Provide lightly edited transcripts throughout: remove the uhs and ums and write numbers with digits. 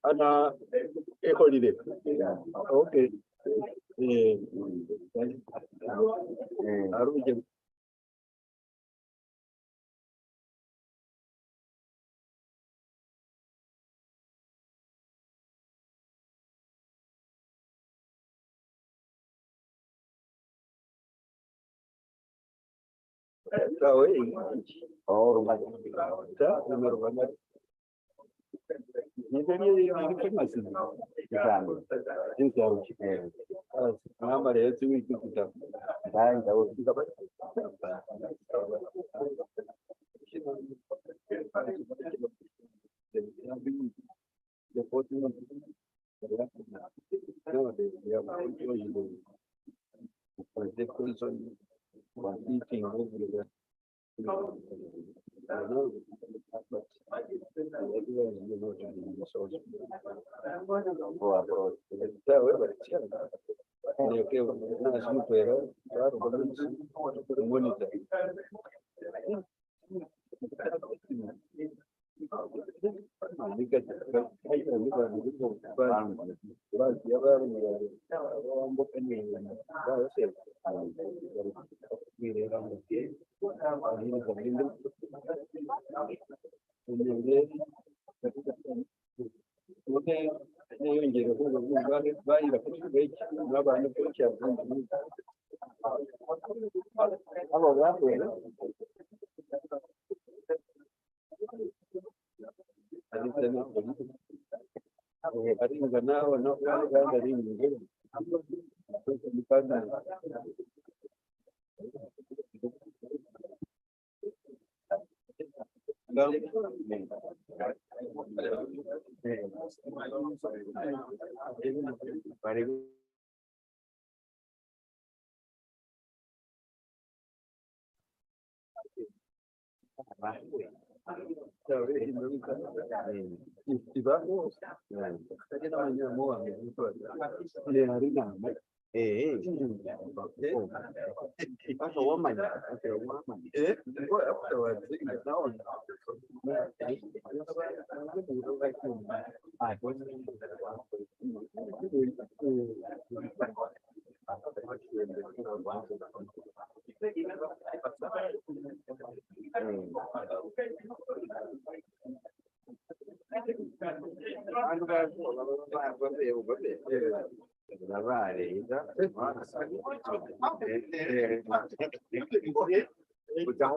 Ana holiday. Okay.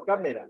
Cámara.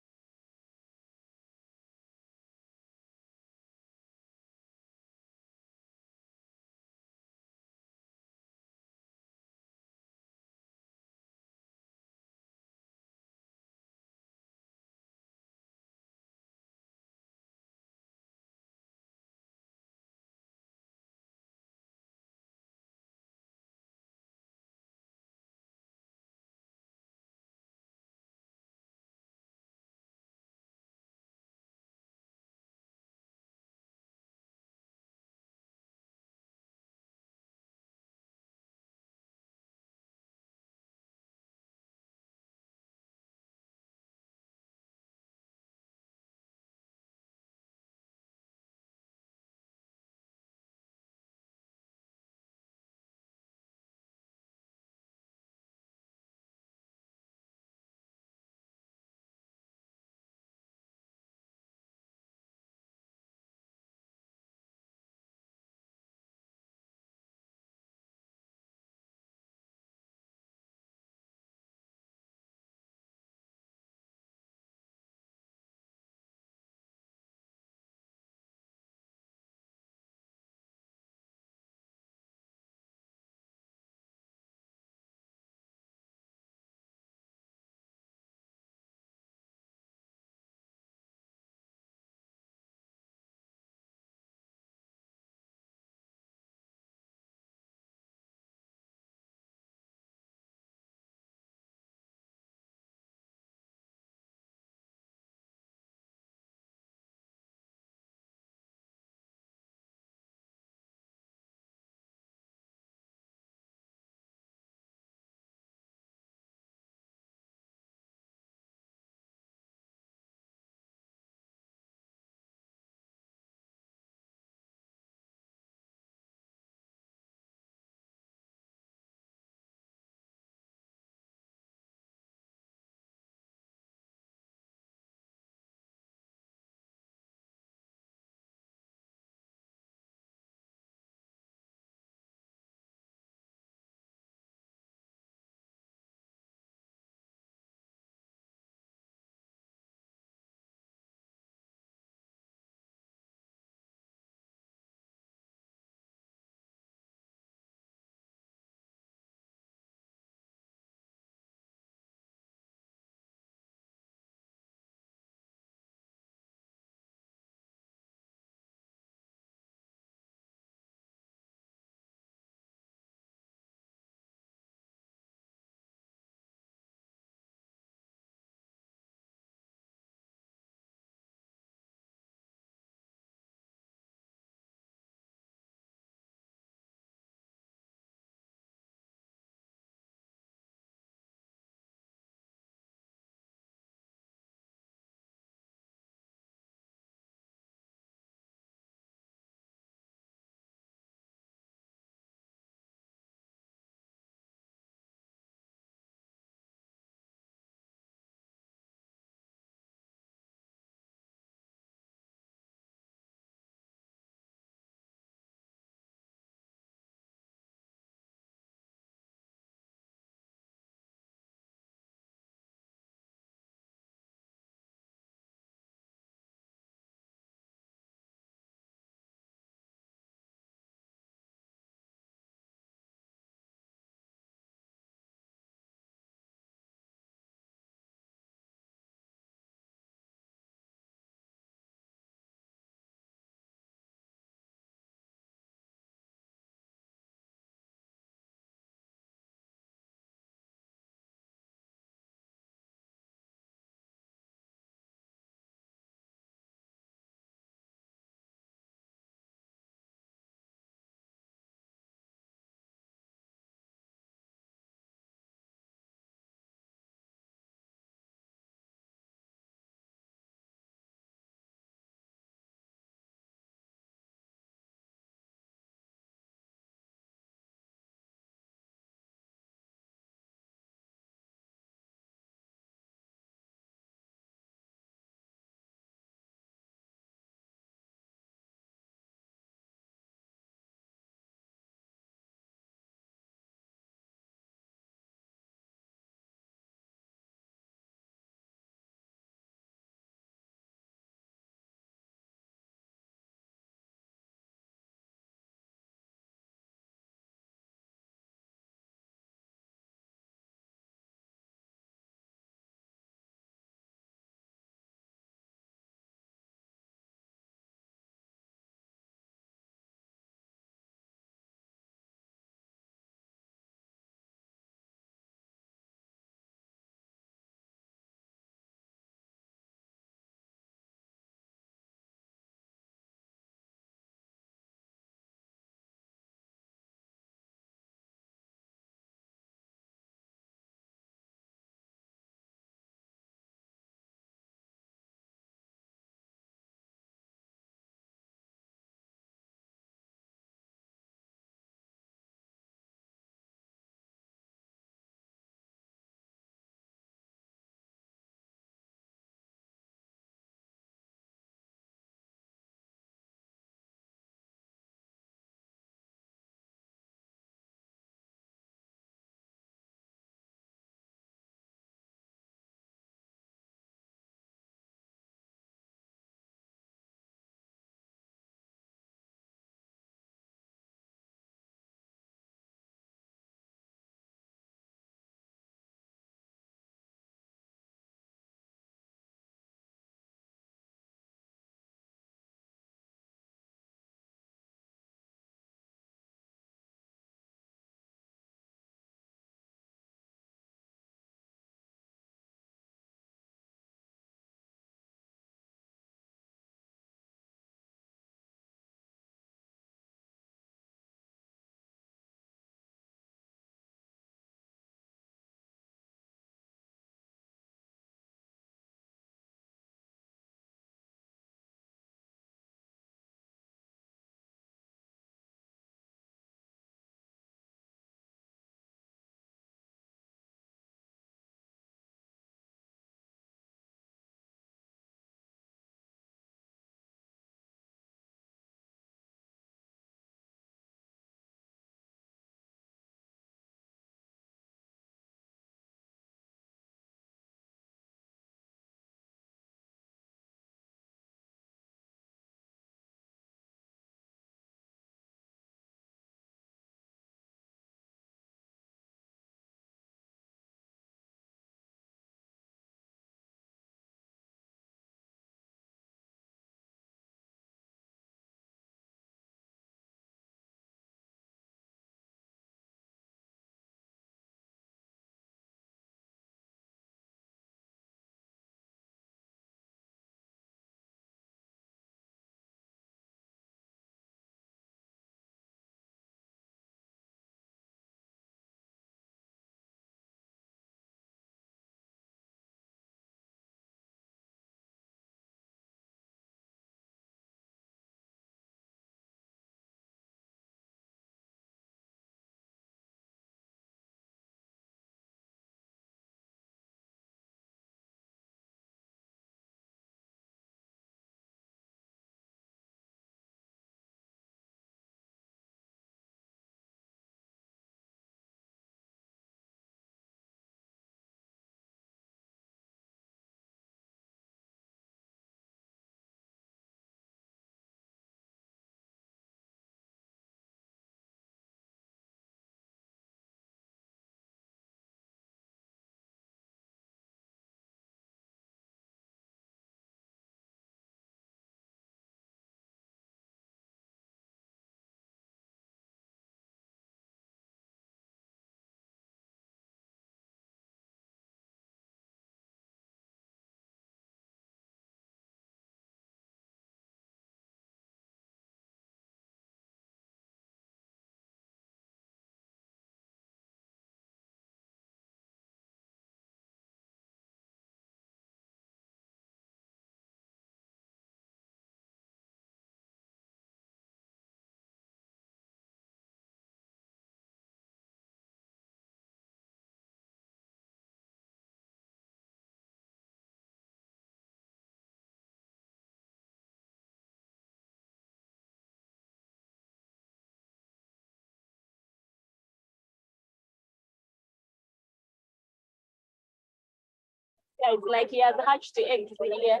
Yeah, it's like he has hatched eggs here.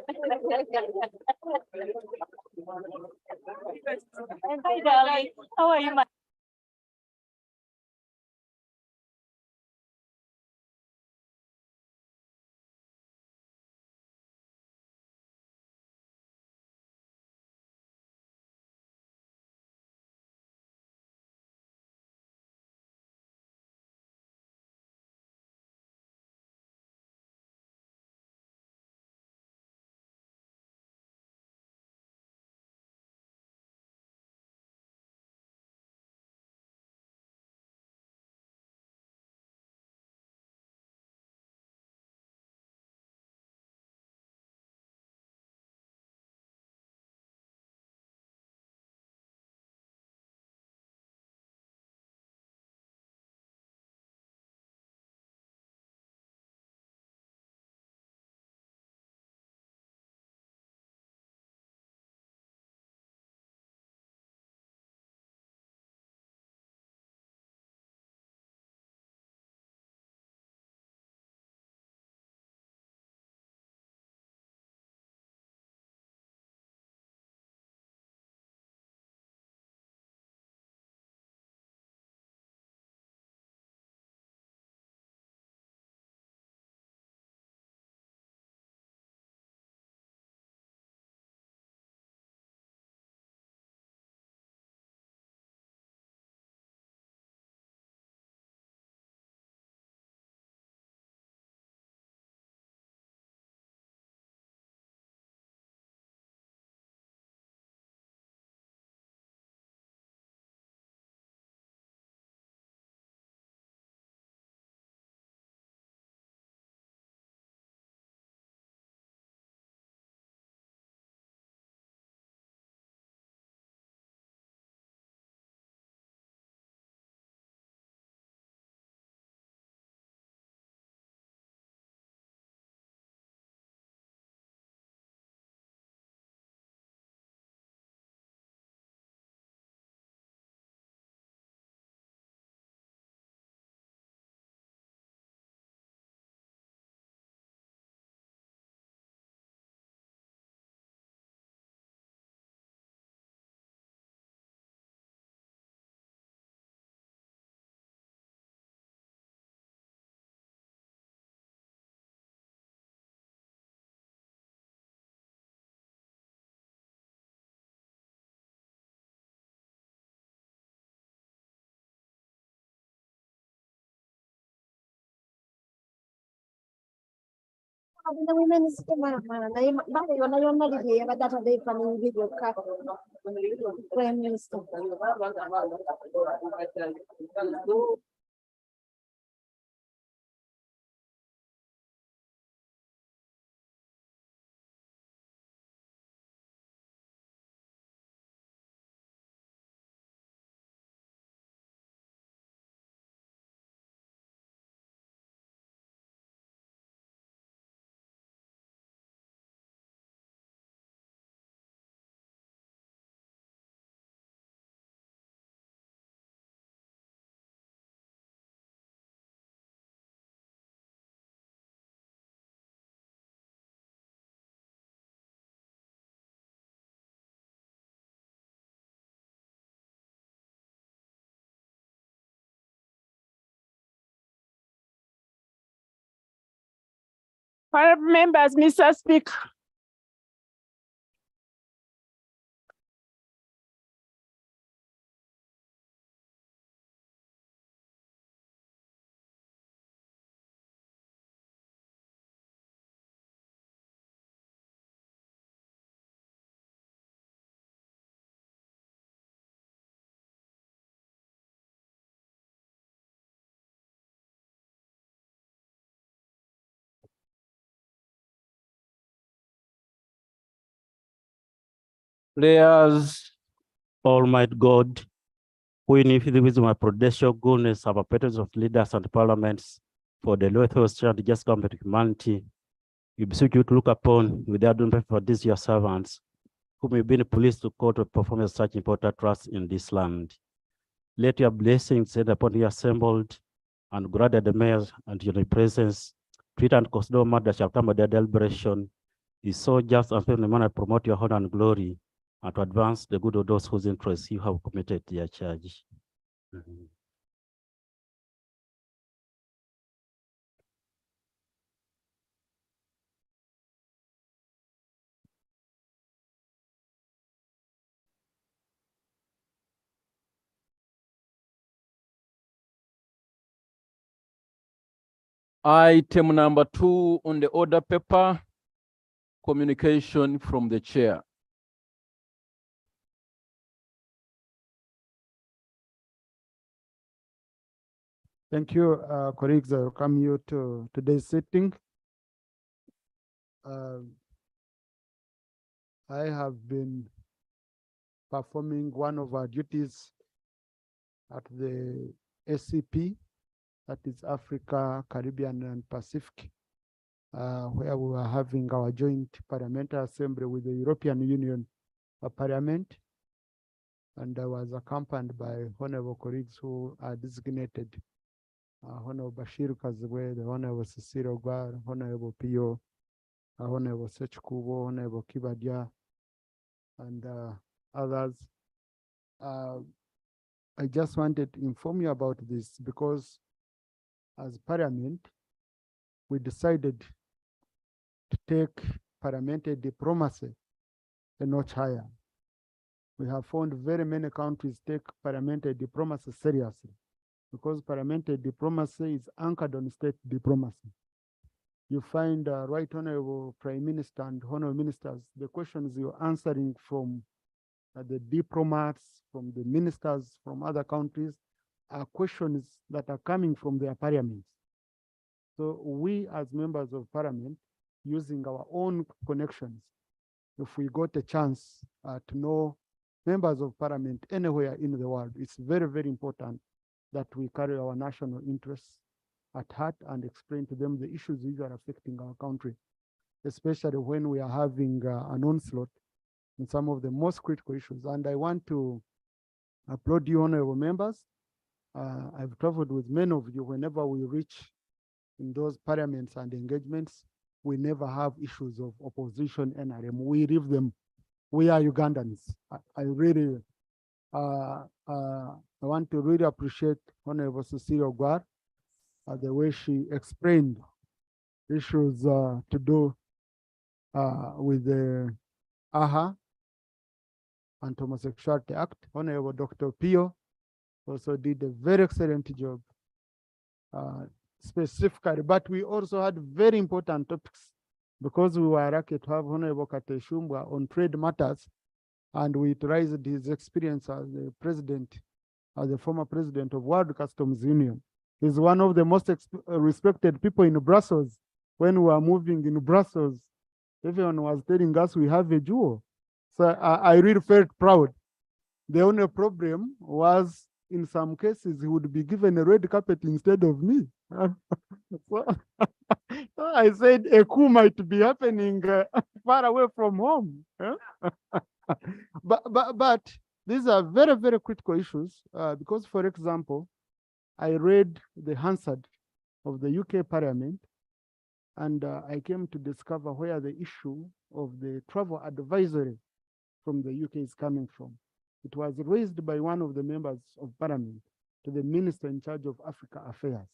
Hi, darling. How are you, my? The women's Prime Minister. Members, Mr. Speaker. Prayers, Almighty God, who in infinite wisdom and prudential goodness have appointed of leaders and parliaments for the welfare and just government of humanity, we beseech you to look upon with their doing for these your servants, whom you've been pleased to call to perform such important trust in this land. Let your blessings set upon you assembled and granted the mayors and your presence, treat and consider matters shall come under deliberation is so just and fair in the manner to promote your honor and glory and to advance the good of those whose interests you have committed to your charge. Item number 2 on the order paper, communication from the chair. Thank you, colleagues. I welcome you to today's sitting. I have been performing one of our duties at the SCP, that is Africa, Caribbean, and Pacific, where we were having our joint parliamentary assembly with the European Union Parliament. And I was accompanied by honorable colleagues who are designated. Honorable Bashir Kazwe, the Honorable Cecile Ogwar, Honorable Pio, Honorable Sechkubo, Honorable Kibadia, and others. I just wanted to inform you about this because as Parliament, we decided to take parliamentary diplomacy a notch higher. We have found very many countries take parliamentary diplomacy seriously, because parliamentary diplomacy is anchored on state diplomacy. You find Right Honorable Prime Minister and Honorable Ministers, the questions you're answering from the diplomats, from the ministers from other countries, are questions that are coming from their parliaments. So we as members of parliament, using our own connections, if we got a chance to know members of parliament anywhere in the world, it's very, very important that we carry our national interests at heart and explain to them the issues which are affecting our country, especially when we are having an onslaught in some of the most critical issues. And I want to applaud you, honorable members. I've traveled with many of you. Whenever we reach in those parliaments and engagements, we never have issues of opposition, NRM. We leave them. We are Ugandans. I really I want to really appreciate Honorable Cecile Ogwar, the way she explained issues to do with the AHA and Homosexuality Act. Honorable Dr. Pio also did a very excellent job specifically, but we also had very important topics because we were lucky to have Honorable Kateshumbwa on trade matters, and we utilized his experience as the president, as the former president of World Customs Union. He's one of the most respected people in Brussels. When we were moving in Brussels, everyone was telling us we have a jewel. So I really felt proud. The only problem was, in some cases, he would be given a red carpet instead of me. So I said a coup might be happening far away from home. But these are very, very critical issues because, for example, I read the Hansard of the UK Parliament, and I came to discover where the issue of the travel advisory from the UK is coming from. It was raised by one of the members of Parliament to the Minister in charge of Africa Affairs.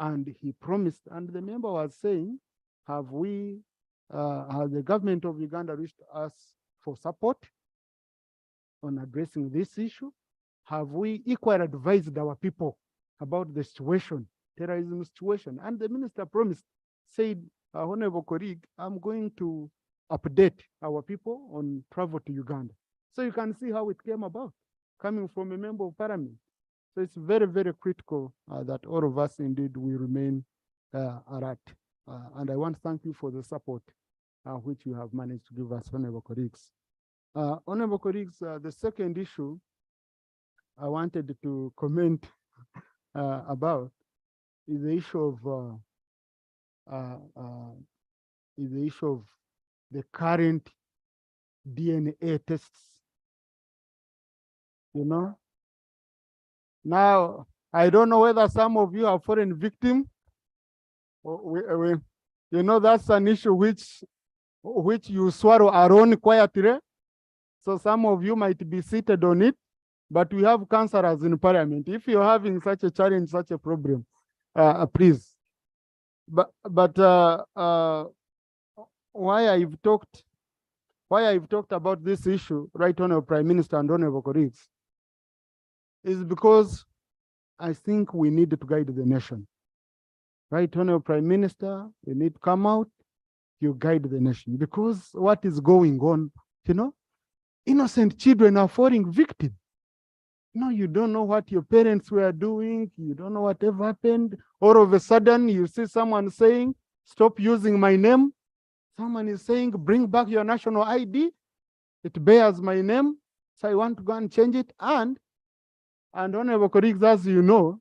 And he promised, and the member was saying, has the government of Uganda reached us for support on addressing this issue? Have we equally advised our people about the situation, terrorism situation? And the minister promised, said, Honorable colleague, I'm going to update our people on travel to Uganda. So you can see how it came about, coming from a member of parliament. So it's very, very critical that all of us indeed will remain alert. And I want to thank you for the support which you have managed to give us, honorable colleagues. Honorable colleagues, the second issue I wanted to comment about is the issue of the current DNA tests. You know, now I don't know whether some of you are foreign victims You know, that's an issue which you swallow alone quietly. So some of you might be seated on it, but we have counselors in Parliament. If you're having such a challenge, such a problem, please. But why I've talked about this issue, Right Honorable Prime Minister and honorable colleagues, is because I think we need to guide the nation. Right Honorable Prime Minister, you need to come out, you guide the nation, because what is going on, you know, innocent children are falling victim. No, you don't know what your parents were doing. You don't know whatever happened. All of a sudden, you see someone saying, stop using my name. Someone is saying, bring back your national ID. It bears my name. So I want to go and change it. And honorable colleagues, as you know,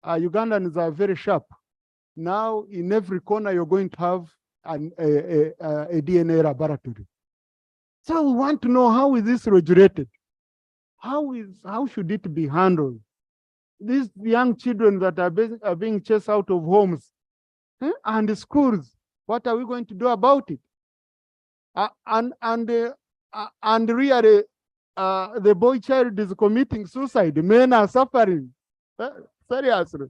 Ugandans are very sharp. Now, in every corner, you're going to have a DNA laboratory. So we want to know, how is this regulated? How should it be handled? These young children that are being chased out of homes and schools, what are we going to do about it? And really, the boy child is committing suicide. Men are suffering. Seriously.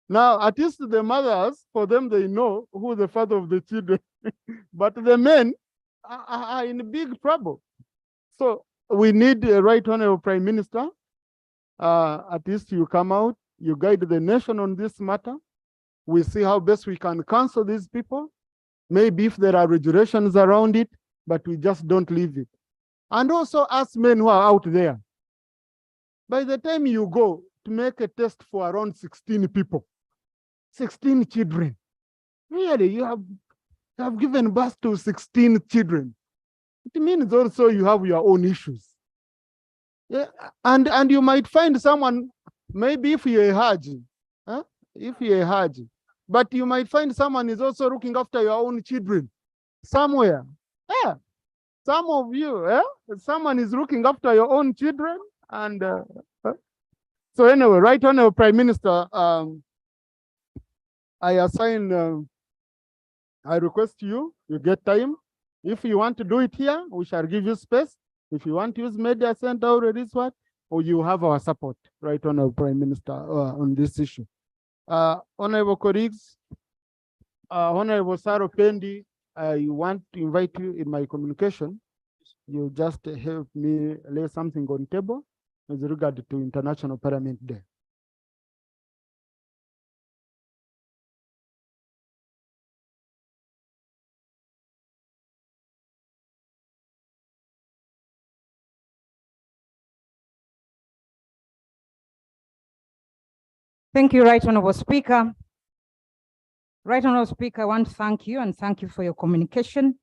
Now, at least the mothers, for them, they know who the father of the children. But the men are in big trouble. So we need a Right Honorable Prime Minister. At least you come out, you guide the nation on this matter. We see how best we can counsel these people. Maybe if there are regulations around it, but we just don't leave it. And also us men who are out there. By the time you go to make a test for around 16 people, 16 children, really, you have given birth to 16 children. It means also you have your own issues. Yeah, and you might find someone, maybe if you're a Haji, if you're a Haji, but you might find someone is also looking after your own children somewhere. Yeah, some of you, someone is looking after your own children. And so anyway, Right Honorable Prime Minister, I request you get time. If you want to do it here, we shall give you space. If you want to use media center or this one, or you have our support, Right Honorable Prime Minister, on this issue. Honorable colleagues, Honorable Saro Pendi, I want to invite you in my communication. You just help me lay something on table with regard to International Parliament Day. Thank you, Right Honorable Speaker. Right Honorable Speaker, I want to thank you and thank you for your communication.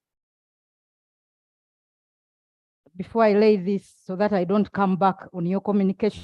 Before I lay this so that I don't come back on your communication.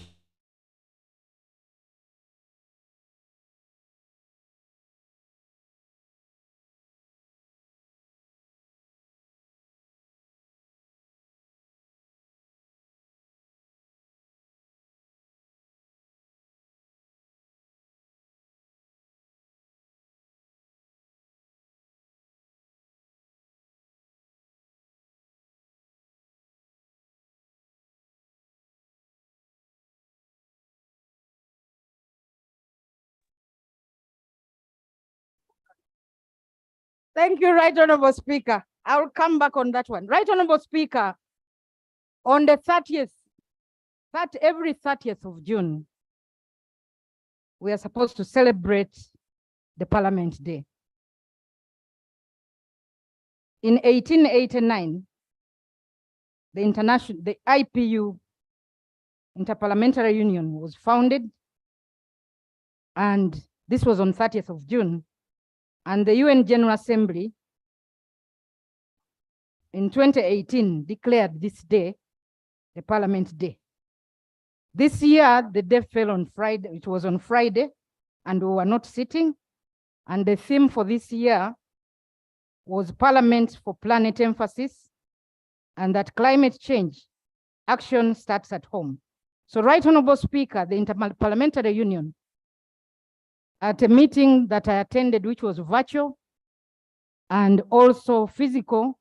Thank you, Right Honorable Speaker. I will come back on that one. Right Honorable Speaker, on the 30th, every 30th of June, we are supposed to celebrate the Parliament Day. In 1889, the IPU, Interparliamentary Union, was founded, and this was on 30th of June. And the UN General Assembly in 2018 declared this day the Parliament Day. This year, the day fell on Friday. It was on Friday, and we were not sitting. And the theme for this year was Parliament for Planet Emphasis, and that climate change action starts at home. So, Right Honorable Speaker, the Interparliamentary Union at a meeting that I attended, which was virtual and also physical,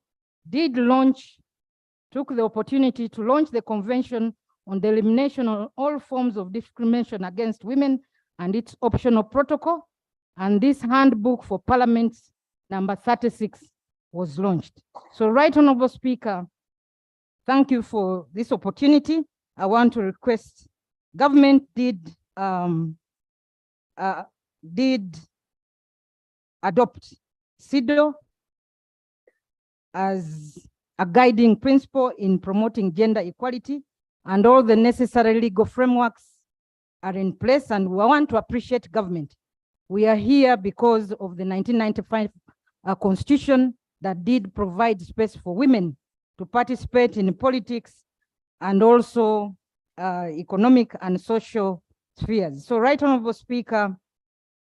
took the opportunity to launch the Convention on the Elimination of All Forms of Discrimination Against Women and its optional protocol. And this handbook for Parliaments number 36 was launched. So, Right Honorable Speaker, thank you for this opportunity. I want to request, government did adopt CEDAW as a guiding principle in promoting gender equality, and all the necessary legal frameworks are in place, and we want to appreciate government. We are here because of the 1995 Constitution that did provide space for women to participate in politics and also economic and social spheres. So, Right Honorable Speaker,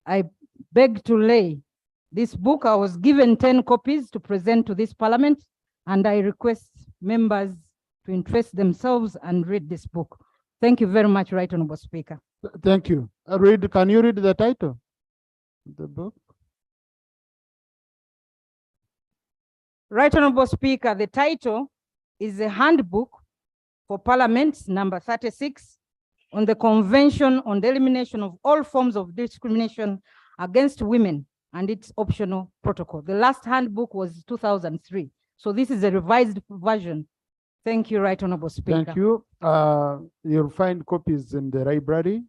I beg to lay this book. I was given 10 copies to present to this Parliament, and I request members to interest themselves and read this book. Thank you very much, Right Honorable Speaker. Thank you. Can you read the title of the book? Right Honorable Speaker, the title is a handbook for Parliaments number 36 on the Convention on the Elimination of All Forms of Discrimination Against Women and its optional protocol. The last handbook was 2003. So this is a revised version. Thank you, Right Honorable Speaker. Thank you. You'll find copies in the library.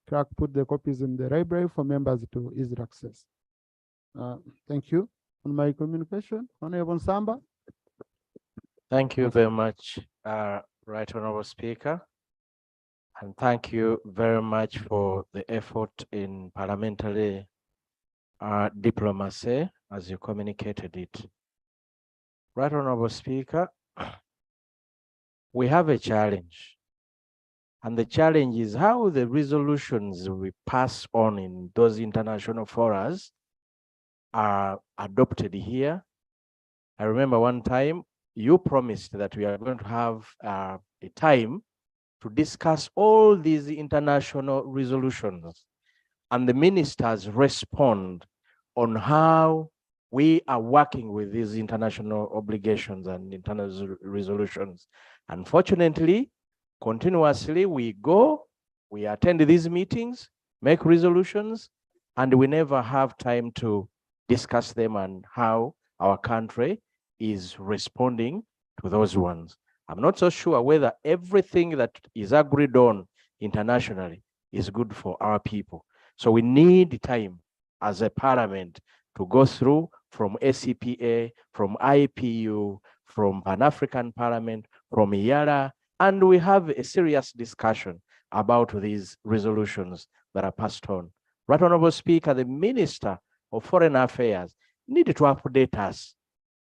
Clerk put the copies in the library for members to easily access. Thank you. On my communication, Honorable Samba. Thank you very much, Right Honorable Speaker. And thank you very much for the effort in parliamentary diplomacy as you communicated it. Right Honorable Speaker, we have a challenge. And the challenge is how the resolutions we pass on in those international forums are adopted here. I remember one time you promised that we are going to have a time to discuss all these international resolutions, and the ministers respond on how we are working with these international obligations and international resolutions. Unfortunately, continuously we go, we attend these meetings, make resolutions, and we never have time to discuss them and how our country is responding to those ones. I'm not so sure whether everything that is agreed on internationally is good for our people. So we need time as a parliament to go through from ACPA, from IPU, from Pan-African Parliament, from IARA, and we have a serious discussion about these resolutions that are passed on. Right Honorable Speaker, the Minister of Foreign Affairs needed to update us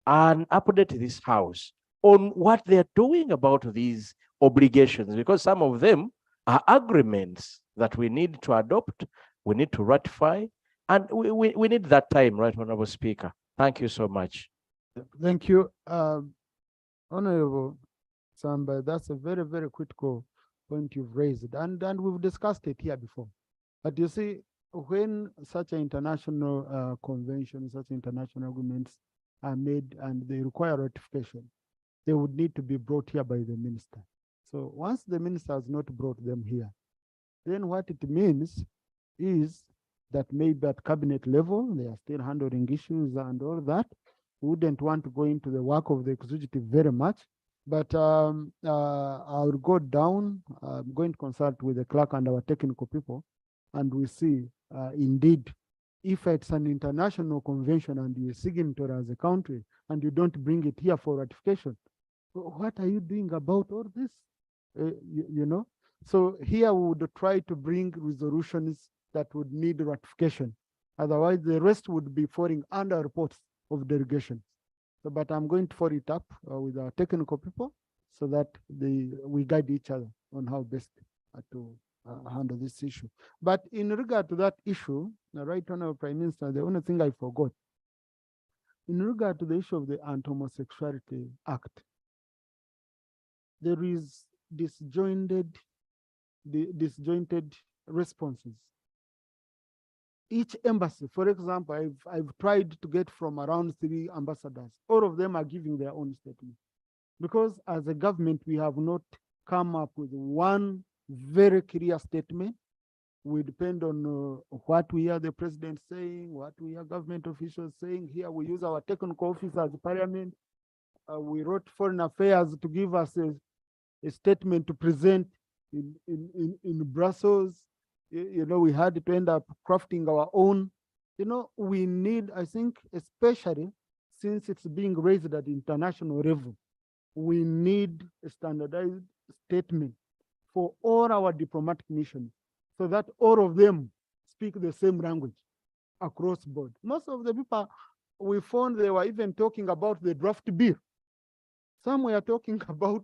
and update this House on what they're doing about these obligations, because some of them are agreements that we need to adopt, we need to ratify, and we need that time, Right Honorable Speaker. Thank you so much. Thank you. Honorable Samba, that's a very, very critical point you've raised, and we've discussed it here before. But you see, when such an international convention, such international agreements are made and they require ratification, they would need to be brought here by the minister. So once the minister has not brought them here, then what it means is that maybe at cabinet level, they are still handling issues and all that. We wouldn't want to go into the work of the executive very much, but I'll go down, I'm going to consult with the clerk and our technical people, and we see indeed, if it's an international convention and you're signatory as a country and you don't bring it here for ratification, what are you doing about all this? You know, so here we would try to bring resolutions that would need ratification. Otherwise, the rest would be falling under reports of delegation. So, but I'm going to follow it up with our technical people so that we guide each other on how best to handle this issue. But in regard to that issue, the Right Honorable Prime Minister, the only thing I forgot, in regard to the issue of the Anti-Homosexuality Act, there is disjointed responses. each embassy, for example, I've tried to get from around 3 ambassadors. All of them are giving their own statement. Because as a government, we have not come up with one very clear statement. We depend on what we hear the president saying, what we hear government officials saying. Here we use our technical office as parliament. We wrote foreign affairs to give us a statement to present in Brussels. You know, we had to end up crafting our own. You know, we need, I think, especially since it's being raised at the international level, we need a standardized statement for all our diplomatic missions so that all of them speak the same language across board. Most of the people we found, they were even talking about the draft bill. Some were talking about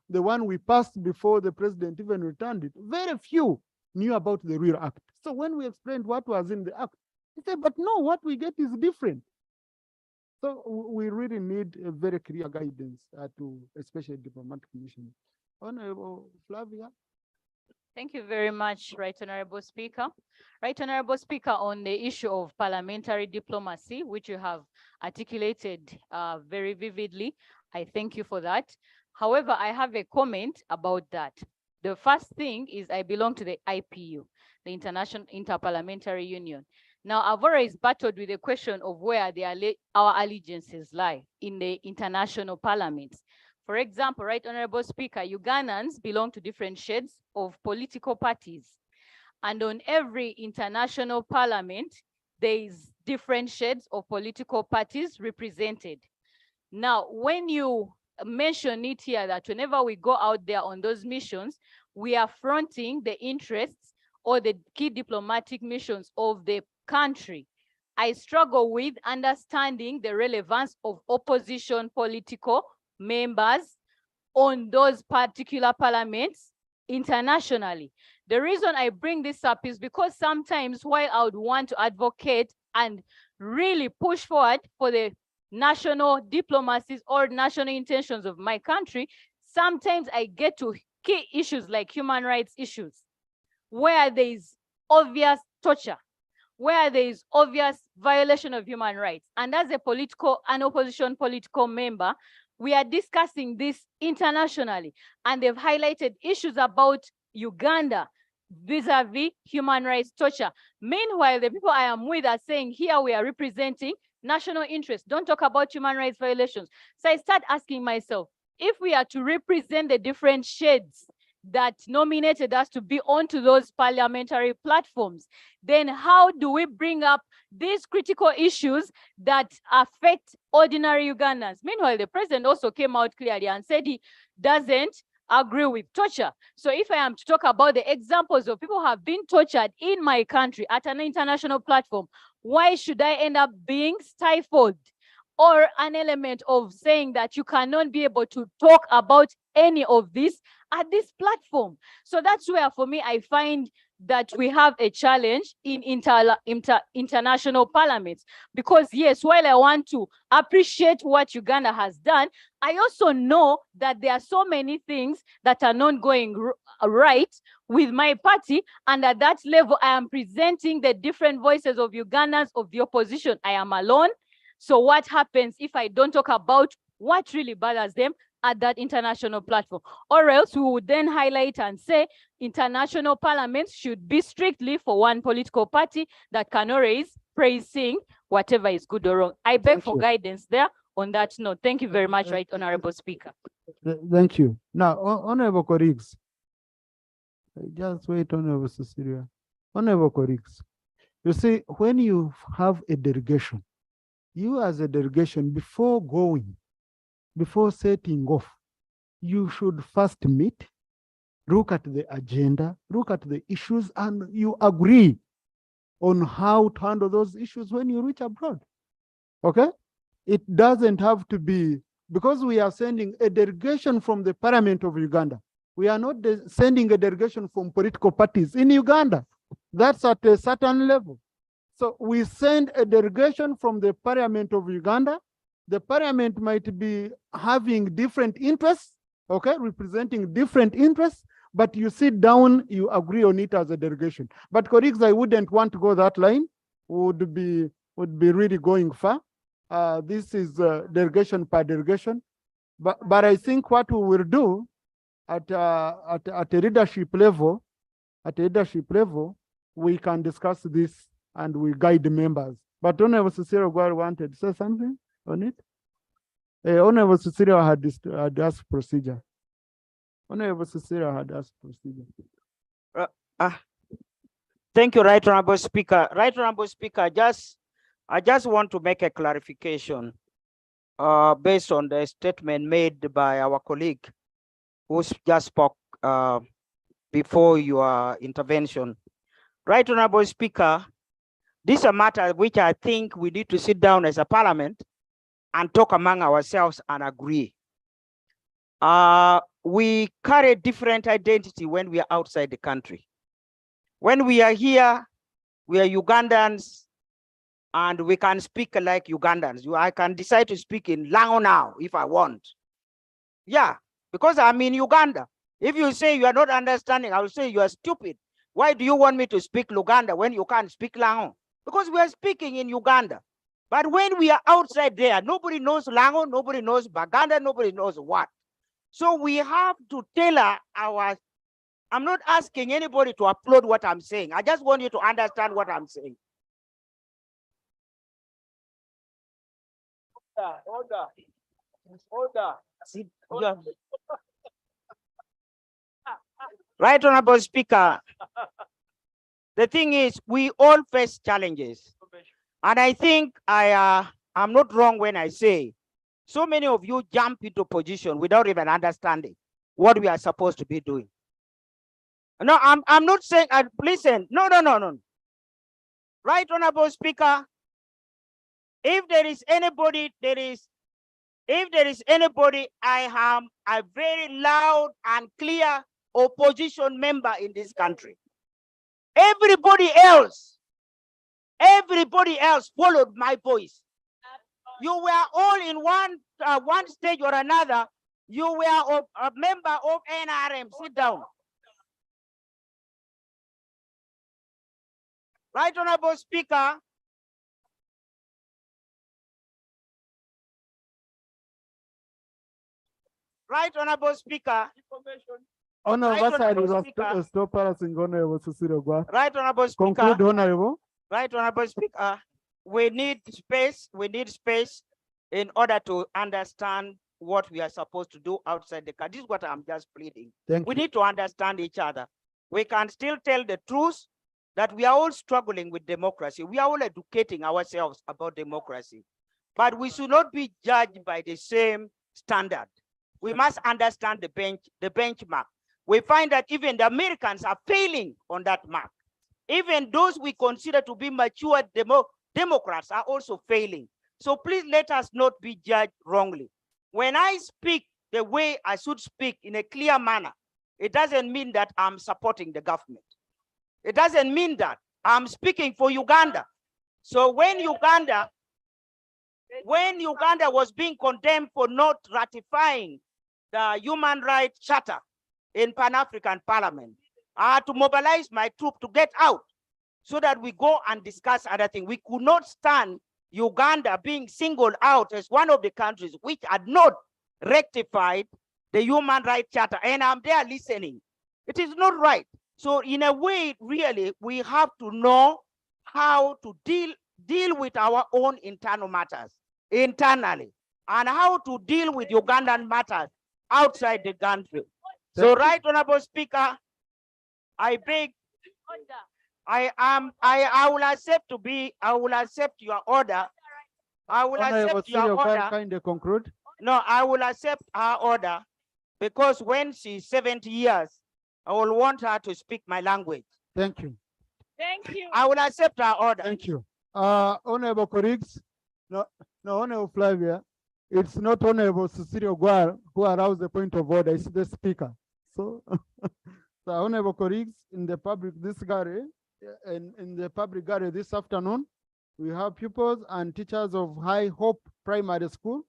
the one we passed before the president even returned it. Very few knew about the real act. So when we explained what was in the act, they said, but no, what we get is different. So we really need a very clear guidance to especially diplomatic missions. Honorable Flavia. Thank you very much, Right Honorable Speaker. Right Honorable Speaker, on the issue of parliamentary diplomacy, which you have articulated very vividly, I thank you for that. However, I have a comment about that. The first thing is I belong to the IPU, the International Interparliamentary Union. Now, I've always battled with the question of where our allegiances lie in the international parliaments. For example, Right Honorable Speaker, Ugandans belong to different shades of political parties. And on every international parliament, there is different shades of political parties represented. Now, when you mention it here that whenever we go out there on those missions, we are fronting the interests or the key diplomatic missions of the country, I struggle with understanding the relevance of opposition political members on those particular parliaments internationally. The reason I bring this up is because sometimes while I would want to advocate and really push forward for the national diplomacies or national intentions of my country, sometimes I get to key issues like human rights issues, where there is obvious torture, where there is obvious violation of human rights. And as an opposition political member, we are discussing this internationally, and they've highlighted issues about Uganda vis-a-vis human rights torture. Meanwhile, the people I am with are saying here we are representing national interests. Don't talk about human rights violations. So I start asking myself, if we are to represent the different shades that nominated us to be onto those parliamentary platforms, then how do we bring up these critical issues that affect ordinary Ugandans? Meanwhile, the president also came out clearly and said he doesn't agree with torture. So if I am to talk about the examples of people who have been tortured in my country at an international platform, why should I end up being stifled? Or an element of saying that you cannot be able to talk about any of this at this platform. So that's where, for me, I find that we have a challenge in international parliaments. Because yes, while I want to appreciate what Uganda has done, I also know that there are so many things that are not going right with my party. And at that level, I am presenting the different voices of Ugandans, of the opposition. I am alone. So what happens if I don't talk about what really bothers them at that international platform? Or else we would then highlight and say international parliaments should be strictly for one political party that can always praising whatever is good or wrong. I beg for guidance there on that note. Thank you very much, Right Honorable Speaker. Thank you. Now, honorable colleagues, just wait, Honorable Cecilia. Honorable colleagues, you see, when you have a delegation, you as a delegation, before setting off, you should first meet, look at the agenda, look at the issues, and you agree on how to handle those issues when you reach abroad. Okay? It doesn't have to be, because we are sending a delegation from the Parliament of Uganda. We are not sending a delegation from political parties in Uganda. That's at a certain level. So we send a delegation from the Parliament of Uganda. The Parliament might be having different interests, okay, representing different interests, but you sit down, you agree on it as a delegation. But colleagues, I wouldn't want to go that line. Would be really going far. This is delegation per delegation. But I think what we will do at a leadership level, we can discuss this and we guide the members. But Honorable Cecilia Gwar wanted to say something on it. Honorable Cecilia had asked procedure. Honorable Cecilia had asked procedure. Thank you, Right Honorable Speaker. Right Honorable Speaker, I just want to make a clarification based on the statement made by our colleague who just spoke before your intervention. Right Honorable Speaker, this is a matter which I think we need to sit down as a parliament and talk among ourselves and agree. We carry different identity when we are outside the country. When we are here, we are Ugandans and we can speak like Ugandans. I can decide to speak in Lango now if I want. Yeah, because I'm in Uganda. If you say you are not understanding, I will say you are stupid. Why do you want me to speak Luganda when you can't speak Lango? Because we are speaking in Uganda. But when we are outside there, nobody knows Lango, nobody knows Baganda, nobody knows what. So we have to tailor our, I'm not asking anybody to upload what I'm saying. I just want you to understand what I'm saying. Order. Right Honorable Speaker, the thing is we all face challenges. And I think I'm not wrong when I say so many of you jump into position without even understanding what we are supposed to be doing. No, I'm not saying, listen, no. Right Honorable Speaker, if there is anybody, I am a very loud and clear opposition member in this country. Everybody else followed my voice. You were all in one stage or another. You were a member of NRM. Sit down. Right Honorable Speaker. Right Honorable Speaker. Honorable stop harassing Honorable Cecilia Gwar. Right Honorable Speaker. Conclude, Honorable. Right Honorable Speaker. We need space in order to understand what we are supposed to do outside the country. This is what I'm just pleading. We need to understand each other. We can still tell the truth that we are all struggling with democracy. We are all educating ourselves about democracy, but we should not be judged by the same standard. We must understand the benchmark. We find that even the Americans are failing on that mark. Even those we consider to be mature Democrats are also failing. So please let us not be judged wrongly. When I speak the way I should speak in a clear manner, it doesn't mean that I'm supporting the government. It doesn't mean that I'm speaking for Uganda. So when Uganda was being condemned for not ratifying the Human Rights Charter in Pan-African Parliament, I had to mobilize my troop to get out so that we go and discuss other things. We could not stand Uganda being singled out as one of the countries which had not rectified the Human Rights Charter, and I'm there listening. It is not right. So in a way, really, we have to know how to deal with our own internal matters internally, and how to deal with Ugandan matters outside the country. So, Right Honorable Speaker, I beg, I will accept your order. I will accept your order. Kind of conclude. No, I will accept her order because when she's 70 years, I will want her to speak my language. Thank you. Thank you. I will accept her order. Thank you. Honorable colleagues, no, Honorable Flavia, it's not Honorable Cecilia Gwar who aroused the point of order, it's the speaker. So, so Honorable colleagues, in the public gallery this afternoon, we have pupils and teachers of High Hope Primary School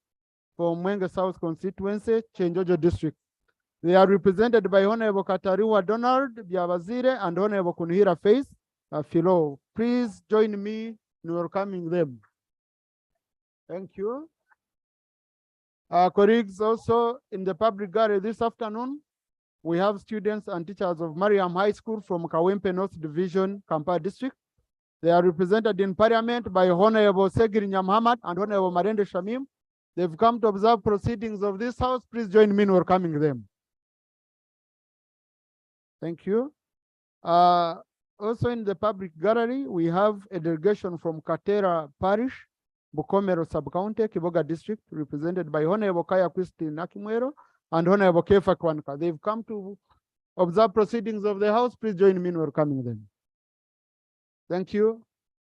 from Mwenge South constituency, Chenjojo district. They are represented by Honorable Katariwa Donald Biabazire and Honorable Kunihira Faith Philo. Please join me in welcoming them. Thank you. Colleagues, also in the public gallery this afternoon, we have students and teachers of Mariam High School from Kawempe North Division, Kampala District. They are represented in Parliament by Honorable Segiri Nyamhamad and Honorable Marende Shamim. They've come to observe proceedings of this house. Please join me in welcoming them. Thank you. Also in the public gallery, we have a delegation from Katera Parish, Bukomero Sub-County, Kiboga District, represented by Honorable Kaya Christine Nakimwero and Honorable Kefa Kwanka. They've come to observe proceedings of the House. Please join me in welcoming them. Thank you.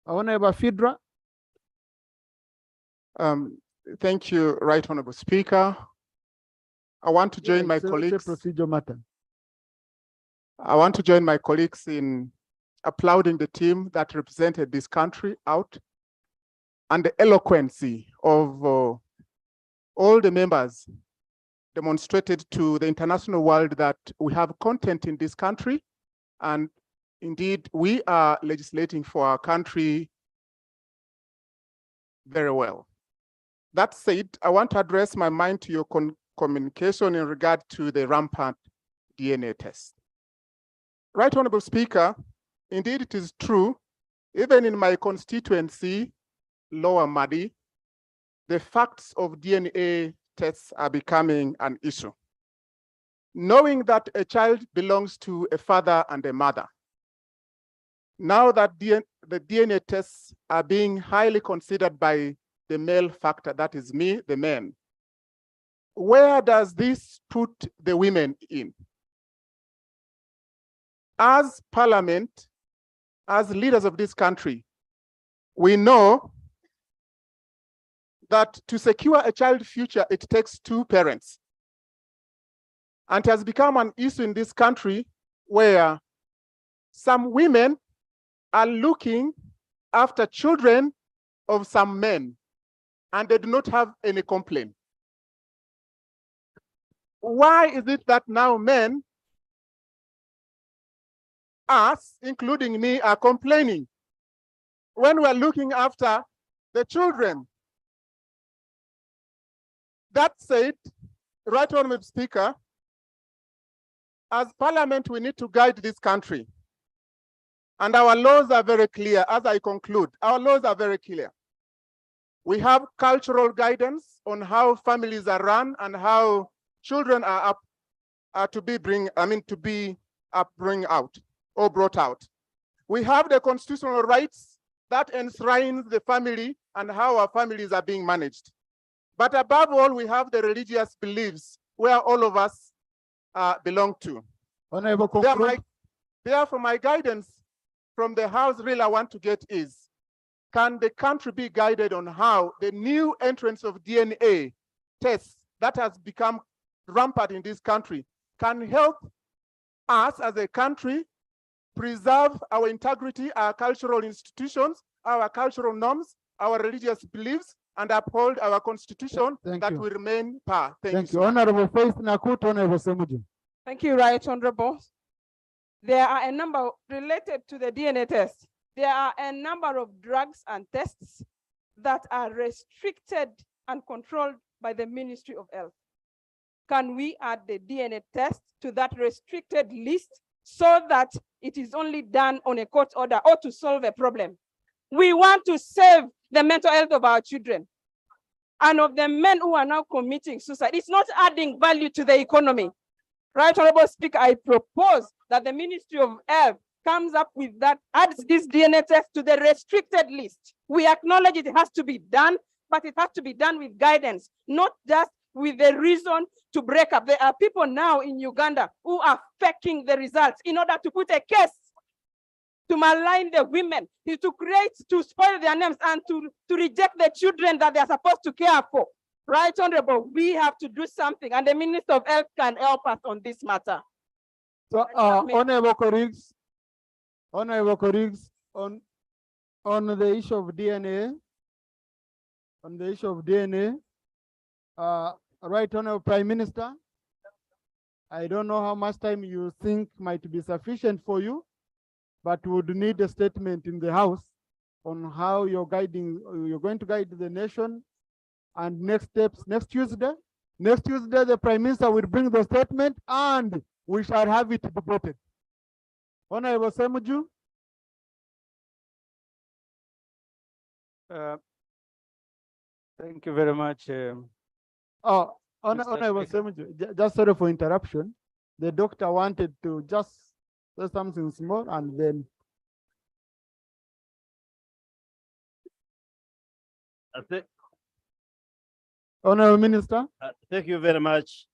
Honorable Fidra. Thank you, Right Honorable Speaker. I want to join my colleagues. Procedure matter. I want to join my colleagues in applauding the team that represented this country out and the eloquency of all the members demonstrated to the international world that we have content in this country, and indeed we are legislating for our country very well. That said, I want to address my mind to your communication in regard to the rampant DNA test. Right Honorable Speaker, indeed it is true, even in my constituency, Lower Madi, the facts of DNA tests are becoming an issue. Knowing that a child belongs to a father and a mother, now that the DNA tests are being highly considered by the male factor, that is me, the man, where does this put the women in? As Parliament, as leaders of this country, we know that to secure a child's future, it takes two parents. And it has become an issue in this country where some women are looking after children of some men, and they do not have any complaint. Why is it that now men, us, including me, are complaining when we're looking after the children? That said, Right Honorable Speaker, as Parliament, we need to guide this country. And our laws are very clear. As I conclude, our laws are very clear. We have cultural guidance on how families are run and how children are brought out. We have the constitutional rights that enshrines the family and how our families are being managed. But above all, we have the religious beliefs where all of us belong to. Therefore, my guidance from the House really I want to get is, can the country be guided on how the new entrance of DNA tests that has become rampant in this country can help us as a country preserve our integrity, our cultural institutions, our cultural norms, our religious beliefs, and uphold our constitution that will remain power. Thank you. Honorable Faith Nakut, Honorable Semuju. Thank you, Right Honorable. There are a number related to the DNA test. There are a number of drugs and tests that are restricted and controlled by the Ministry of Health. Can we add the DNA test to that restricted list so that it is only done on a court order or to solve a problem? We want to save the mental health of our children and of the men who are now committing suicide. It's not adding value to the economy. Right Honorable Speaker, I propose that the Ministry of Health comes up with that, adds this DNA test to the restricted list. We acknowledge it has to be done, but it has to be done with guidance, not just with the reason to break up. There are people now in Uganda who are faking the results in order to put a case to malign the women, to spoil their names and to reject the children that they are supposed to care for. Right Honorable, we have to do something, and the Minister of Health can help us on this matter. So, honorable colleagues, on the issue of DNA, Right Honorable Prime Minister, I don't know how much time you think might be sufficient for you, but would need a statement in the House on how you're going to guide the nation and next steps next Tuesday. Next Tuesday, the Prime Minister will bring the statement and we shall have it debated. Honorable Semuju. Thank you very much. Honorable Semuju, just sorry for interruption. The doctor wanted to just say something small and then. Honorable Minister. Thank you very much.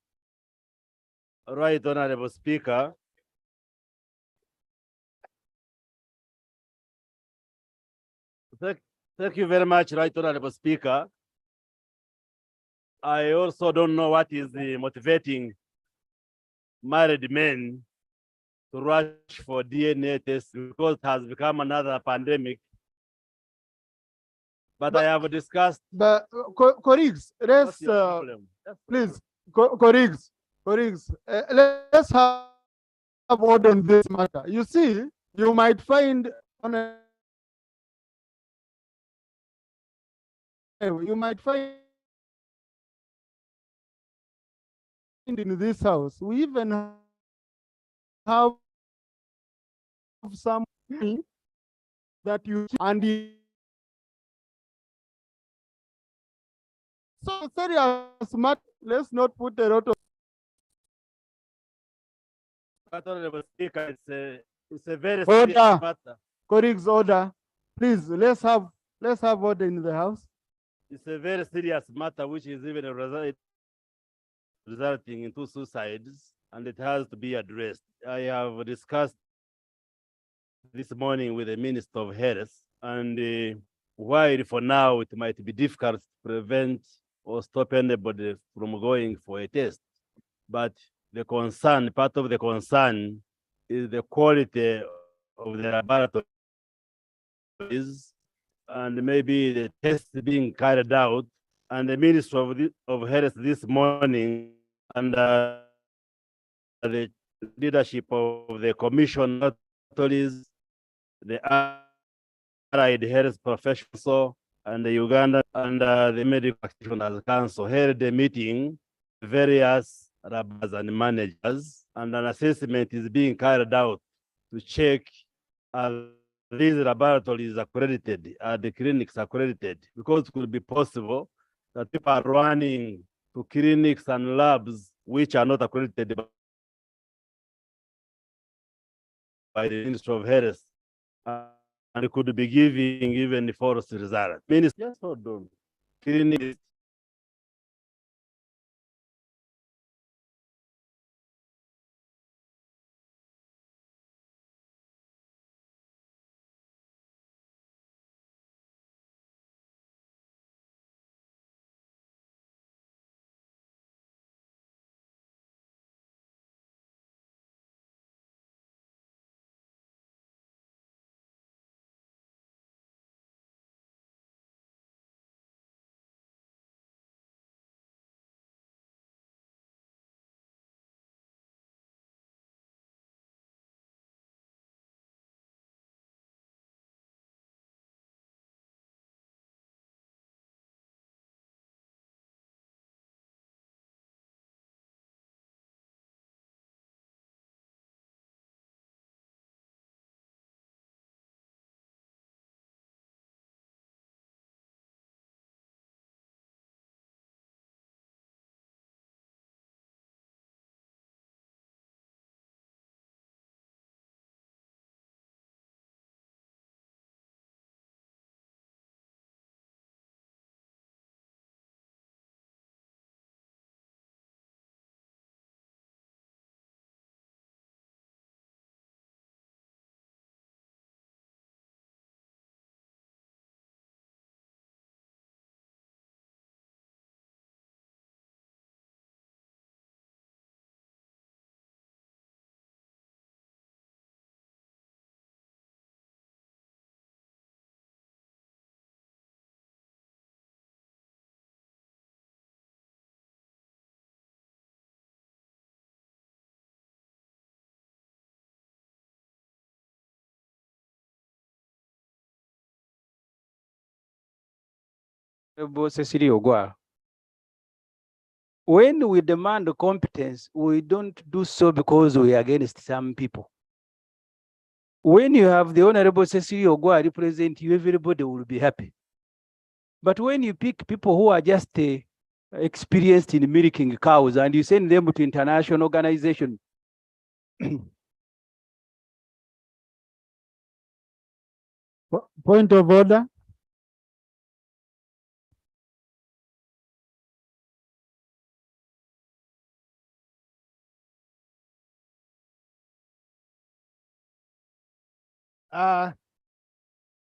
Right, Honorable Speaker. Thank you very much, Right Honorable Speaker. I also don't know what is the motivating married men to rush for DNA tests because it has become another pandemic. But I have discussed. But colleagues, let's please, colleagues, let's have order on this matter. You see, you might find in this house, we even have some that you and so serious matter. Let's not put a lot of. Honorable Speaker, it's a very Order. serious matter. Colleagues, order. Please, let's have order in the house. It's a very serious matter, which is even resulting in 2 suicides, and it has to be addressed. I have discussed this morning with the Minister of Health, and while for now it might be difficult to prevent or stop anybody from going for a test, but the concern, part of the concern is the quality of the laboratories and maybe the tests being carried out. And the Minister of Health this morning, under the leadership of the Commission, authorities, the Allied Health Professionals, and the Uganda and the Medical Practitioners Council held a meeting, various laboratories and managers, and an assessment is being carried out to check these laboratories accredited, are the clinics accredited, because it could be possible that people are running to clinics and labs which are not accredited by the Ministry of Health, and could be giving even false results. Minister, just hold on. Clinics When we demand competence, we don't do so because we are against some people. When you have the Honorable Cecilia Ogwa represent you, everybody will be happy. But when you pick people who are just experienced in milking cows and you send them to international organization, Point of order. Right,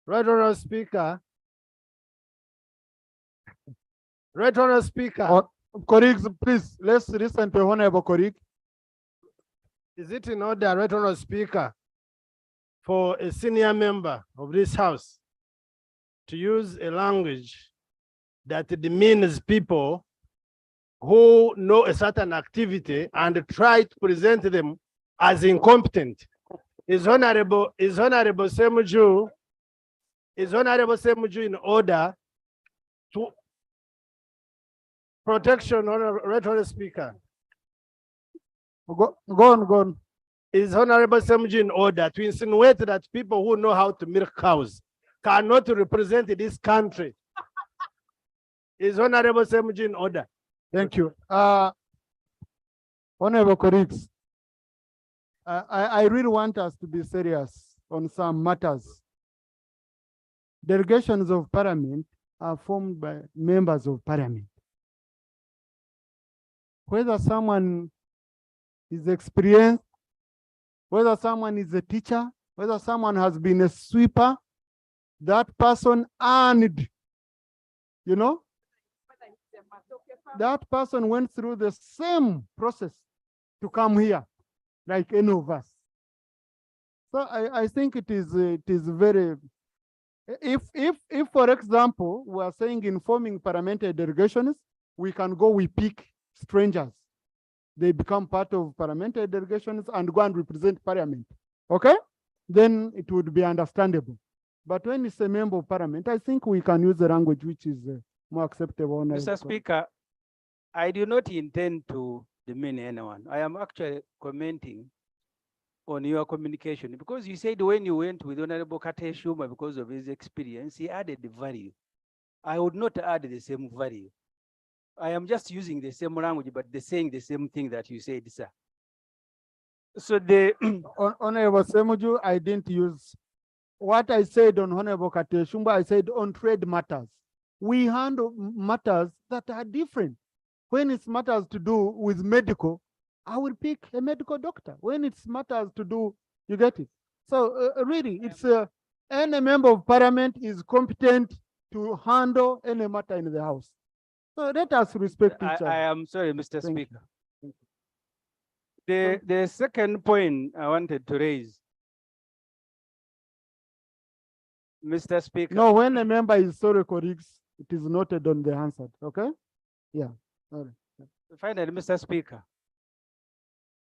Honourable Speaker. Right, Honourable Speaker. Colleagues, please, let's listen to Honourable colleague. Is it in order, Right, Honourable Speaker, for a senior member of this House to use a language that demeans people who know a certain activity and try to present them as incompetent? Is Honorable Semuju in order to protection, Right, Honourable Speaker? Go on. Is Honorable Semuju in order to insinuate that people who know how to milk cows cannot represent this country? Is Honorable Semuju in order? Thank you. Honorable colleagues, I really want us to be serious on some matters. Delegations of Parliament are formed by members of Parliament. Whether someone is experienced, whether someone is a teacher, whether someone has been a sweeper, that person earned, that person went through the same process to come here, like any of us. So I think it is very, if for example, we are saying in forming parliamentary delegations, we pick strangers. They become part of parliamentary delegations and go and represent parliament. Okay? Then it would be understandable. But when it's a member of parliament, I think we can use the language which is more acceptable. Mr. Speaker, I do not intend to demean anyone. I am actually commenting on your communication because you said when you went with Honorable Kate Shuma because of his experience, he added the value. I would not add the same value. I am just using the same language, but they're saying the same thing that you said, sir. So the Honorable Semuju, I didn't use what I said on Honorable Kate Shumba. I said on trade matters. We handle matters that are different. When it's matters to do with medical, I will pick a medical doctor. When it's matters to do, you get it. So really, it's any member of parliament is competent to handle any matter in the House. So let us respect each other. I am sorry, Mr. Speaker. The second point I wanted to raise, Mr. Speaker. No, when a member is sorry, colleagues, it is noted on the answer. Okay? Yeah. Sorry. Finally, Mr. Speaker,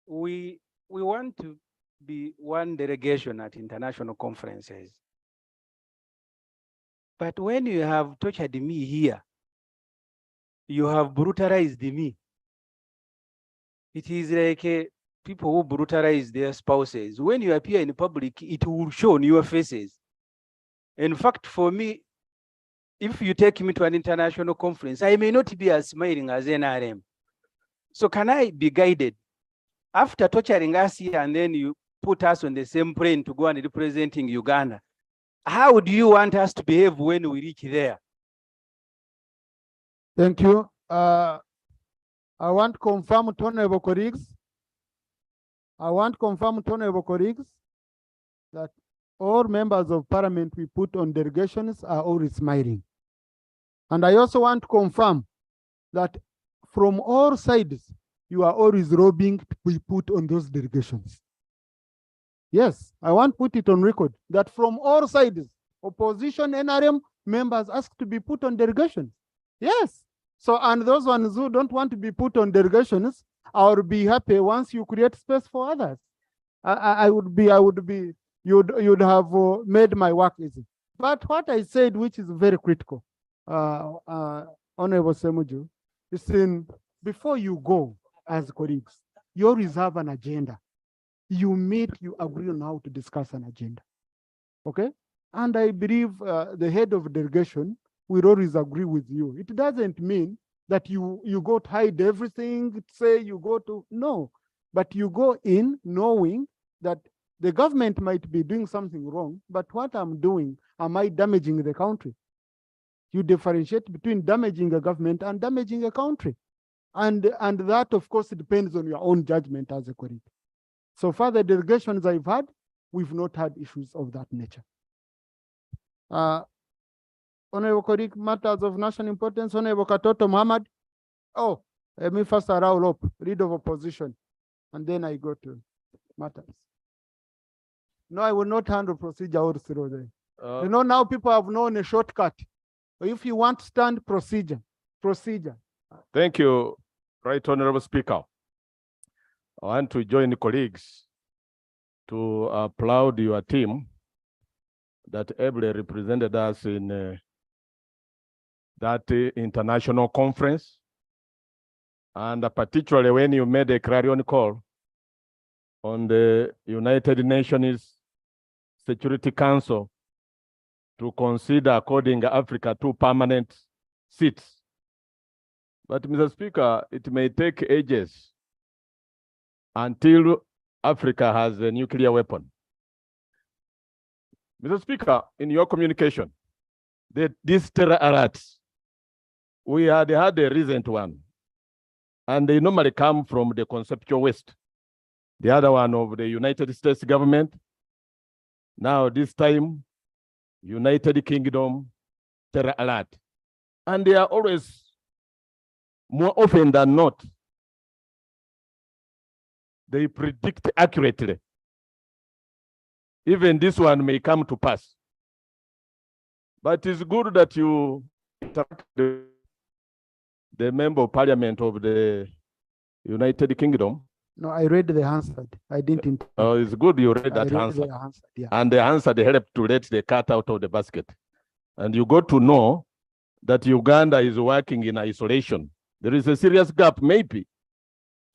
we want to be one delegation at international conferences. But when you have tortured me here, you have brutalized me. It is like people who brutalize their spouses. When you appear in public, it will show on your faces. In fact, for me, if you take me to an international conference, I may not be as smiling as NRM. So can I be guided? After torturing us here and then you put us on the same plane to go and representing Uganda, how do you want us to behave when we reach there? Thank you. I want to confirm to honorable colleagues. That all members of parliament we put on delegations are always smiling. And I also want to confirm that from all sides, you are always lobbying to be put on those delegations. Yes, I want to put it on record that from all sides, opposition, NRM members ask to be put on delegations. Yes. So, and those ones who don't want to be put on delegations, I would be happy once you create space for others. You'd have made my work easy. But what I said, which is very critical, Honorable Semuju, is in before you go as colleagues, you always have an agenda. You meet, you agree on how to discuss an agenda. Okay? And I believe the head of delegation will always agree with you. It doesn't mean that you go to hide everything, say you go to, no, but you go in knowing that the government might be doing something wrong, but what I'm doing, am I damaging the country? You differentiate between damaging a government and damaging a country. And that, of course, depends on your own judgment as a colleague. So far, the delegations I've had, we've not had issues of that nature. Honorable colleague, matters of national importance, Honorable Katoto Muhammad. Oh, let me first allow up, lead of opposition, and then I go to matters. No, I will not handle procedure all through there. You know, now people have known a shortcut. If you want stand procedure. Thank you, Right Honorable Speaker. I want to join the colleagues to applaud your team that ably represented us in that international conference. And particularly when you made a clarion call on the United Nations Security Council to consider according Africa 2 permanent seats. But Mr. Speaker, it may take ages until Africa has a nuclear weapon. Mr. Speaker, in your communication, these terror alerts, we had a recent one, and they normally come from the conceptual West. The other one of the United States government. Now this time, United Kingdom terror alert. And they are always, more often than not, they predict accurately. Even this one may come to pass. But it's good that you interact with the member of parliament of the United Kingdom. No, I read the answer. I didn't. Oh, it's good you read that answer. Yeah. And the answer they helped to let the cat out of the basket. And you got to know that Uganda is working in isolation. There is a serious gap, maybe,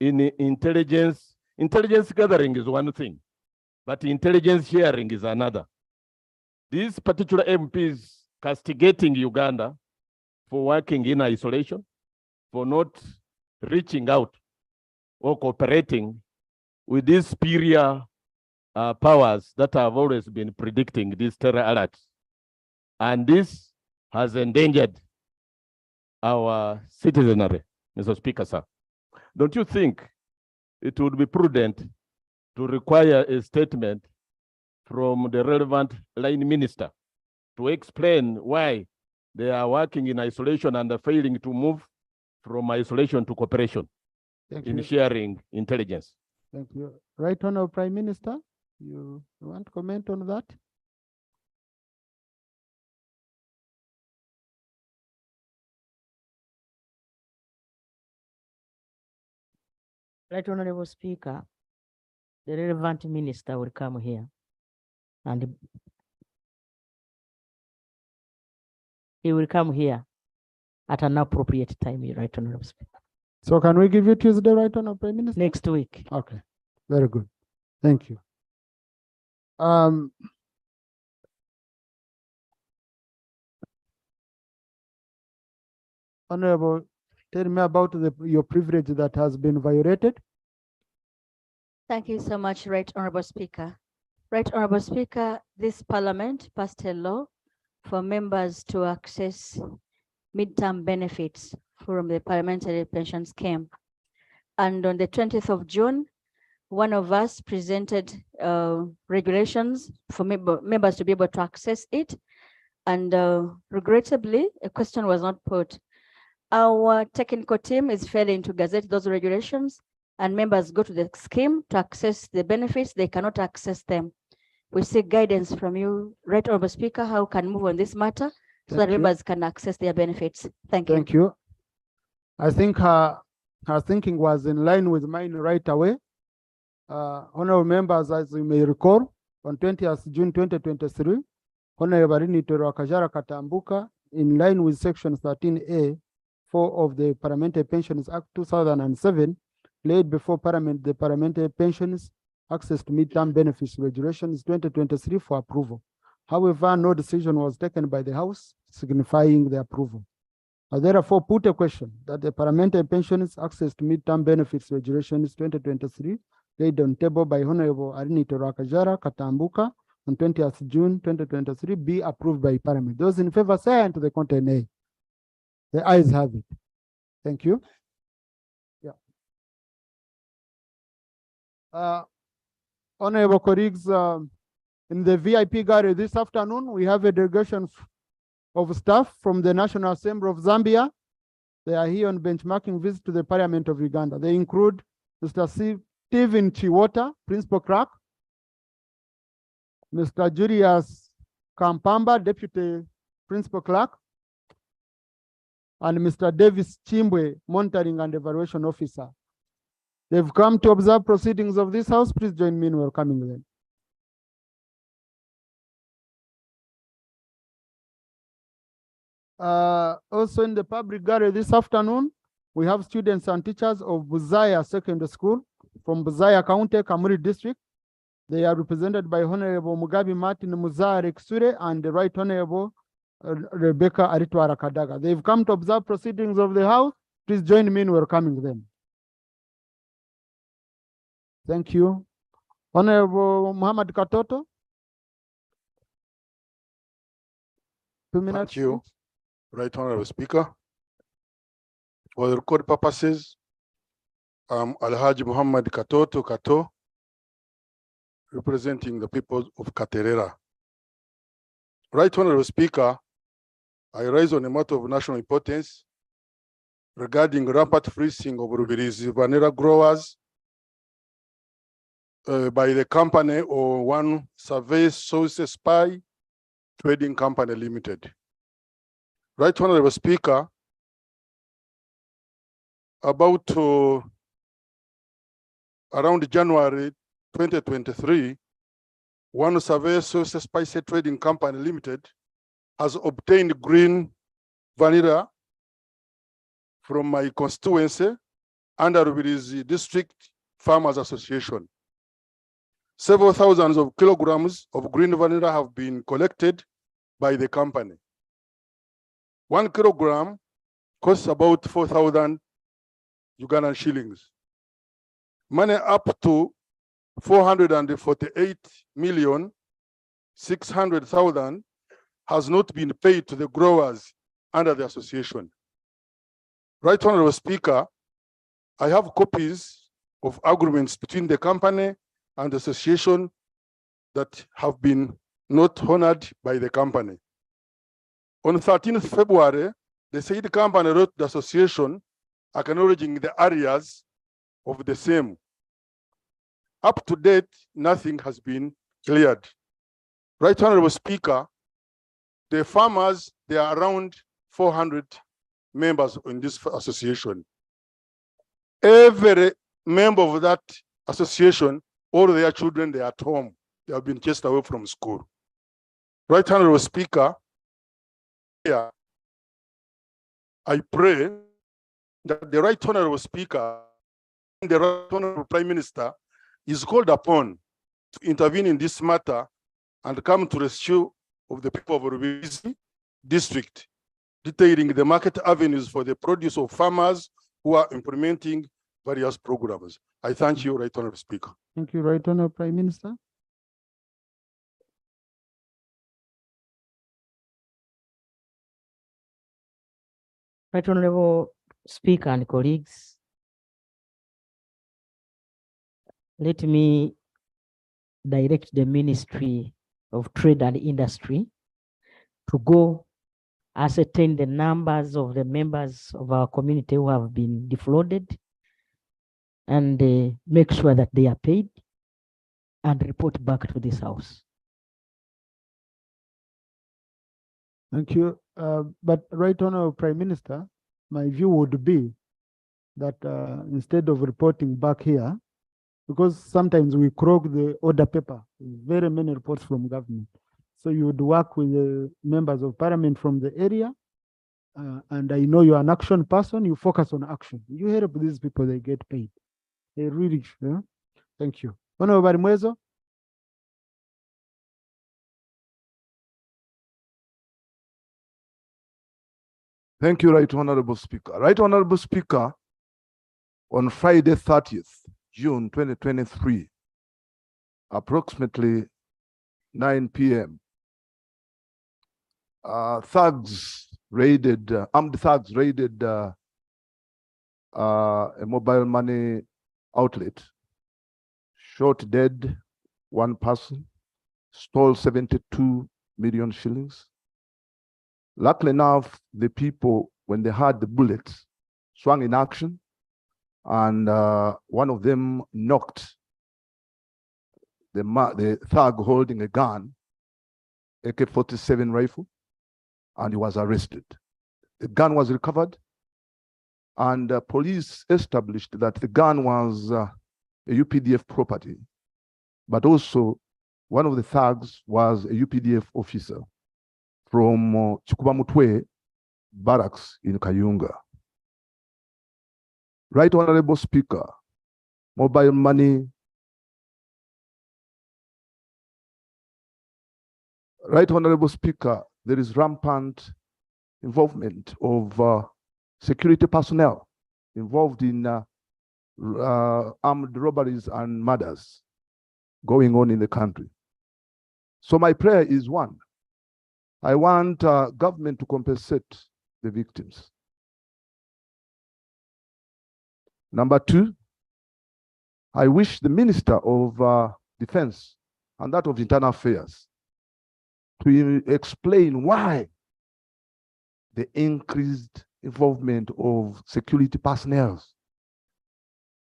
in intelligence. Intelligence gathering is one thing, but intelligence sharing is another. This particular MP is castigating Uganda for working in isolation, for not reaching out or cooperating with these superior powers that have always been predicting these terror alerts. And this has endangered our citizenry, Mr. Speaker, sir. Don't you think it would be prudent to require a statement from the relevant line minister to explain why they are working in isolation and are failing to move from isolation to cooperation in sharing intelligence? Thank you. Right Honorable Prime Minister, you want to comment on that? Right Honorable Speaker, the relevant minister will come here and he will come here at an appropriate time, Right Honorable Speaker. So can we give you Tuesday, Right Honorable Prime Minister? Next week. Okay, very good. Thank you. Honorable, tell me about your privilege that has been violated. Thank you so much, Right Honorable Speaker. Right Honorable Speaker, this Parliament passed a law for members to access midterm benefits from the Parliamentary Pension Scheme. And on the 20th of June, one of us presented regulations for members to be able to access it. And regrettably, a question was not put. Our technical team is failing to gazette those regulations, and members go to the scheme to access the benefits, they cannot access them. We seek guidance from you, Right Honorable Speaker, how can move on this matter so that members can access their benefits. Thank you. Thank you. I think her thinking was in line with mine right away. Honorable members, as you may recall, on 20th June 2023, Honorable Rinitoro Kajara Katambuka in line with Section 13A, 4 of the Parliamentary Pensions Act 2007, laid before Parliament the Parliamentary Pensions Access to Midterm Benefits Regulations 2023 for approval. However, no decision was taken by the House signifying the approval. I therefore put a question that the Parliamentary Pensions Access to Midterm Benefits Regulations 2023, laid on table by Honorable Arinito Rakajara Katambuka on 20th June 2023, be approved by Parliament. Those in favor say aye, and to the content nay. The ayes have it. Thank you. Yeah. Honorable colleagues, in the VIP gallery this afternoon, we have a delegation of staff from the National Assembly of Zambia. They are here on benchmarking visit to the Parliament of Uganda. They include Mr. Stephen Chiwota, Principal Clerk, Mr. Julius Kampamba, Deputy Principal Clerk, and Mr. Davis Chimbwe, Monitoring and Evaluation Officer. They've come to observe proceedings of this House. Please join me in welcoming them. Also in the public gallery this afternoon, we have students and teachers of Buzaya Secondary School from Buzaya County, Kamuri District. They are represented by Honorable Mugabe Martin Muzare Kisure and the Right Honorable Rebecca Aritwara Kadaga. They've come to observe proceedings of the House. Please join me in welcoming them. Thank you. Honorable Muhammad Katoto. 2 minutes. Thank you, Right Honorable Speaker. For the record purposes, I'm Alhaji Muhammad Katoto Kato, representing the people of Katerera. Right Honorable Speaker, I rise on a matter of national importance regarding rampant freezing of Rubirizi vanilla growers by the company or one survey sources spy Trading Company Limited. Right Honorable Speaker, about around January 2023, one survey sources Spice Trading Company Limited has obtained green vanilla from my constituency under the District Farmers Association. Several thousands of kilograms of green vanilla have been collected by the company. 1 kilogram costs about 4,000 Ugandan shillings. Money up to 448,600,000 has not been paid to the growers under the association. Right Honorable Speaker, I have copies of agreements between the company and the association that have been not honored by the company. On 13th February, the said company wrote the association acknowledging the areas of the same. Up to date, nothing has been cleared. Right Honorable Speaker, the farmers, there are around 400 members in this association. Every member of that association, all their children, they are at home. They have been chased away from school. Right Honorable Speaker, here, I pray that the Right Honorable Speaker and the Right Honorable Prime Minister is called upon to intervene in this matter and come to rescue of the people of Rubirizi District, detailing the market avenues for the produce of farmers who are implementing various programs. I thank you, Right Honorable Speaker. Thank you, Right Honorable Prime Minister. Right Honorable Speaker and colleagues, let me direct the Ministry of Trade and Industry to go ascertain the numbers of the members of our community who have been defrauded and make sure that they are paid and report back to this House. Thank you. But Right Honorable Prime Minister, my view would be that instead of reporting back here, because sometimes we croak the order paper, very many reports from government. So you would work with the members of parliament from the area and I know you're an action person, you focus on action. You help these people, they get paid. They really, thank you. Honorable Mwezo. Thank you, Right Honorable Speaker. Right Honorable Speaker, on Friday, 30th June 2023, approximately 9 p.m., armed thugs raided a mobile money outlet, shot dead one person, stole 72 million shillings. Luckily enough, the people, when they heard the bullets, swung in action, and one of them knocked the thug holding a gun, AK-47 rifle, and he was arrested. The gun was recovered, and police established that the gun was a UPDF property, but also one of the thugs was a UPDF officer from Chikubamutwe barracks in Kayunga. Right Honorable Speaker, mobile money. Right Honorable Speaker, there is rampant involvement of security personnel involved in armed robberies and murders going on in the country. So my prayer is, one, I want government to compensate the victims. Number two, I wish the Minister of Defense and that of Internal Affairs to explain why the increased involvement of security personnel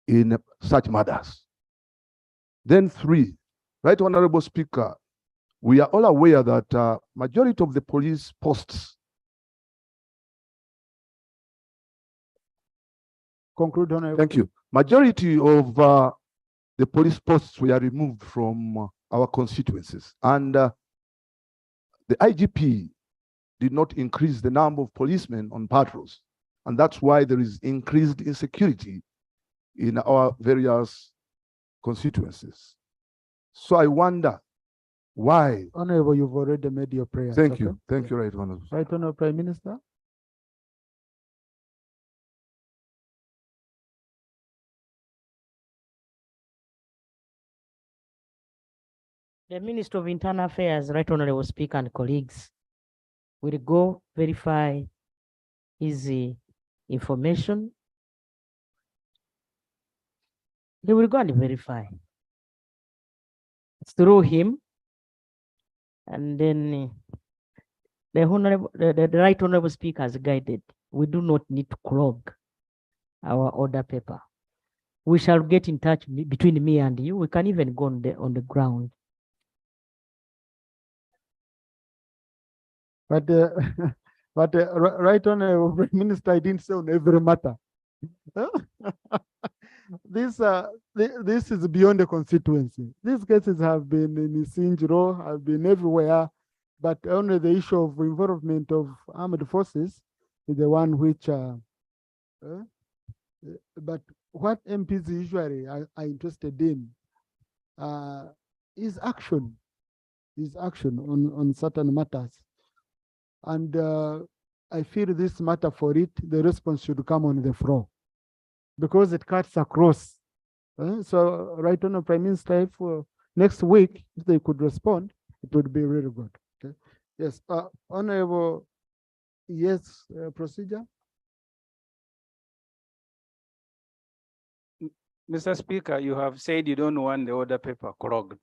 in such matters. Then three, Right Honorable Speaker, we are all aware that majority of the police posts. Conclude, Honorable. Thank you. Majority of the police posts were removed from our constituencies, and the IGP did not increase the number of policemen on patrols, and that's why there is increased insecurity in our various constituencies. So I wonder why. Honorable, you've already made your prayer. Thank you. Thank you, Right Honorable. Right Honorable Prime Minister. The Minister of Internal Affairs, Right Honorable Speaker and colleagues, will go verify his information. They will go and verify through him, and then the Right Honorable Speaker has guided. We do not need to clog our order paper. We shall get in touch between me and you. We can even go on the ground. But Right Honorable Prime Minister, I didn't say on every matter. This is beyond the constituency. These cases have been in Sinjiro, have been everywhere, but only the issue of involvement of armed forces is the one which. But what MPs usually are interested in is action. On certain matters. And I feel this matter, for it, the response should come on the floor because it cuts across. So Right Honorable Prime Minister, if next week, if they could respond, it would be really good. Okay. Yes, Honorable, yes, procedure. Mr. Speaker, you have said you don't want the order paper clogged.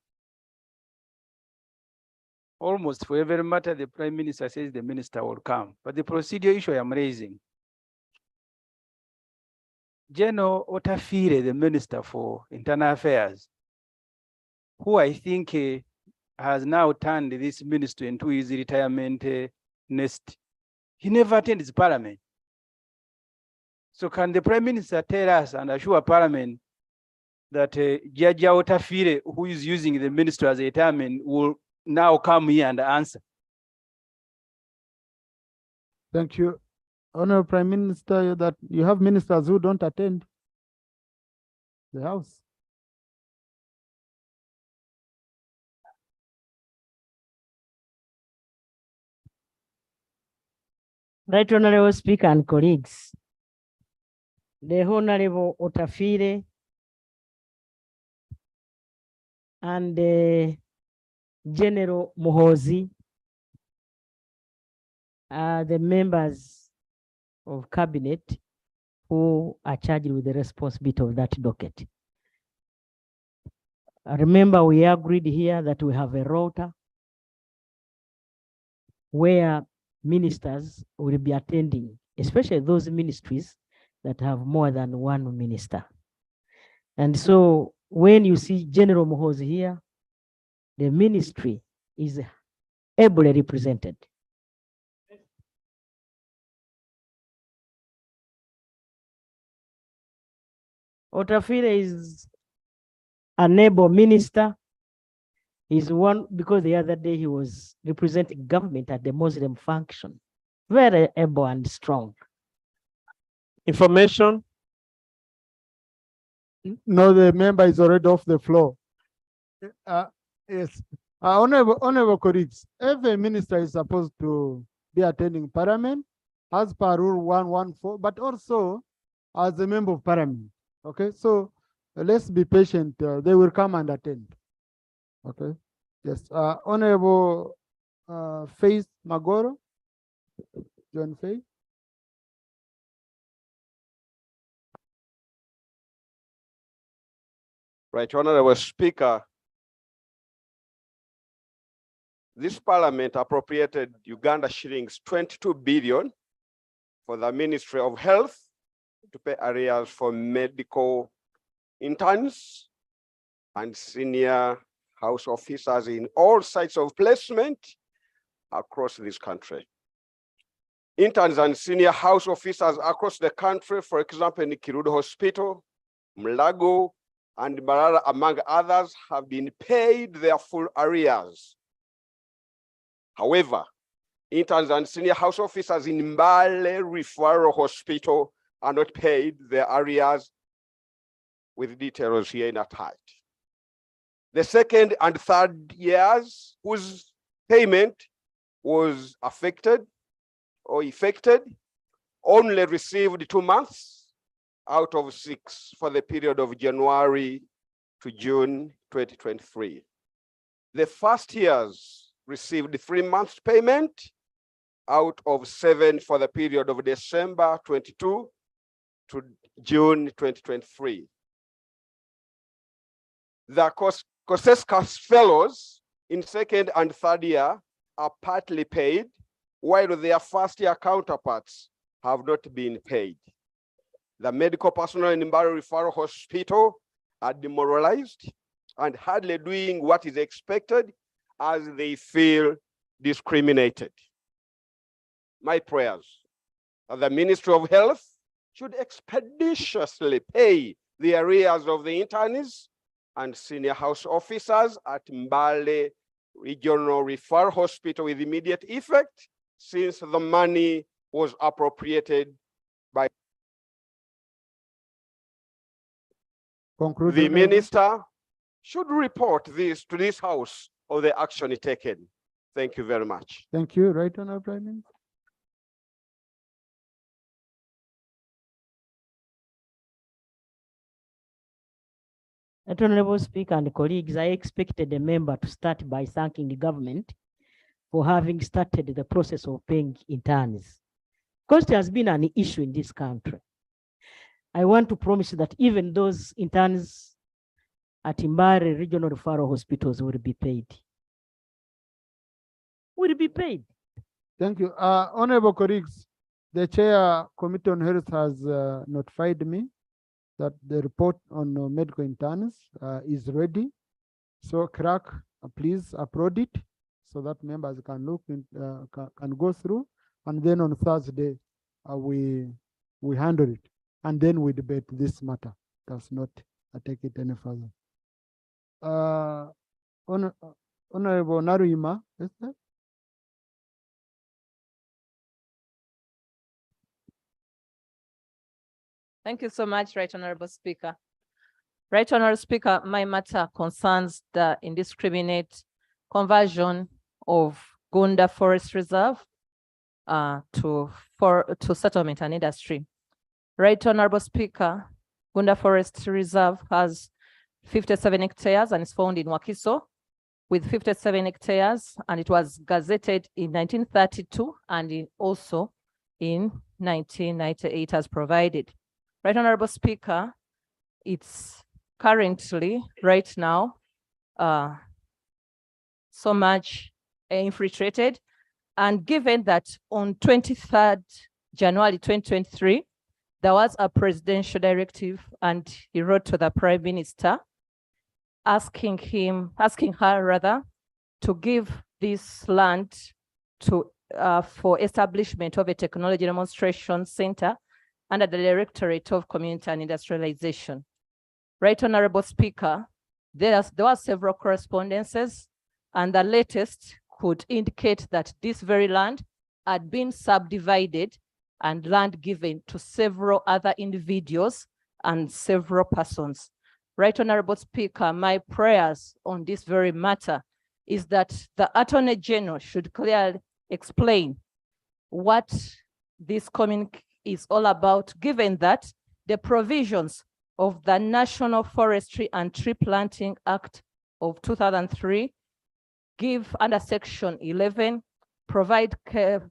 Almost for every matter, the Prime Minister says the minister will come. But the procedure issue I'm raising, General Otafire, the Minister for Internal Affairs, who I think has now turned this ministry into his retirement nest, he never attends Parliament. So can the Prime Minister tell us and assure Parliament that Jaja Otafire, who is using the ministry as a retirement, will now come here and answer? Thank you. Honorable Prime Minister, that you have ministers who don't attend the House. Right Honorable Speaker and colleagues, the Honorable Otafire and General Muhozi are the members of cabinet who are charged with the responsibility of that docket. Remember, we agreed here that we have a rota where ministers will be attending, especially those ministries that have more than one minister. And so when you see General Muhozi here, the ministry is ably represented. Otafire is an able minister. He's one because the other day he was representing government at the Muslim function. Very able and strong. Information. No, the member is already off the floor. Yes. Honorable colleagues, every minister is supposed to be attending Parliament as per Rule 114, but also as a member of Parliament. Okay, so let's be patient. They will come and attend. Okay, yes. Honorable Faith Magoro, John Faith. Right, Honorable Speaker, this Parliament appropriated Uganda shillings 22 billion for the Ministry of Health to pay arrears for medical interns and senior house officers in all sites of placement across this country. Interns and senior house officers across the country, for example, in Kirudu Hospital, Mlago, and Barara, among others, have been paid their full arrears. However, interns and senior house officers in Mbale Referral Hospital are not paid their arrears, with details here attached. The second and third years whose payment was affected or effected only received 2 months out of 6 for the period of January to June 2023. The first years received 3 months payment out of 7 for the period of December 22 to June 2023. The COSESCAS fellows in second and third year are partly paid, while their first year counterparts have not been paid. The medical personnel in Mbari Referral Hospital are demoralized and hardly doing what is expected as they feel discriminated. My prayers that the Ministry of Health should expeditiously pay the arrears of the internees and senior house officers at Mbale Regional Referral Hospital with immediate effect, since the money was appropriated by the minister should report this to this House of the action taken. Thank you very much. Thank you. Right, Honorable Prime Minister. Honorable Speaker and colleagues, I expected the member to start by thanking the government for having started the process of paying interns. Cost has been an issue in this country. I want to promise that even those interns at Mbari Regional Referral Hospitals will be paid. Will be paid. Thank you. Honorable colleagues, the Chair Committee on Health has notified me that the report on medical interns is ready. So clerk, please upload it so that members can look in, can go through, and then on Thursday we handle it, and then we debate this matter. Does not take it any further. Honorable Naruima, is that? Thank you so much, Right Honorable Speaker. Right Honorable Speaker, my matter concerns the indiscriminate conversion of Uganda Forest Reserve to settlement and industry. Right Honorable Speaker, Uganda Forest Reserve has 57 hectares and is found in Wakiso with 57 hectares, and it was gazetted in 1932 and also in 1998 as provided. Right Honorable Speaker, it's currently, right now, so much infiltrated, and given that on 23rd January 2023, there was a presidential directive and he wrote to the Prime Minister asking her to give this land to for establishment of a technology demonstration center under the Directorate of Community and Industrialization. Right Honorable Speaker, there were several correspondences, and the latest could indicate that this very land had been subdivided and land given to several other individuals and several persons. Right Honorable Speaker, my prayers on this very matter is that the Attorney General should clearly explain what this communique is all about, given that the provisions of the National Forestry and Tree Planting Act of 2003 give under Section 11, provide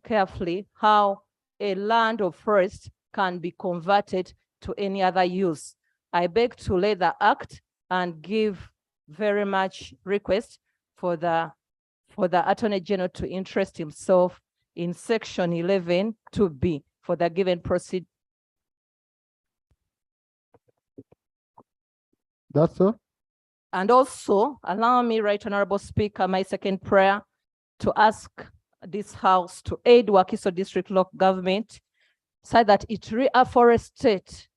carefully how a land of forest can be converted to any other use. I beg to lay the act and give very much request for the Attorney General to interest himself in Section 11 2B for the given proceed. That's all. And also allow me, Right Honorable Speaker, my second prayer to ask this House to aid Wakiso District Local Government so that it reforestate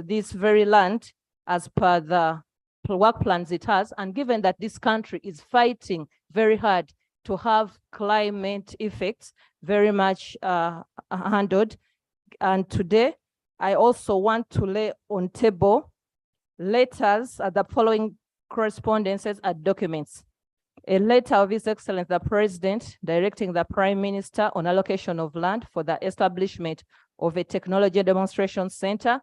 this very land as per the work plans it has, and given that this country is fighting very hard to have climate effects very much handled. And today, I also want to lay on table letters at the following correspondences and documents. A letter of His Excellency the President directing the Prime Minister on allocation of land for the establishment of a technology demonstration center.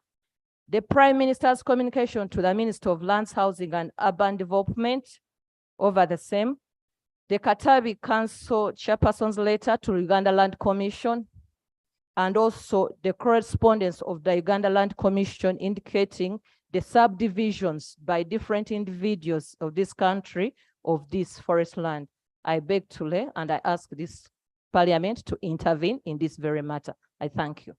The Prime Minister's communication to the Minister of Lands, Housing and Urban Development over the same. The Katabi Council Chairperson's letter to Uganda Land Commission, and also the correspondence of the Uganda Land Commission indicating the subdivisions by different individuals of this country of this forest land. I beg to lay and I ask this Parliament to intervene in this very matter. I thank you.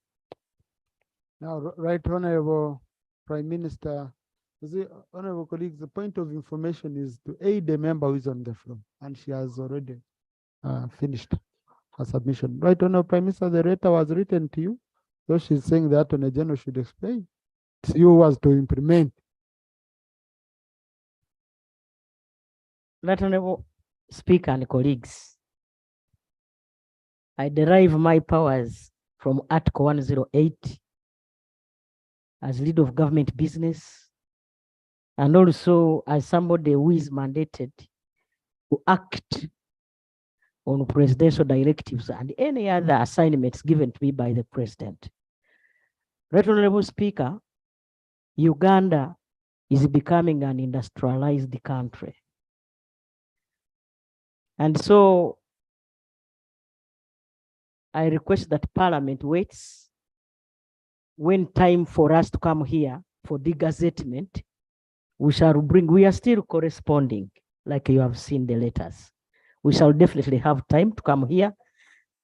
Now, Right Honorable Prime Minister, honorable colleagues, the point of information is to aid the member who is on the floor, and she has already finished her submission. Right Honorable Prime Minister, the letter was written to you, so she's saying the Attorney General should explain. It's you who was to implement. Right Honorable Speaker and colleagues, I derive my powers from Article 108 as lead of government business, and also as somebody who is mandated to act on presidential directives and any other assignments given to me by the President. Right Honorable Speaker, Uganda is becoming an industrialized country. And so I request that Parliament waits when time for us to come here for the gazettement. We are still corresponding, like you have seen the letters. We shall definitely have time to come here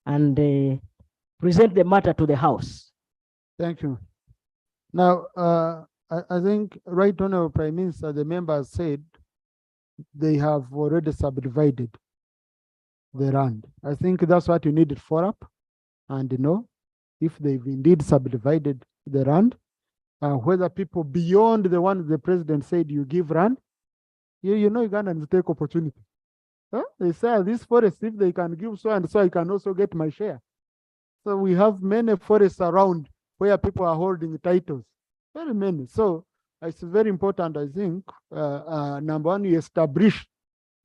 and present the matter to the House. Thank you. Now, I think Right Honorable Prime Minister, the members said they have already subdivided the land. I think that's what you needed for up, and know if they've indeed subdivided the land, whether people beyond the one the President said you give land, you know Ugandans take opportunity. They say this forest, if they can give so and so, I can also get my share. So we have many forests around where people are holding titles. very many. So it's very important, I think, number one, you establish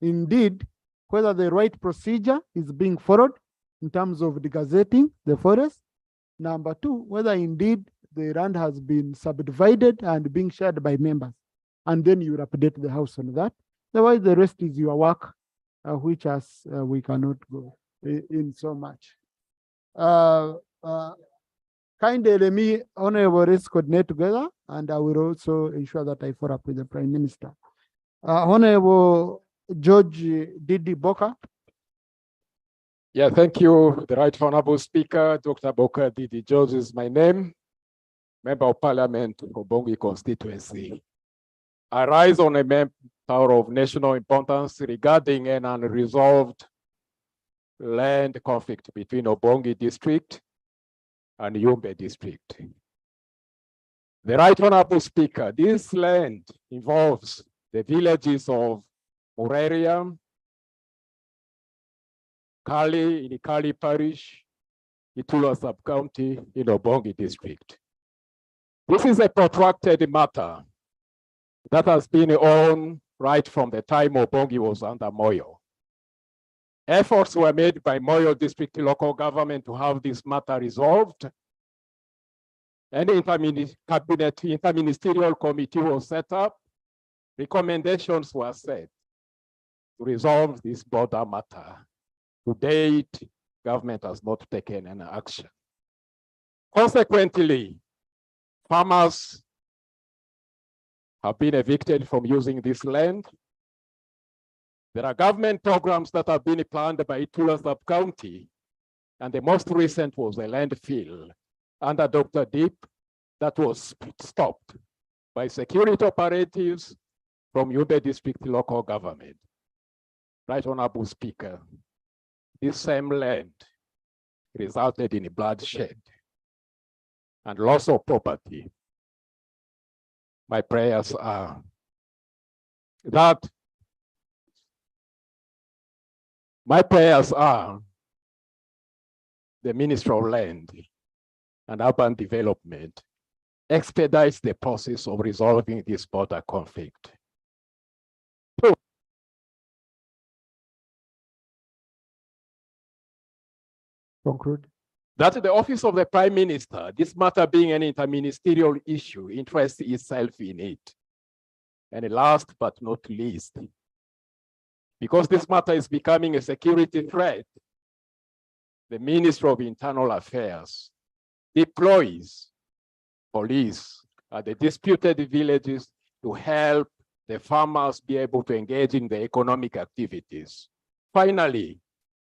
indeed whether the right procedure is being followed in terms of degazetting the forest. Number two, whether indeed the land has been subdivided and being shared by members. And then you update the House on that. Otherwise, the rest is your work, which as we cannot go in so much. Kindly let me, Honorable, let's coordinate together, and I will also ensure that I follow up with the Prime Minister. Honorable George Didi Boka. Yeah, thank you, the Right Honorable Speaker. Dr. Boka Didi George is my name, Member of Parliament for Bongi constituency. I rise on a matter of national importance regarding an unresolved land conflict between Obongi district and Yumbe district. The Right Honorable Speaker, this land involves the villages of Mureria, Kali in Kali Parish, Itula Sub-County in Obongi district. This is a protracted matter that has been on right from the time Obongi was under Moyo. Efforts were made by Moyo district local government to have this matter resolved. An interministerial committee was set up. Recommendations were set to resolve this border matter. To date, government has not taken any action. Consequently, farmers have been evicted from using this land. There are government programs that have been planned by Itula Sub-County, and the most recent was a landfill under Dr. Deep that was stopped by security operatives from Yumbe district local government. Right Honorable Speaker, this same land resulted in bloodshed and loss of property. My prayers are that the Ministry of Land and Urban Development expedites the process of resolving this border conflict. Conclude. That the Office of the Prime Minister, this matter being an interministerial issue, interests itself in it. And last but not least, because this matter is becoming a security threat, the Ministry of Internal Affairs deploys police at the disputed villages to help the farmers be able to engage in the economic activities. Finally,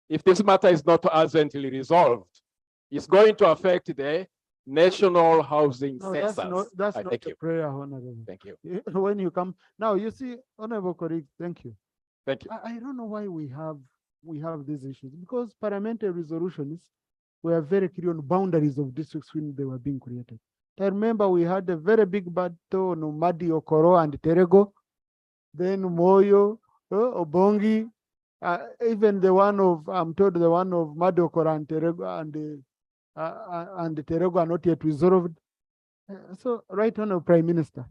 if this matter is not urgently resolved, it's going to affect the national housing census. That's not thank a you. prayer, Honorable. Thank you. When you come now, you see, Honorable colleague, thank you. Thank you. I don't know why we have these issues, because parliamentary resolutions were very clear on boundaries of districts when they were being created. I remember we had a very big battle on Madi Okoro and Terego, then Moyo, Obongi, even the one of, I'm told the one of Madi Okoro and Terego and Terego are not yet resolved. So, right on, Prime Minister.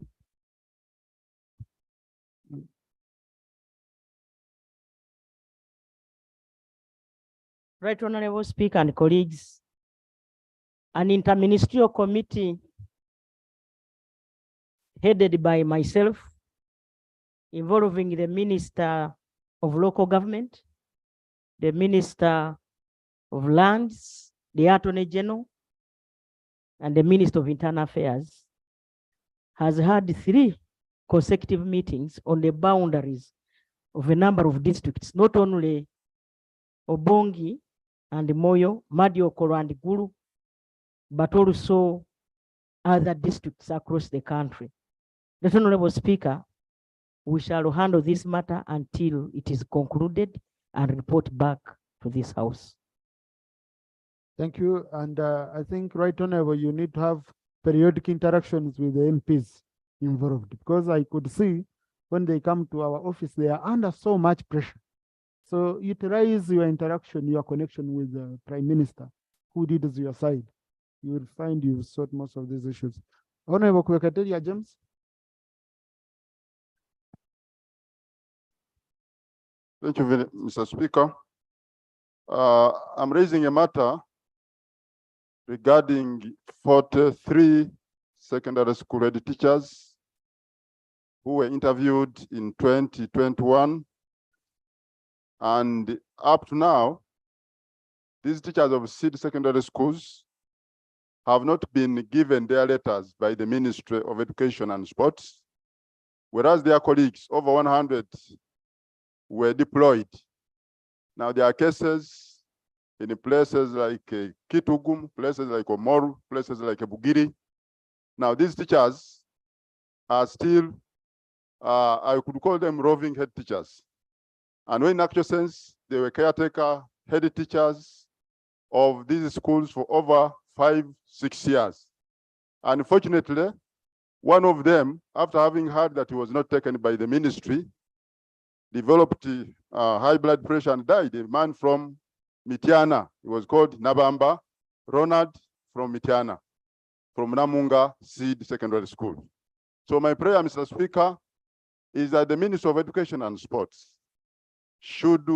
Right Honorable Speaker and colleagues, an interministerial committee headed by myself, involving the Minister of Local Government, the Minister of Lands, the Attorney General, and the Minister of Internal Affairs, has had 3 consecutive meetings on the boundaries of a number of districts, not only Obongi and Moyo, Madi Okoro and Gulu, but also other districts across the country. The Honorable Speaker, we shall handle this matter until it is concluded and report back to this House. Thank you. And I think, Right Honorable, you need to have periodic interactions with the MPs involved, because I could see when they come to our office, they are under so much pressure. So utilize your interaction, your connection with the Prime Minister, who leads your side. You will find you sort most of these issues. Honorable Kwekateria James. Thank you, Mr. Speaker. I'm raising a matter regarding 43 secondary school head teachers who were interviewed in 2021. And up to now, these teachers of seed secondary schools have not been given their letters by the Ministry of Education and Sports, whereas their colleagues, over 100, were deployed. Now there are cases in places like Kitugum, places like Omoru, places like Bugiri. Now these teachers are still, I could call them roving head teachers. And when in actual sense, they were caretaker head teachers of these schools for over 5-6 years. Unfortunately, one of them, after having heard that he was not taken by the ministry, developed high blood pressure and died. A man from Mitiana, he was called Nabamba Ronald from Mitiana, from Namunga Seed Secondary School. So my prayer, Mr. Speaker, is that the Ministry of Education and Sports should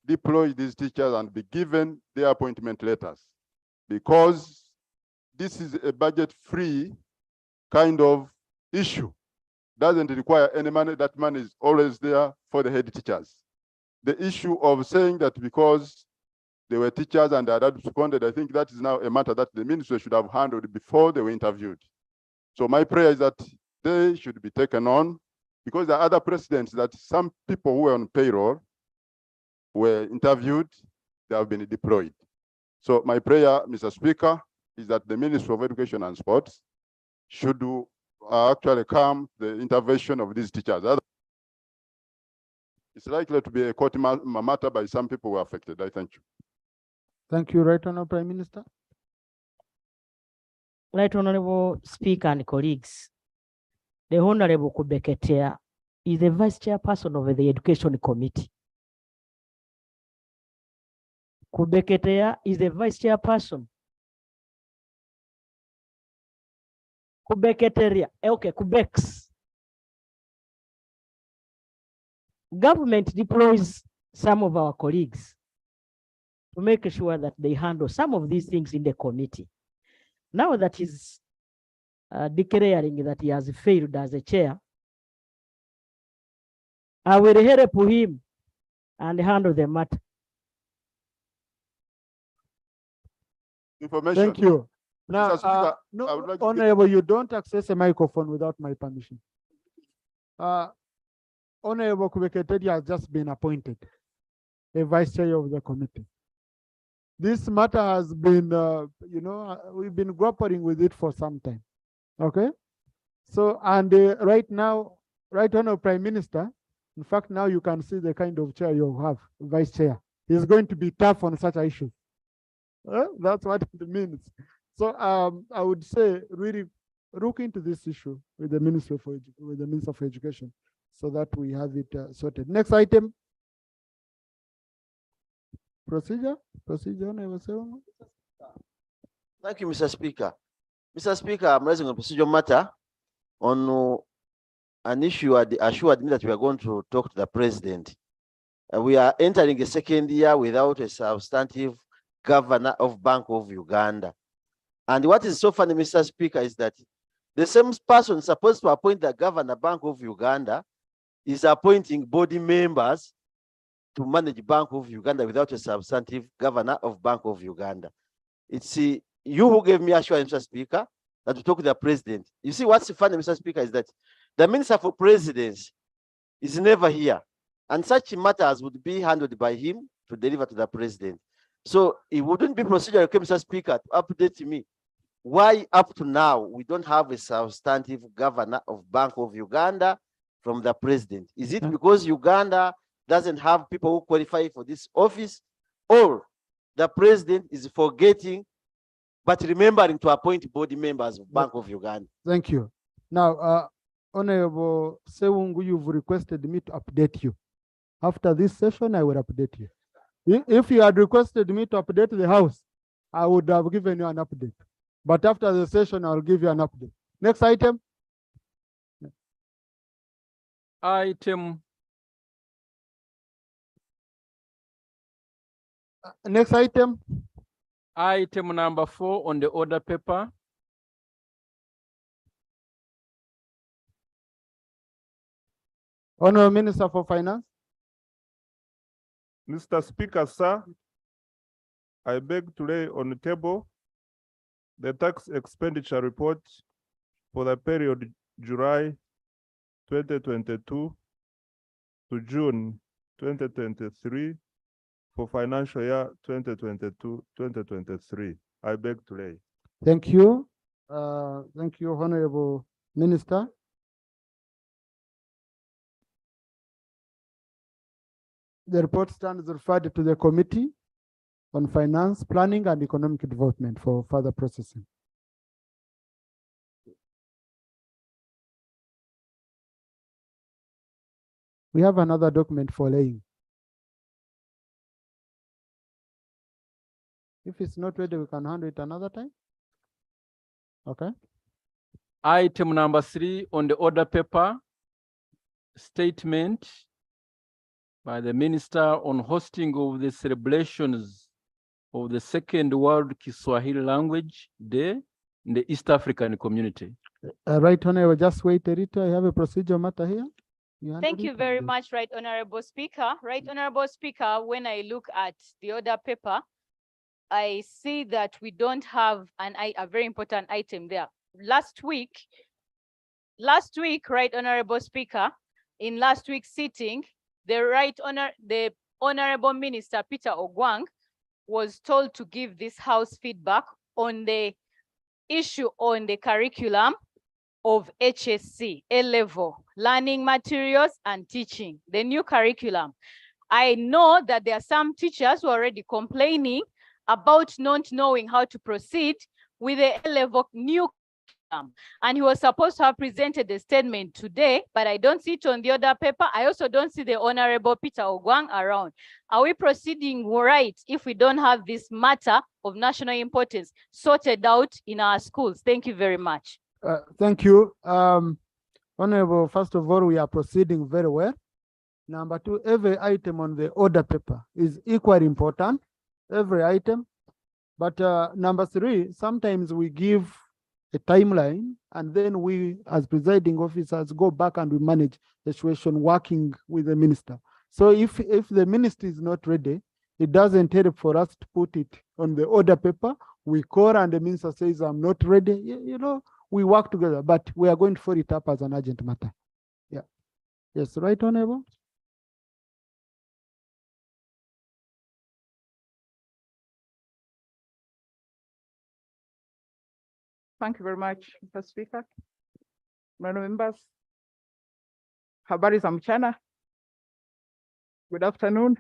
deploy these teachers and be given their appointment letters, because this is a budget-free kind of issue. Doesn't require any money. That money is always there for the head teachers. The issue of saying that because they were teachers and they had responded, I think that is now a matter that the ministry should have handled before they were interviewed. So my prayer is that they should be taken on, because there are other precedents that some people who were on payroll were interviewed, they have been deployed. So my prayer, Mr. Speaker, is that the Ministry of Education and Sports should actually calm the intervention of these teachers. It's likely to be a court matter by some people who are affected. I thank you. Thank you, Right Honorable Prime Minister. Right Honorable Speaker and colleagues, the Honorable Kubeketea is the Vice Chairperson of the Education Committee. Kubeketea is the Vice Chairperson. Kubeketeria, okay, Kubex. Government deploys some of our colleagues to make sure that they handle some of these things in the committee. Now that he's declaring that he has failed as a chair, I will help him and handle the matter. Information. Thank you. Now, Mr. Speaker, no, I would like Honorable, you don't access a microphone without my permission. Honorable Kubeketeria has just been appointed a vice chair of the committee. This matter has been, we've been grappling with it for some time. Okay. So, and right now, Right Honorable Prime Minister, in fact, now you can see the kind of chair you have, vice chair. He's going to be tough on such issues. That's what it means. So I would say really look into this issue with the Minister of Education, so that we have it sorted. Next item. Procedure. Thank you, Mr. Speaker. Mr. Speaker, I'm raising a procedural matter on an issue assured me that we are going to talk to the president. We are entering a second year without a substantive governor of Bank of Uganda. And what is so funny, Mr. Speaker, is that the same person supposed to appoint the governor Bank of Uganda is appointing body members to manage Bank of Uganda without a substantive governor of Bank of Uganda. It's you who gave me assurance, Mr. Speaker, that to talk to the president. You see, what's funny, Mr. Speaker, is that the Minister for Presidency is never here, and such matters would be handled by him to deliver to the president. So it wouldn't be procedural, Mr. Speaker, to update me why up to now we don't have a substantive governor of Bank of Uganda from the president. Is it because Uganda doesn't have people who qualify for this office, or the president is forgetting but remembering to appoint body members of Bank of Uganda? Thank you. Now, Honorable Sewungu, you've requested me to update you. After this session, I will update you. If you had requested me to update the House, I would have given you an update. But after the session, I'll give you an update. Next item. Next item. Item number 4 on the order paper. Honorable Minister for Finance. Mr. Speaker, sir, I beg to lay on the table the tax expenditure report for the period July 2022 to June 2023 for financial year 2022-2023. I beg to lay. Thank you. Thank you, Honorable Minister. The report stands referred to the Committee on Finance, Planning and Economic Development for further processing. We have another document for laying. If it's not ready, we can handle it another time. Okay. Item number 3 on the order paper, statement by the Minister on hosting of the celebrations of the Second World Kiswahili Language Day in the East African community. Right, Honorable, just wait a little. I have a procedure matter here. Thank you very much, Right Honorable Speaker. Right Honorable Speaker, when I look at the order paper, I see that we don't have a very important item there. Last week, Right Honorable Speaker, in last week's sitting, the Honorable Minister Peter Ogwang was told to give this House feedback on the issue on the curriculum of HSC, A-level, learning materials and teaching, the new curriculum. I know that there are some teachers who are already complaining about not knowing how to proceed with the A-level new curriculum. And he was supposed to have presented the statement today, but I don't see it on the other paper. I also don't see the Honorable Peter Ogwang around. Are we proceeding right if we don't have this matter of national importance sorted out in our schools? Thank you very much. Thank you. Honorable, first of all, we are proceeding very well. Number 2, every item on the order paper is equally important, every item. But number 3, sometimes we give a timeline and then we as presiding officers go back and we manage the situation working with the minister. So if the minister is not ready, it doesn't help for us to put it on the order paper. We call and the minister says, I'm not ready. You know, we work together, but we are going to follow it up as an urgent matter. Yeah. Yes, right, Honorable? Thank you very much, Mr. Speaker. Members, habari za mchana. Good afternoon.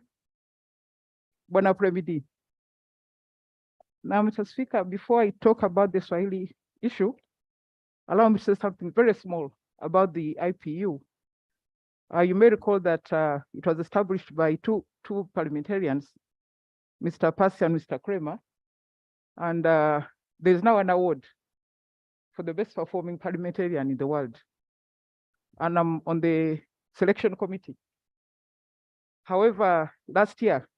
Bon après-midi. Now, Mr. Speaker, before I talk about the Swahili issue, allow me to say something very small about the IPU. You may recall that it was established by two parliamentarians, Mr. Passy and Mr. Kramer, and there is now an award for the best performing parliamentarian in the world. And I'm on the selection committee. However, last year,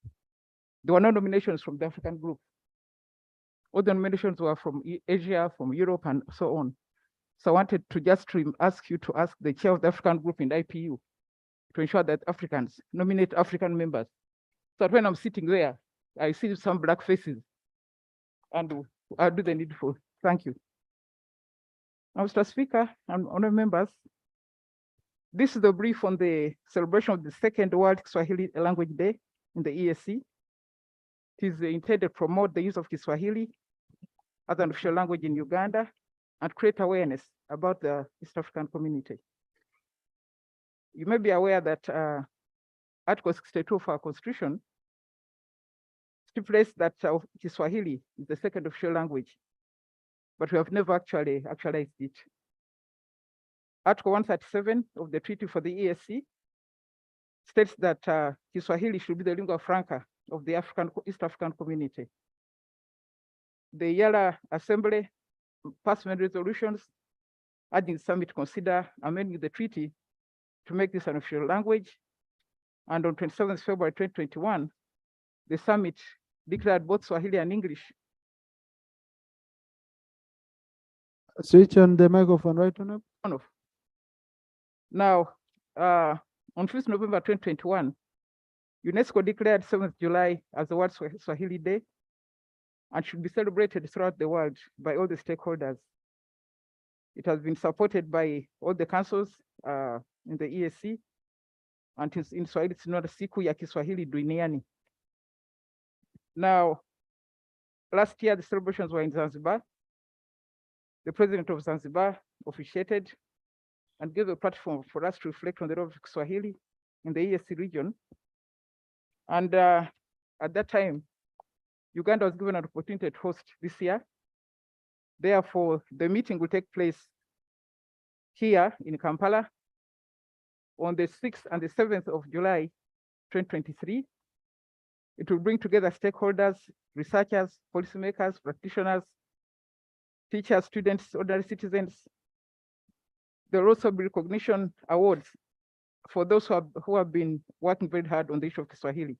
there were no nominations from the African group. All the nominations were from Asia, from Europe, and so on. So I wanted to just ask you to ask the chair of the African group in the IPU to ensure that Africans nominate African members. So that when I'm sitting there, I see some black faces and I'll do the needful. Thank you. Now, Mr. Speaker and honorable members, this is the brief on the celebration of the Second World Kiswahili Language Day in the EAC. It is intended to promote the use of Kiswahili as an official language in Uganda and create awareness about the East African community. You may be aware that Article 62 of our Constitution stipulates that Kiswahili is the second official language, but we have never actually actualized it. Article 137 of the Treaty for the EAC states that Kiswahili should be the lingua franca of the East African community. The Yala Assembly passed many resolutions urging the summit to consider amending the treaty to make this an official language. And on 27th February 2021, the summit declared both Swahili and English. Switch on the microphone, right on up. Now, on 5th November 2021, UNESCO declared 7th July as the World Swahili Day and should be celebrated throughout the world by all the stakeholders. It has been supported by all the councils in the EAC, and in Swahili it's not a siku ya Kiswahili duniani. Now, last year the celebrations were in Zanzibar. The president of Zanzibar officiated and gave a platform for us to reflect on the role of Kiswahili in the EAC region. And at that time, Uganda was given an opportunity to host this year. Therefore, the meeting will take place here in Kampala on the 6th and the 7th of July, 2023. It will bring together stakeholders, researchers, policymakers, practitioners, teachers, students, ordinary citizens. There will also be recognition awards for those who have been working very hard on the issue of Kiswahili.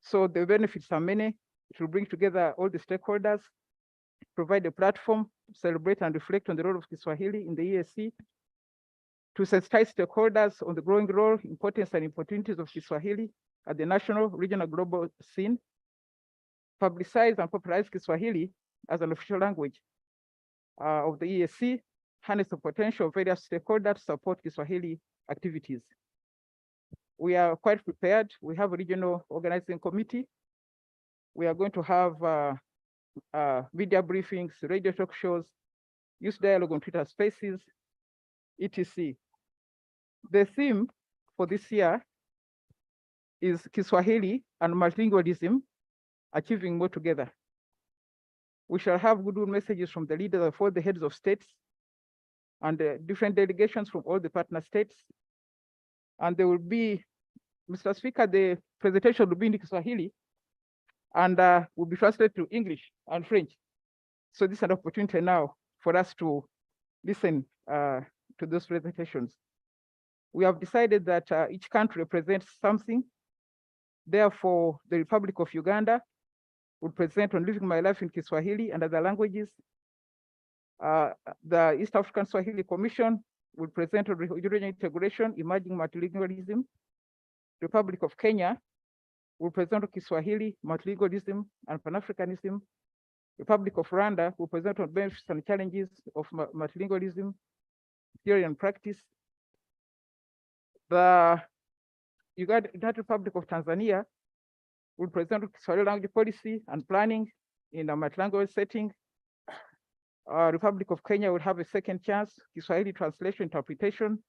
So the benefits are many. It will bring together all the stakeholders, provide a platform to celebrate and reflect on the role of Kiswahili in the EAC, to sensitize stakeholders on the growing role, importance, and opportunities of Kiswahili at the national, regional, global scene, publicize and popularize Kiswahili as an official language of the EAC, harness the potential of various stakeholders to support Kiswahili activities. We are quite prepared. We have a regional organizing committee. We are going to have media briefings, radio talk shows, youth dialogue on Twitter Spaces, etc. The theme for this year is Kiswahili and multilingualism, achieving more together. We shall have goodwill messages from the leaders of all the heads of states and different delegations from all the partner states. And there will be, Mr. Speaker, the presentation will be in Kiswahili and will be translated to English and French. So this is an opportunity now for us to listen to those presentations. We have decided that each country represents something. Therefore, the Republic of Uganda will present on living my life in Kiswahili and other languages. The East African Swahili Commission will present on regional integration, emerging multilingualism. Republic of Kenya will present on Kiswahili, multilingualism, and Pan-Africanism. Republic of Rwanda will present on benefits and challenges of multilingualism, theory and practice. The United Republic of Tanzania will present on Kiswahili language policy and planning in a multilingual setting. Republic of Kenya will have a second chance, Kiswahili translation interpretation.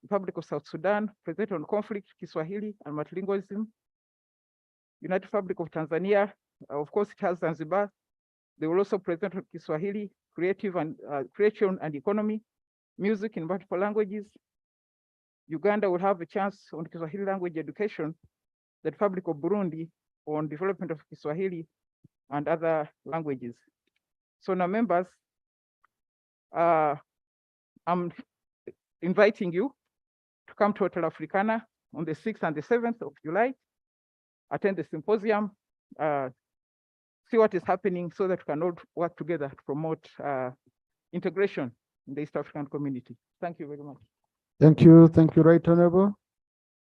Republic of South Sudan, present on conflict, Kiswahili and multilingualism. United Republic of Tanzania, of course, it has Zanzibar. They will also present on Kiswahili, creation and economy, music in multiple languages. Uganda will have a chance on Kiswahili language education. The Republic of Burundi on development of Kiswahili and other languages. So now, members, I'm inviting you to come to Hotel Africana on the 6th and the 7th of July, attend the symposium, see what is happening so that we can all work together to promote integration in the East African community. Thank you very much. Thank you, right honorable.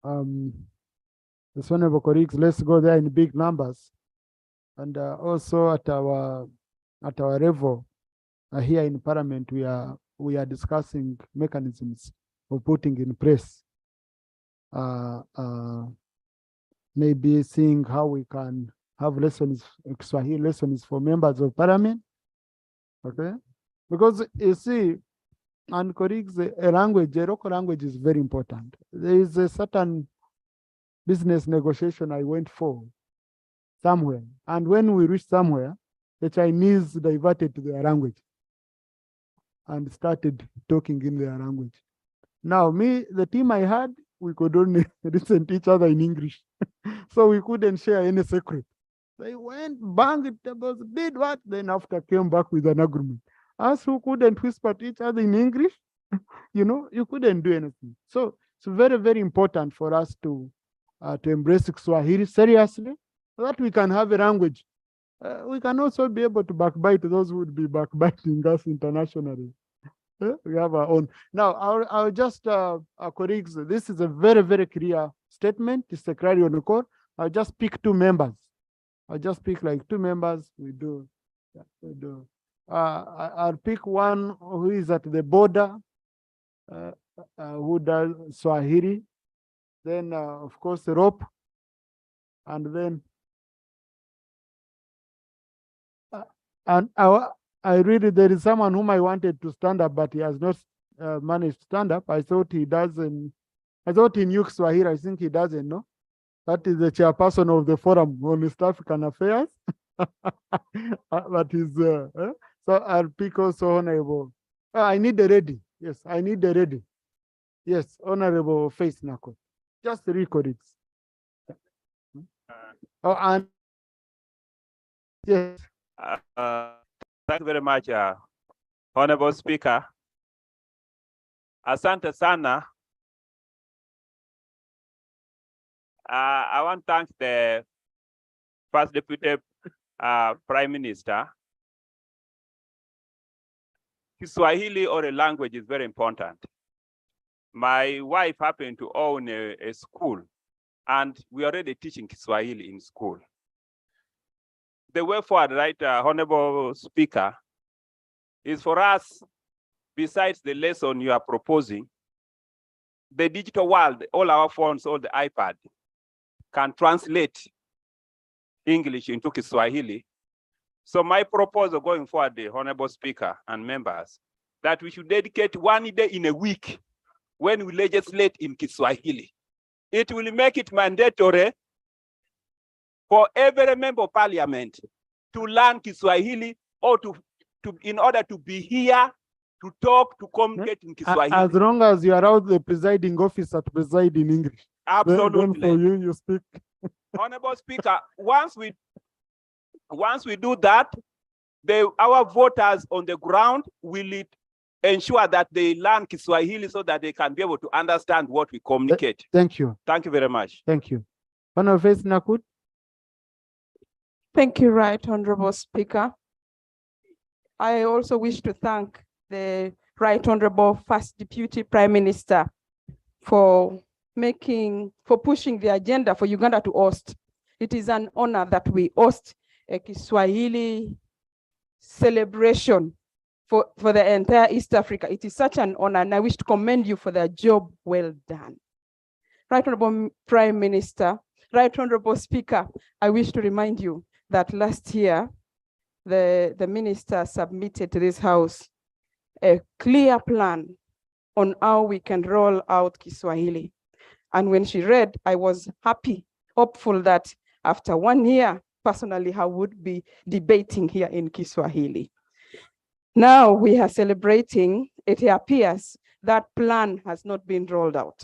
The honorable colleagues, let's go there in big numbers. And also at our level here in Parliament, we are discussing mechanisms of putting in place. Maybe seeing how we can have lessons, Swahili lessons for members of Parliament. Okay, because you see, and colleagues, a local language is very important. There is a certain business negotiation I went for somewhere, and when we reached somewhere, the Chinese diverted to their language and started talking in their language. Now, the team I had, we could only listen to each other in English, so we couldn't share any secret. They went, banged the tables, did what, then after came back with an agreement. us who couldn't whisper to each other in English, you know, you couldn't do anything. So it's very, very important for us to embrace Kiswahili seriously, so that we can have a language. We can also be able to backbite those who would be backbiting us internationally. We have our own. Now, I'll just, colleagues, this is a very, very clear statement. It's a clarity on the court. I'll just pick 2 members. I'll just pick like 2 members. We do. Yeah, we do. I'll pick one who is at the border, who does Swahili. Then, of course, Rope. And then, and I really, there is someone whom I wanted to stand up, but he has not managed to stand up. I thought he doesn't. I thought he knew Swahili. I think he doesn't know. That is the chairperson of the Forum on East African Affairs. But he's, so I'll pick also Honorable. I need the ready. Yes, I need the ready. Yes, Honorable Face Nako. Just 3 colleagues. Oh, and yes. Thank you very much, Honorable Speaker. Asante sana. I want to thank the First Deputy Prime Minister. Kiswahili or a language is very important. My wife happened to own a school, and we are already teaching Kiswahili in school. The way forward, right, Honorable Speaker, is for us, besides the lesson you are proposing, the digital world, all our phones, all the iPad, can translate English into Kiswahili. So my proposal going forward, the Honorable Speaker and members, that we should dedicate 1 day in a week when we legislate in Kiswahili. It will make it mandatory for every member of Parliament to learn Kiswahili, or in order to be here, to talk, to communicate in Kiswahili. As long as you allow the presiding officer to preside in English. Absolutely. Then for you speak. Honorable Speaker, once we do that, our voters on the ground will ensure that they learn Kiswahili so that they can be able to understand what we communicate. Thank you. Thank you very much. Thank you. Honorable Face Nakut. Thank you, Right Honorable Speaker. I also wish to thank the Right Honorable First Deputy Prime Minister for pushing the agenda for Uganda to host. It is an honor that we host a Kiswahili celebration for the entire East Africa. It is such an honor, and I wish to commend you for the job well done. Right Honorable Prime Minister, Right Honorable Speaker, I wish to remind you that last year, the minister submitted to this house a clear plan on how we can roll out Kiswahili. And when she read, I was happy, hopeful that after 1 year, personally, I would be debating here in Kiswahili. Now we are celebrating, it appears that plan has not been rolled out.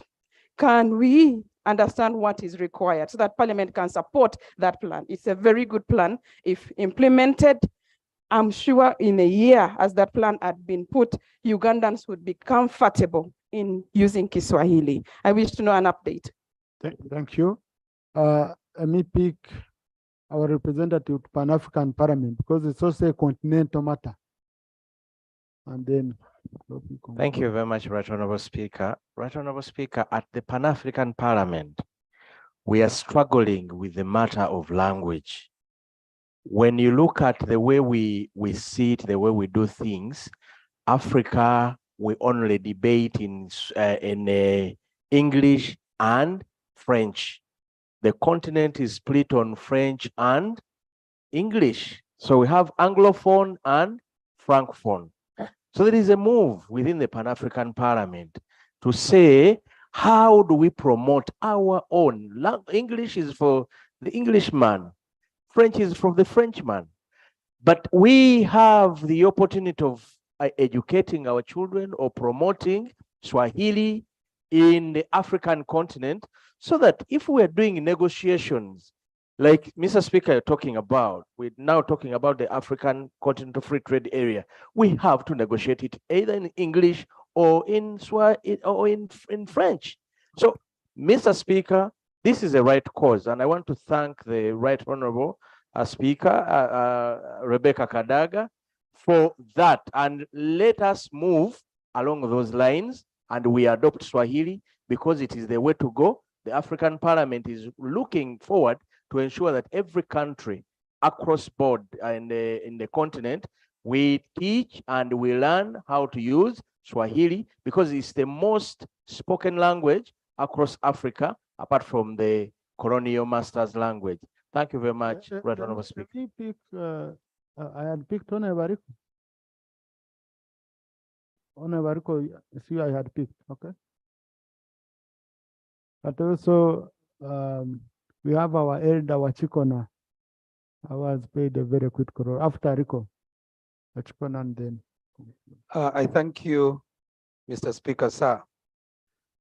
Can we understand what is required so that Parliament can support that plan? It's a very good plan. If implemented, I'm sure in a year, as that plan had been put, Ugandans would be comfortable in using Kiswahili. I wish to know an update. Thank you. Let me pick our representative to Pan-African Parliament, because it's also a continental matter. And then. Thank you very much, Right Honorable Speaker. Right Honorable Speaker, at the Pan-African Parliament, we are struggling with the matter of language. When you look at the way we see it, the way we do things, Africa, we only debate in English and French. The continent is split on French and English. So we have Anglophone and Francophone. So there is a move within the Pan-African Parliament to say, how do we promote our own? English is for the Englishman, French is for the Frenchman. But we have the opportunity of educating our children or promoting Swahili in the African continent, so that if we are doing negotiations like Mr. Speaker, you're talking about, we're now talking about the African Continental Free Trade Area. We have to negotiate it either in English or in Swahili or in French. So, Mr. Speaker, this is the right cause, and I want to thank the Right Honorable Speaker, Rebecca Kadaga, for that. And let us move along those lines, and we adopt Swahili because it is the way to go. The African Parliament is looking forward to ensure that every country across board in the continent, we teach and we learn how to use Swahili because it's the most spoken language across Africa, apart from the colonial master's language. Thank you very much, Right Honorable Speaker. I had picked Honorable Honorable, see, I had picked, okay. But also, we have our elder Wachikona. I was paid a very quick role after Rico. Wachikona and then. I thank you, Mr. Speaker, sir.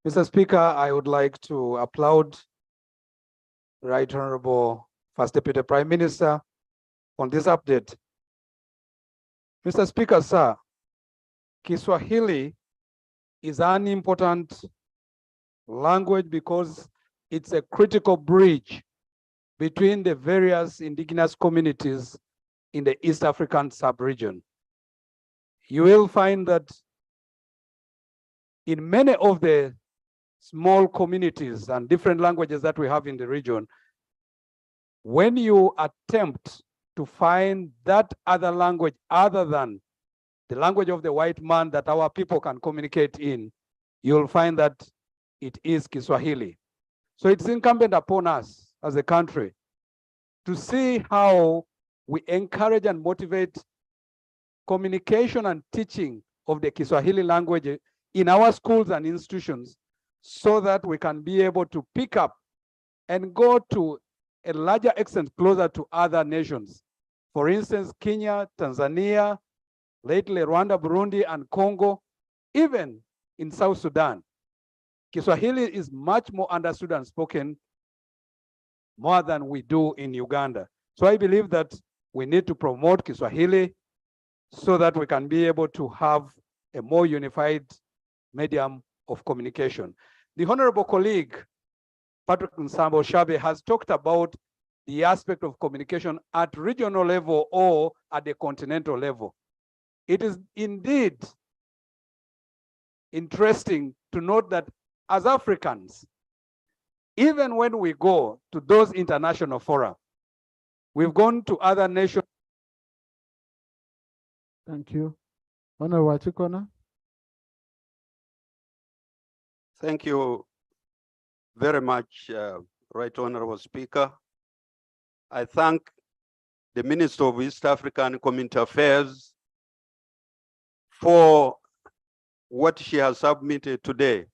Mr. Speaker, I would like to applaud Right Honorable First Deputy Prime Minister on this update. Mr. Speaker, sir, Kiswahili is an important language because it's a critical bridge between the various indigenous communities in the East African sub-region. You will find that in many of the small communities and different languages that we have in the region, when you attempt to find that other language other than the language of the white man that our people can communicate in, you'll find that it is Kiswahili. So it's incumbent upon us as a country to see how we encourage and motivate communication and teaching of the Kiswahili language in our schools and institutions so that we can be able to pick up and go to a larger extent closer to other nations. For instance, Kenya, Tanzania, lately Rwanda, Burundi, and Congo, even in South Sudan. Kiswahili is much more understood and spoken more than we do in Uganda. So I believe that we need to promote Kiswahili so that we can be able to have a more unified medium of communication. The honorable colleague, Patrick Nsambo Shabe, has talked about the aspect of communication at regional level or at the continental level. It is indeed interesting to note that as Africans, even when we go to those international fora, we've gone to other nations. Thank you. Honorable Wachikona. Thank you very much, Right Honorable Speaker. I thank the Minister of East African Community Affairs for what she has submitted today.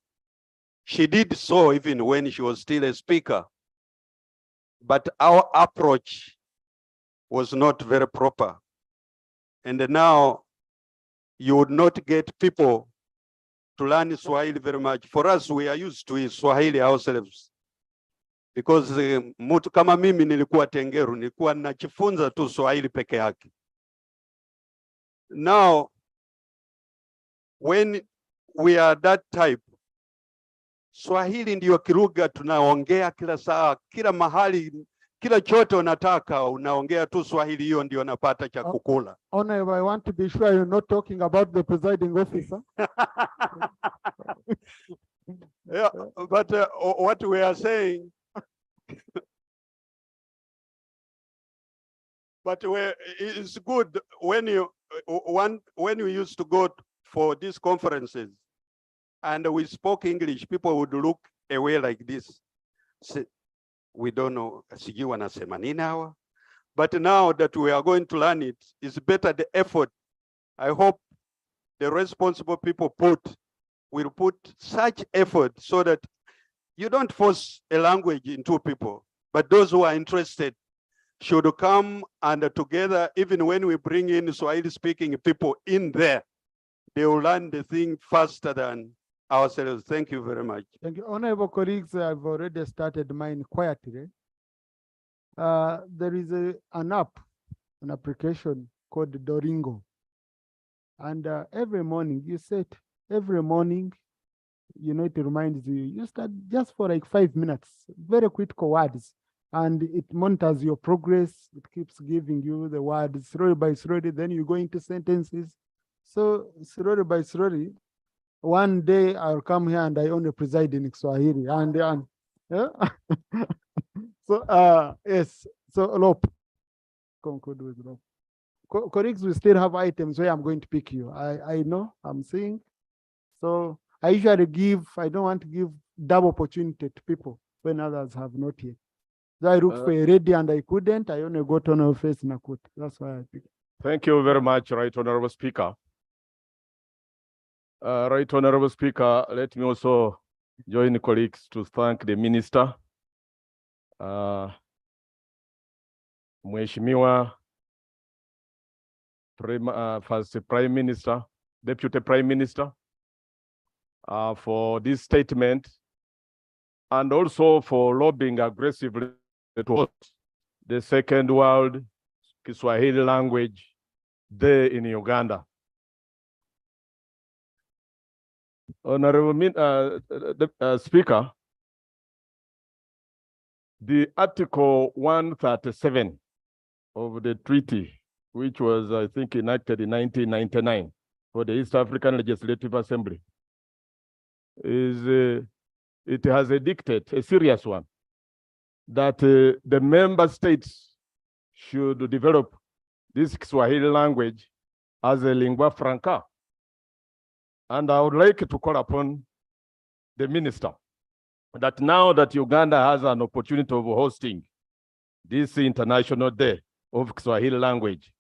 She did so even when she was still a speaker, but our approach was not very proper. And now you would not get people to learn Swahili very much. For us, we are used to Swahili ourselves. Because mtu kama mimi nilikuwa Tengeru, nilikuwa najifunza tu Swahili peke yake. Now, when we are that type, Swahili ndiyo kilugha tunaongea kila saa, kila mahali, kila chote unataka unaongea tu Swahili, hiyo ndio napata cha kukula. Honorable, I want to be sure you're not talking about the presiding officer. Yeah, but what we are saying, but it's good when we used to go for these conferences and we spoke English, people would look away like this. Say, we don't know, but now that we are going to learn it, it's better the effort. I hope the responsible people will put such effort so that you don't force a language into people, but those who are interested should come and together, even when we bring in Swahili speaking people in there, they will learn the thing faster than ourselves. Thank you very much. Thank you. Honorable colleagues, I've already started mine quietly. There is an application called Doringo. And every morning, every morning, it reminds you, you start just for like 5 minutes, very critical words, and it monitors your progress. It keeps giving you the words slowly by slowly, then you go into sentences. So slowly by slowly, one day I'll come here and I only preside in Kiswahili. And yeah. So yes, so Lop, conclude with Lop. Colleagues, we still have items where I'm going to pick you. I know, I'm seeing. So I usually I don't want to give double opportunity to people when others have not yet. So I looked for a ready and I couldn't. I only got on a face and I could. That's why I picked. Thank you very much, Right Honorable Speaker. Right Honorable Speaker, let me also join the colleagues to thank the Minister, Mheshimiwa First Prime Minister, Deputy Prime Minister, for this statement, and also for lobbying aggressively towards the Second World Kiswahili Language Day in Uganda. Honorable Speaker, the Article 137 of the treaty, which was, I think, enacted in 1999 for the East African Legislative Assembly, it has a dictate, a serious one, that the member states should develop this Kiswahili language as a lingua franca. And I would like to call upon the minister that now that Uganda has an opportunity of hosting this International Day of Kiswahili language,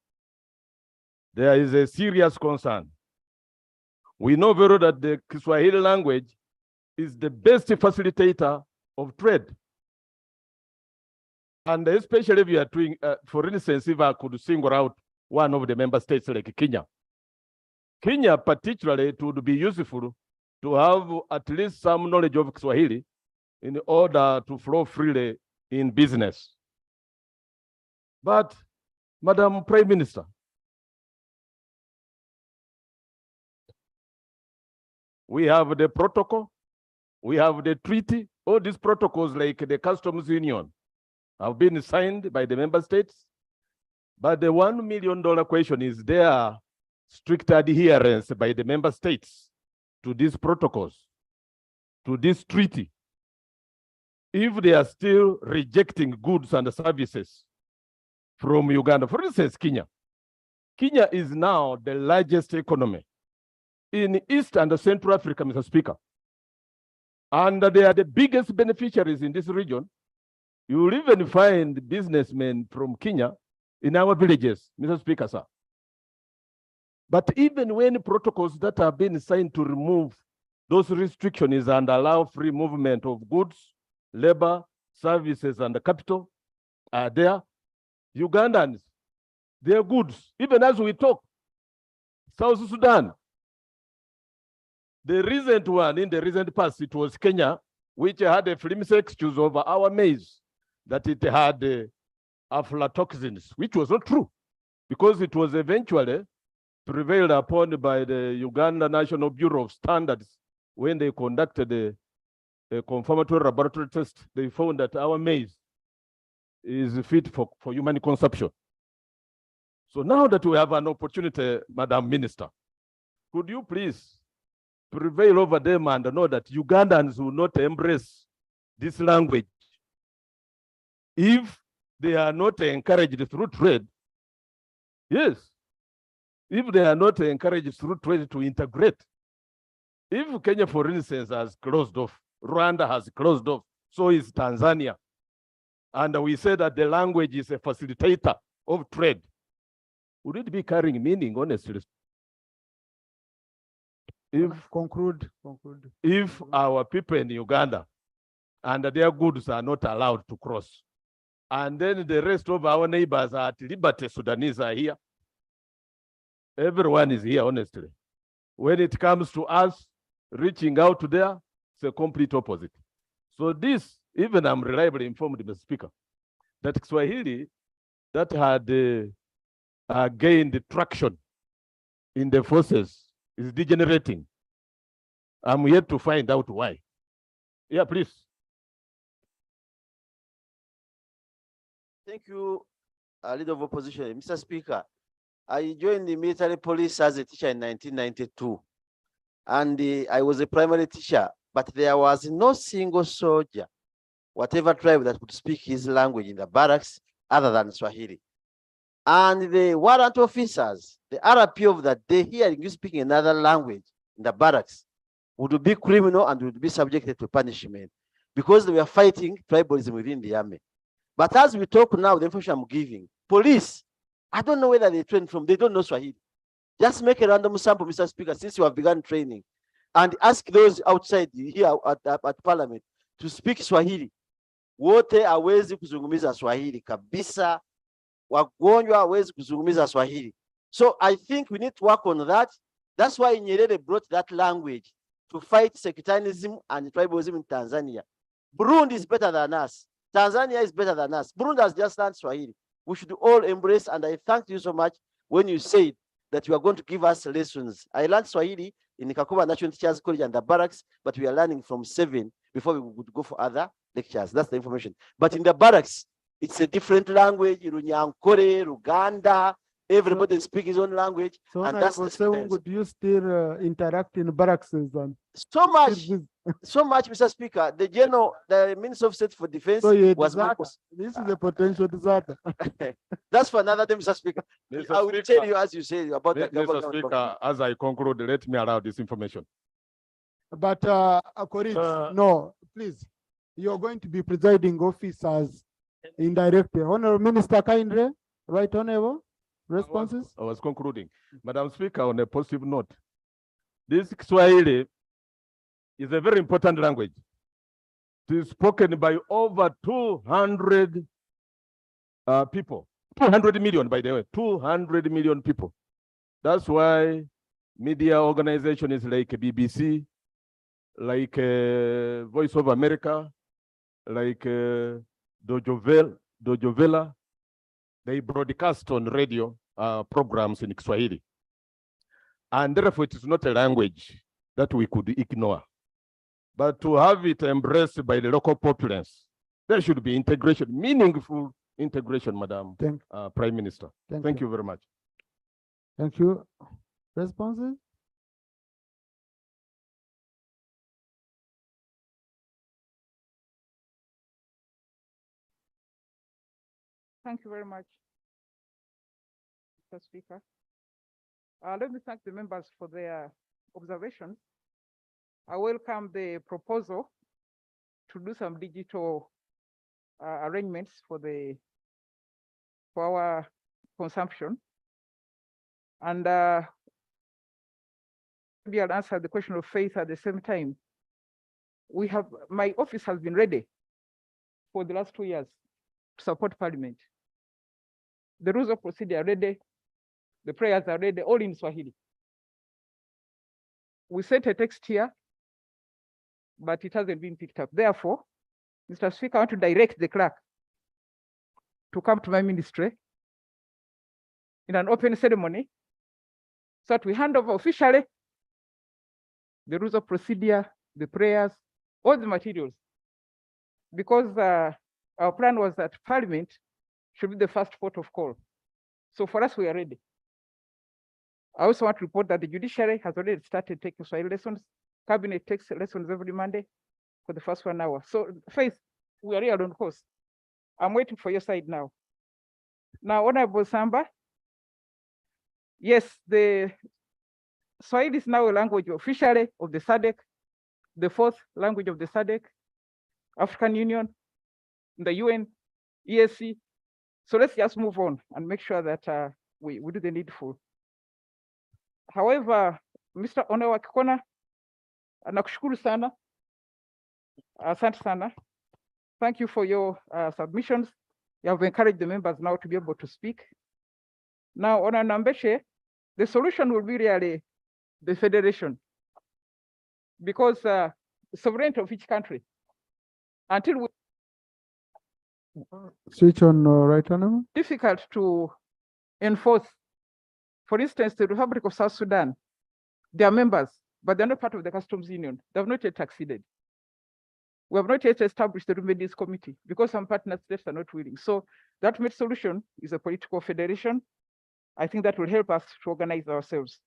there is a serious concern. We know very well that the Kiswahili language is the best facilitator of trade. And especially if you are doing, for instance, if I could single out one of the member states like Kenya. Kenya particularly, it would be useful to have at least some knowledge of Kiswahili in order to flow freely in business. But, Madam Prime Minister, we have the protocol, we have the treaty, all these protocols like the customs union have been signed by the member states. But the $1 million question is there strict adherence by the member states to these protocols, to this treaty. If they are still rejecting goods and services from Uganda, for instance, Kenya. Kenya is now the largest economy in East and Central Africa, Mr. Speaker. And they are the biggest beneficiaries in this region. You will even find businessmen from Kenya in our villages, Mr. Speaker, sir. But even when protocols that have been signed to remove those restrictions and allow free movement of goods, labor, services, and capital are there, Ugandans, their goods, even as we talk, South Sudan, the recent one in the recent past, it was Kenya, which had a flimsy excuse over our maize, that it had aflatoxins, which was not true, because it was eventually prevailed upon by the Uganda National Bureau of Standards when they conducted a confirmatory laboratory test. They found that our maize is fit for human consumption. So now that we have an opportunity, Madam Minister, could you please prevail over them and know that Ugandans will not embrace this language if they are not encouraged through trade? Yes. If they are not encouraged through trade to integrate. If Kenya, for instance, has closed off, Rwanda has closed off, so is Tanzania. And we say that the language is a facilitator of trade. Would it be carrying meaning, honestly? Conclude. If our people in Uganda and their goods are not allowed to cross, and then the rest of our neighbors are at liberty, Sudanese are here. Everyone is here, honestly. When it comes to us reaching out to there, it's a complete opposite. So this, even I'm reliably informed, Mr. Speaker, that Kiswahili that had gained traction in the forces is degenerating. I'm yet to find out why. Yeah, please. Thank you, Leader of Opposition. Mr. Speaker, I joined the military police as a teacher in 1992. And I was a primary teacher, but there was no single soldier, whatever tribe, that could speak his language in the barracks other than Swahili. And the warrant officers, the RP of that day, hearing you speaking another language in the barracks, would be criminal and would be subjected to punishment because they were fighting tribalism within the army. But as we talk now, the information I'm giving, police, I don't know whether they train from, they don't know Swahili. Just make a random sample, Mr. Speaker, since you have begun training, and ask those outside here at Parliament to speak Swahili. Wote hawezi kuzungumza Swahili kabisa. Wagonjwa hawezi kuzungumza Swahili. So I think we need to work on that. That's why Nyerere brought that language to fight sectarianism and tribalism in Tanzania. Burundi is better than us. Tanzania is better than us. Burundi has just learned Swahili. We should all embrace, and I thank you so much when you said that you are going to give us lessons. I learned Swahili in Kakuba National Teachers College and the barracks, but we are learning from 7 before we would go for other lectures. That's the information. But in the barracks, it's a different language. Runyankore, Uganda, everybody speaks his own language. So and that's the would you still interact in barracks? And so much, so much, Mr. Speaker. The Minister of State for Defense so was this is a potential disaster. That's for another time, Mr. Speaker. I will tell you, as you say, about the Mr. Speaker, as I conclude, let me allow this information. But no, please, you're going to be presiding officers indirectly. Honorable Minister, kindly, right, Honorable, responses? I was concluding. Madam Speaker, on a positive note, this Kiswahili is a very important language. It is spoken by over 200 people. 200 million, by the way, 200 million people. That's why media organizations like BBC, like Voice of America, like Dojovela, they broadcast on radio programs in Kiswahili. And therefore, it is not a language that we could ignore. But to have it embraced by the local populace, there should be integration, meaningful integration, Madam Prime Minister. Thank you very much. Thank you. Responses? Thank you very much, Mr. Speaker. Let me thank the members for their observations. I welcome the proposal to do some digital arrangements for our consumption. And maybe I'll answer the question of faith at the same time. My office has been ready for the last 2 years to support Parliament. The rules of procedure are ready, the prayers are ready, all in Swahili. We sent a text here, but it hasn't been picked up. Therefore, Mr. Speaker, I want to direct the clerk to come to my ministry in an open ceremony so that we hand over officially the rules of procedure, the prayers, all the materials. Because our plan was that Parliament should be the first port of call. So for us, we are ready. I also want to report that the judiciary has already started taking Swahili lessons. Cabinet takes lessons every Monday for the first 1 hour. So Faith, we are real on course. I'm waiting for your side now. Now, Honorable Samba, yes, the Swahili is now a language officially of the SADC, the 4th language of the SADC, African Union, the UN, ESC. So let's just move on and make sure that we do the needful. However, Mr. Onewa Kikona, nakushukuru sana. Asante sana. Thank you for your submissions. You have encouraged the members now to be able to speak. Now, on Nambeshe, the solution will be really the federation, because sovereignty of each country, until we Switch on, Right Honorable. Difficult to enforce. For instance, the Republic of South Sudan, they are members, but they're not part of the customs union. They have not yet succeeded. We have not yet established the remedies committee because some partner states are not willing. So the ultimate solution is a political federation. I think that will help us to organize ourselves.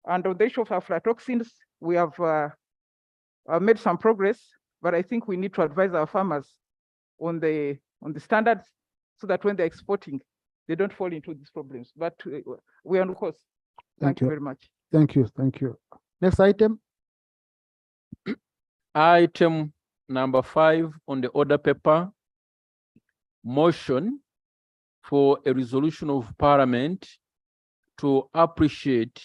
And on the issue of aflatoxins, we have made some progress, but I think we need to advise our farmers on the standards so that when they're exporting, they don't fall into these problems. But we are on course. Thank you very much. Thank you. Thank you. Next item. Item number 5 on the order paper, motion for a resolution of Parliament to appreciate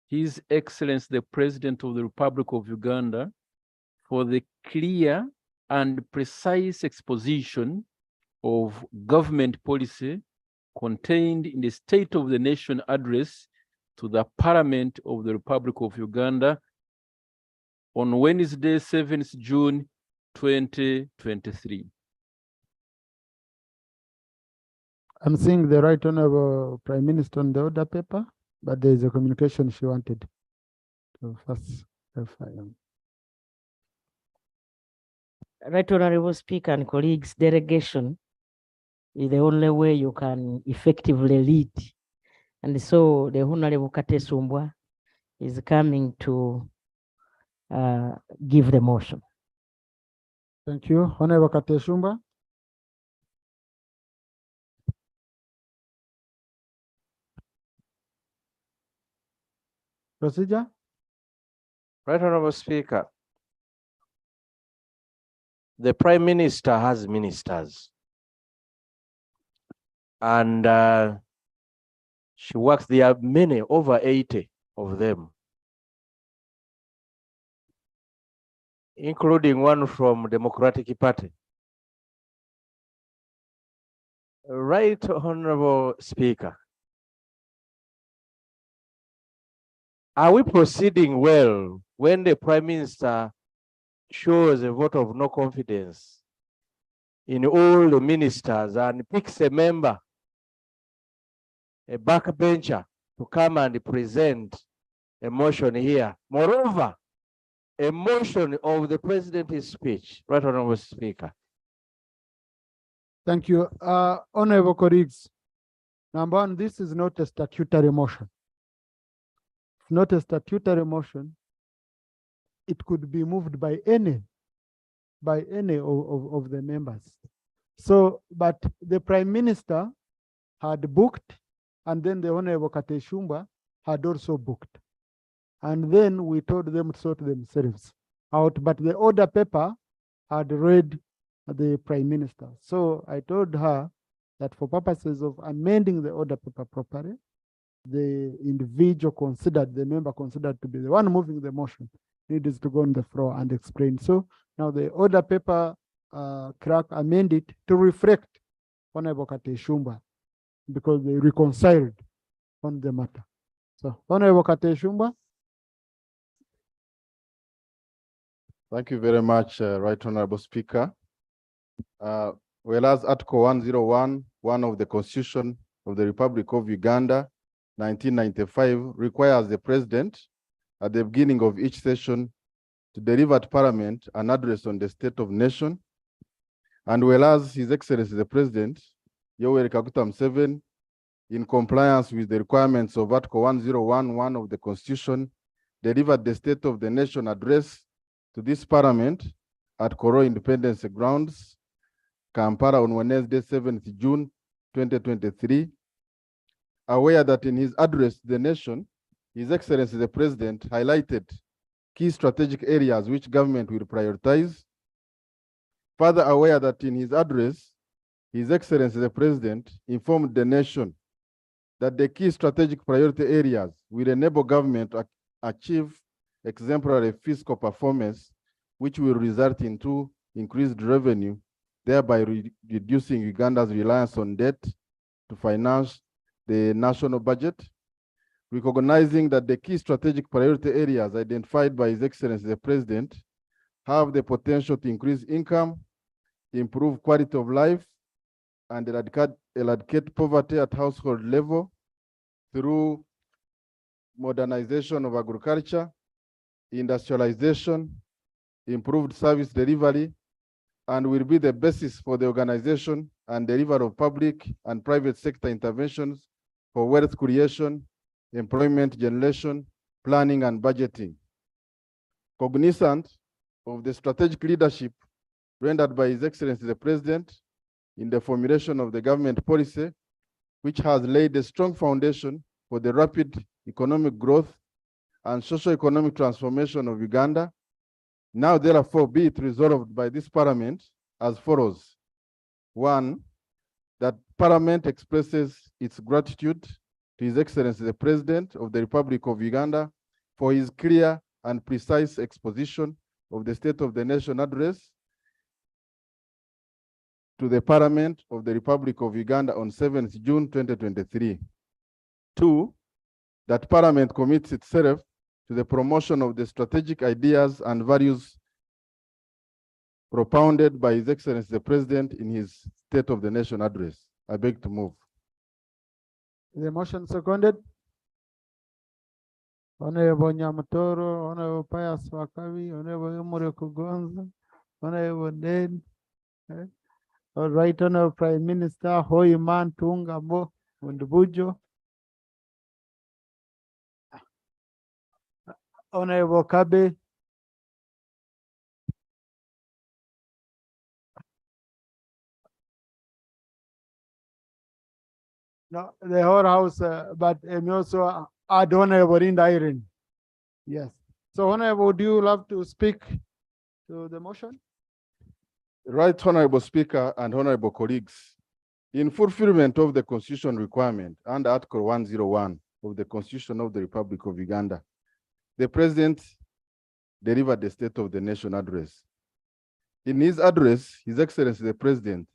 His Excellency the President of the Republic of Uganda for the clear and precise exposition of government policy contained in the State of the Nation address to the Parliament of the Republic of Uganda on Wednesday, 7th June 2023. I'm seeing the Right Honorable Prime Minister on the order paper, but there is a communication she wanted to first clarify. Right Honorable Speaker and colleagues, delegation is the only way you can effectively lead. And so the Honorable Kate Sumbwa is coming to give the motion. Thank you. Honorable Kate Sumbwa. Procedure. Right Honorable Speaker, the Prime Minister has ministers, and she works. There are many, over 80 of them, including one from Democratic Party. Right Honorable Speaker, are we proceeding well when the Prime Minister shows a vote of no confidence in all the ministers and picks a member, a backbencher, to come and present a motion here? Moreover, a motion of the President's speech. Right Honorable Speaker. Thank you. Honorable colleagues, number one, this is not a statutory motion. It's not a statutory motion. It could be moved by any of the members. So, but the Prime Minister had booked, and then the Honorable Kate Sumbwa had also booked. And then we told them to sort themselves out, but the order paper had read the Prime Minister. So I told her that for purposes of amending the order paper properly, the individual considered, the member considered to be the one moving the motion, needs to go on the floor and explain. So now the order paper clerk amended to reflect Honorable Kate Sumbwa because they reconciled on the matter. So Honorable Kate Sumbwa. Thank you very much, Right Honorable Speaker. Whereas Article 101, one of the Constitution of the Republic of Uganda, 1995, requires the President at the beginning of each session to deliver to Parliament an address on the state of nation. And whereas His Excellency the President, Yoweri Kaguta Museveni, in compliance with the requirements of Article 101 of the Constitution, delivered the State of the Nation address to this Parliament at Koro Independence Grounds, Kampala, on Wednesday, 7th June 2023, aware that in his address to the nation, His Excellency the President highlighted key strategic areas which government will prioritize. Further aware that in his address, His Excellency the President informed the nation that the key strategic priority areas will enable government to achieve exemplary fiscal performance, which will result into increased revenue, thereby reducing Uganda's reliance on debt to finance the national budget. Recognizing that the key strategic priority areas identified by His Excellency the President have the potential to increase income, improve quality of life, and eradicate poverty at household level through modernization of agriculture, industrialization, improved service delivery, and will be the basis for the organization and delivery of public and private sector interventions for wealth creation, employment generation, planning, and budgeting. Cognizant of the strategic leadership rendered by His Excellency the President in the formulation of the government policy, which has laid a strong foundation for the rapid economic growth and socio-economic transformation of Uganda, now therefore be it resolved by this Parliament as follows. One, that Parliament expresses its gratitude to His Excellency the President of the Republic of Uganda for his clear and precise exposition of the State of the Nation address to the Parliament of the Republic of Uganda on 7th June 2023. Two, that Parliament commits itself to the promotion of the strategic ideas and values propounded by His Excellency the President in his State of the Nation address. I beg to move. The motion seconded. Honorable Nyamatoro, Honorable Pius Wakabi, Honorable Umure Kugonza, Honorable Den. All right, Honorable Prime Minister, Hoyman Tungabo, Undubujo. Honorable Kabe. No, the whole house, but also add Honorable in Irene. Yes. So Honorable, do you love to speak to the motion? Right, Honorable Speaker and Honorable colleagues, in fulfillment of the Constitution requirement under Article 101 of the Constitution of the Republic of Uganda, the President delivered the State of the Nation address. In his address, His Excellency the President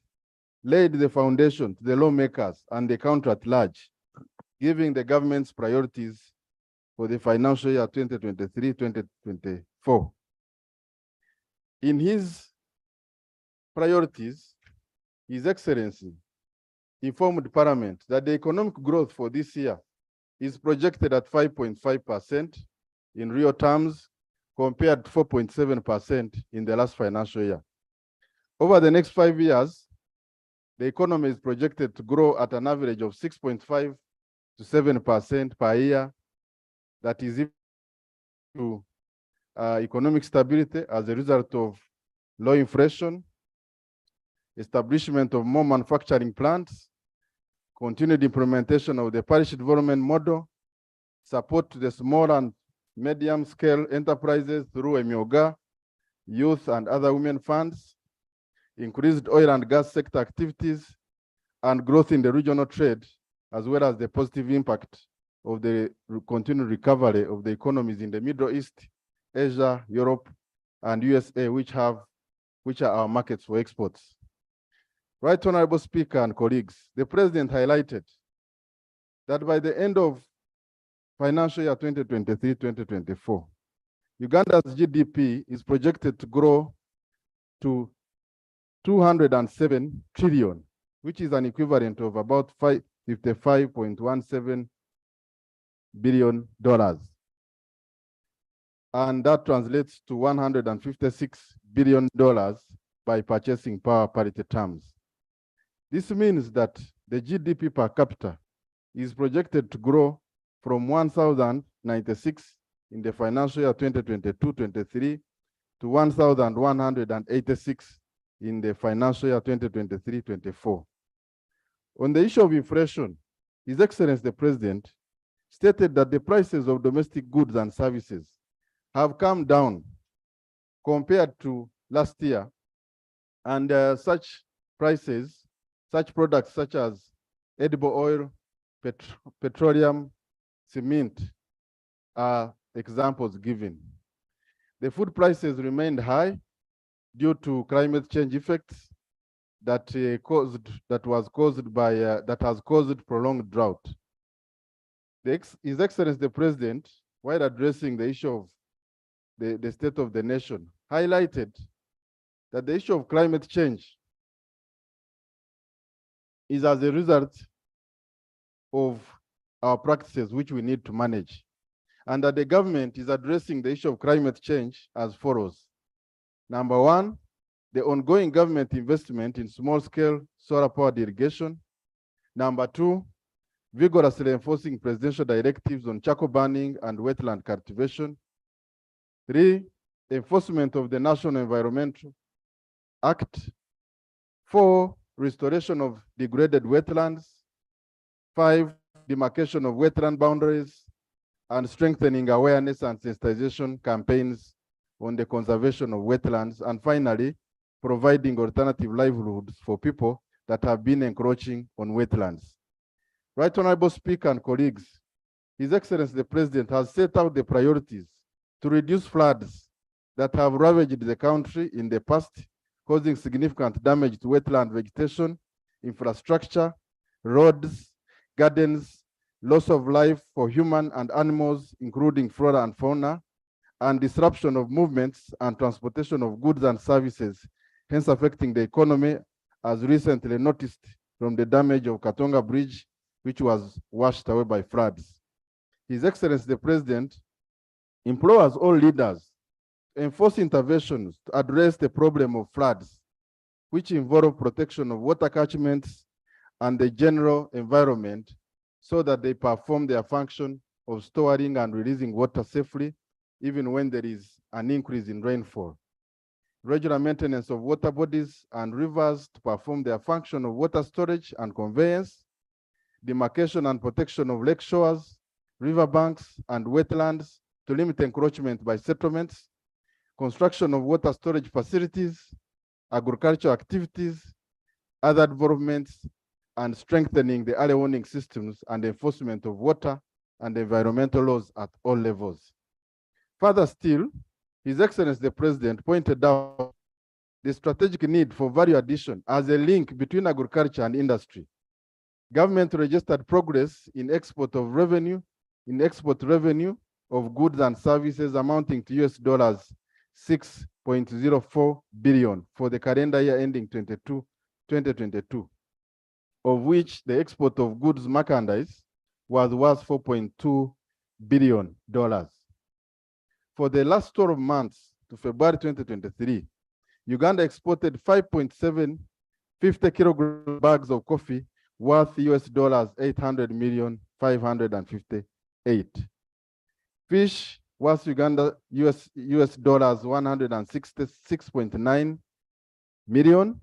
laid the foundation to the lawmakers and the country at large, giving the government's priorities for the financial year 2023-2024. In his priorities, His Excellency informed Parliament that the economic growth for this year is projected at 5.5% in real terms, compared to 4.7% in the last financial year. Over the next 5 years, the economy is projected to grow at an average of 6.5 to 7% per year. That is equal to economic stability as a result of low inflation, establishment of more manufacturing plants, continued implementation of the parish development model, support to the small and medium-scale enterprises through Emyoga, youth and other women funds, increased oil and gas sector activities, and growth in the regional trade, as well as the positive impact of the continued recovery of the economies in the Middle East, Asia, Europe, and USA, which are our markets for exports. Right, Honorable Speaker and colleagues, the President highlighted that by the end of financial year 2023-2024, Uganda's GDP is projected to grow to 207 trillion, which is an equivalent of about $55.17 billion. And that translates to $156 billion by purchasing power parity terms. This means that the GDP per capita is projected to grow from 1,096 in the financial year 2022-23 to 1,186 in the financial year 2023-24. On the issue of inflation, His Excellency the President stated that the prices of domestic goods and services have come down compared to last year, and such products such as edible oil, petroleum, cement are examples given. The food prices remained high due to climate change effects that has caused prolonged drought. His Excellency the President, while addressing the issue of the State of the Nation, highlighted that the issue of climate change is as a result of our practices which we need to manage. And that the government is addressing the issue of climate change as follows. Number one, the ongoing government investment in small-scale solar-powered irrigation. Number two, vigorously enforcing presidential directives on charcoal burning and wetland cultivation. Three, enforcement of the National Environmental Act. Four, restoration of degraded wetlands. Five, demarcation of wetland boundaries and strengthening awareness and sensitization campaigns on the conservation of wetlands. And finally, providing alternative livelihoods for people that have been encroaching on wetlands. Right Honorable Speaker and colleagues, His Excellency the President has set out the priorities to reduce floods that have ravaged the country in the past, causing significant damage to wetland vegetation, infrastructure, roads, gardens, loss of life for human and animals, including flora and fauna, and disruption of movements and transportation of goods and services, hence affecting the economy, as recently noticed from the damage of Katonga Bridge, which was washed away by floods. His Excellency the President implores all leaders to enforce interventions to address the problem of floods, which involve protection of water catchments and the general environment, so that they perform their function of storing and releasing water safely, even when there is an increase in rainfall. Regular maintenance of water bodies and rivers to perform their function of water storage and conveyance, demarcation and protection of lake shores, riverbanks, and wetlands to limit encroachment by settlements, construction of water storage facilities, agricultural activities, other developments, and strengthening the early warning systems and enforcement of water and environmental laws at all levels. Further still, His Excellency the President pointed out the strategic need for value addition as a link between agriculture and industry. Government registered progress in export revenue of goods and services amounting to $6.04 billion for the calendar year ending 2022, of which the export of goods merchandise was worth $4.2 billion. For the last 12 months to February 2023, Uganda exported 5.750 kilogram bags of coffee worth $800,558,000. Fish worth $166.9 million,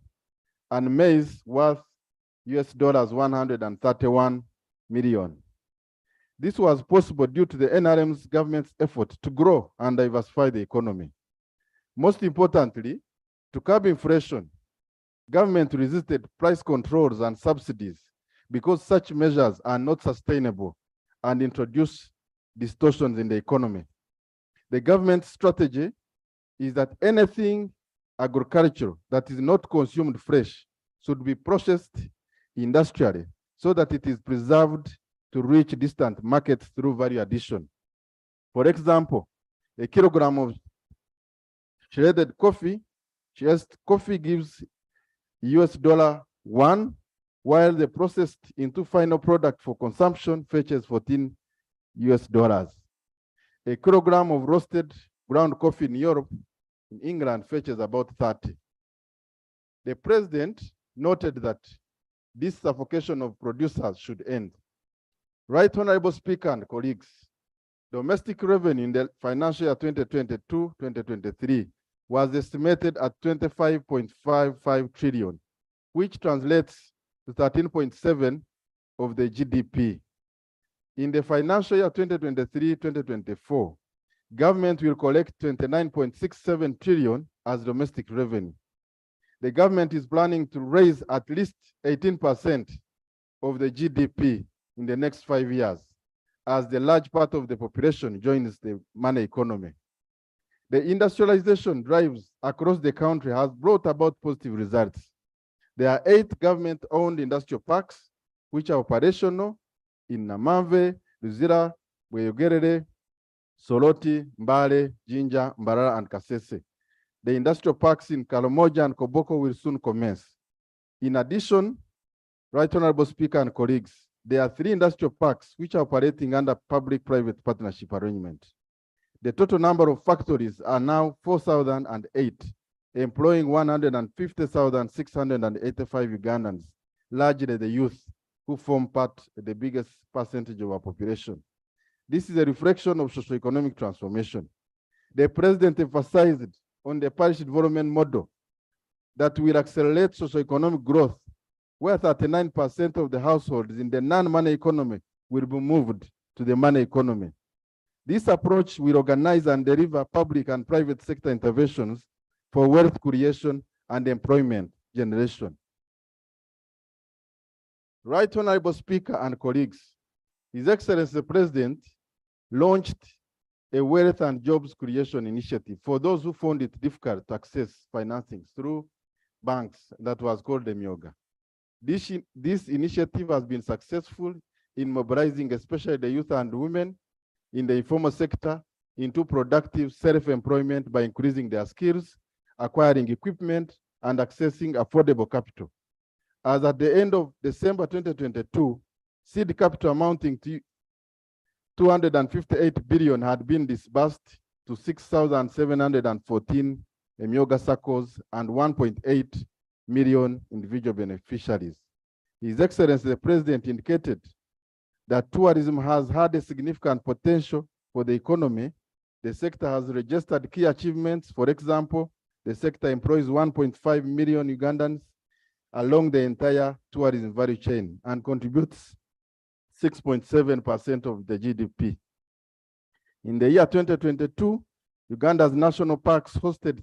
and maize worth $131 million. This was possible due to the NRM's government's effort to grow and diversify the economy. Most importantly, to curb inflation, government resisted price controls and subsidies because such measures are not sustainable and introduce distortions in the economy. The government's strategy is that anything agricultural that is not consumed fresh should be processed industrially so that it is preserved to reach distant markets through value addition. For example, a kilogram of shredded coffee gives $1, while the processed into final product for consumption fetches $14. A kilogram of roasted ground coffee in Europe, in England, fetches about 30. The President noted that this suffocation of producers should end. Right Honorable Speaker and colleagues, domestic revenue in the financial year 2022-2023 was estimated at 25.55 trillion, which translates to 13.7% of the GDP. In the financial year 2023-2024, government will collect 29.67 trillion as domestic revenue. The government is planning to raise at least 18% of the GDP in the next 5 years, as the large part of the population joins the money economy. The industrialization drives across the country has brought about positive results. There are 8 government-owned industrial parks which are operational in Namave, Luzira, Bweyogerere, Soroti, Mbale, Jinja, Mbarara, and Kasese. The industrial parks in Kalomoja and Koboko will soon commence. In addition, Right Honorable Speaker and colleagues, there are 3 industrial parks which are operating under public-private partnership arrangement. The total number of factories are now 4,008, employing 150,685 Ugandans, largely the youth, who form the biggest percentage of our population. This is a reflection of socio-economic transformation. The President emphasized on the parish development model that will accelerate socio-economic growth, where 39% of the households in the non-money economy will be moved to the money economy. This approach will organize and deliver public and private sector interventions for wealth creation and employment generation. Right Honorable Speaker and colleagues, His Excellency the President launched a wealth and jobs creation initiative for those who found it difficult to access financing through banks that was called the Myoga. This initiative has been successful in mobilizing especially the youth and women in the informal sector into productive self-employment by increasing their skills, acquiring equipment, and accessing affordable capital. As at the end of December 2022, seed capital amounting to 258 billion had been disbursed to 6,714 Myoga circles and 1.8 million individual beneficiaries. His Excellency the President indicated that tourism has had a significant potential for the economy. The sector has registered key achievements. For example, the sector employs 1.5 million Ugandans along the entire tourism value chain and contributes 6.7% of the GDP. In the year 2022, Uganda's national parks hosted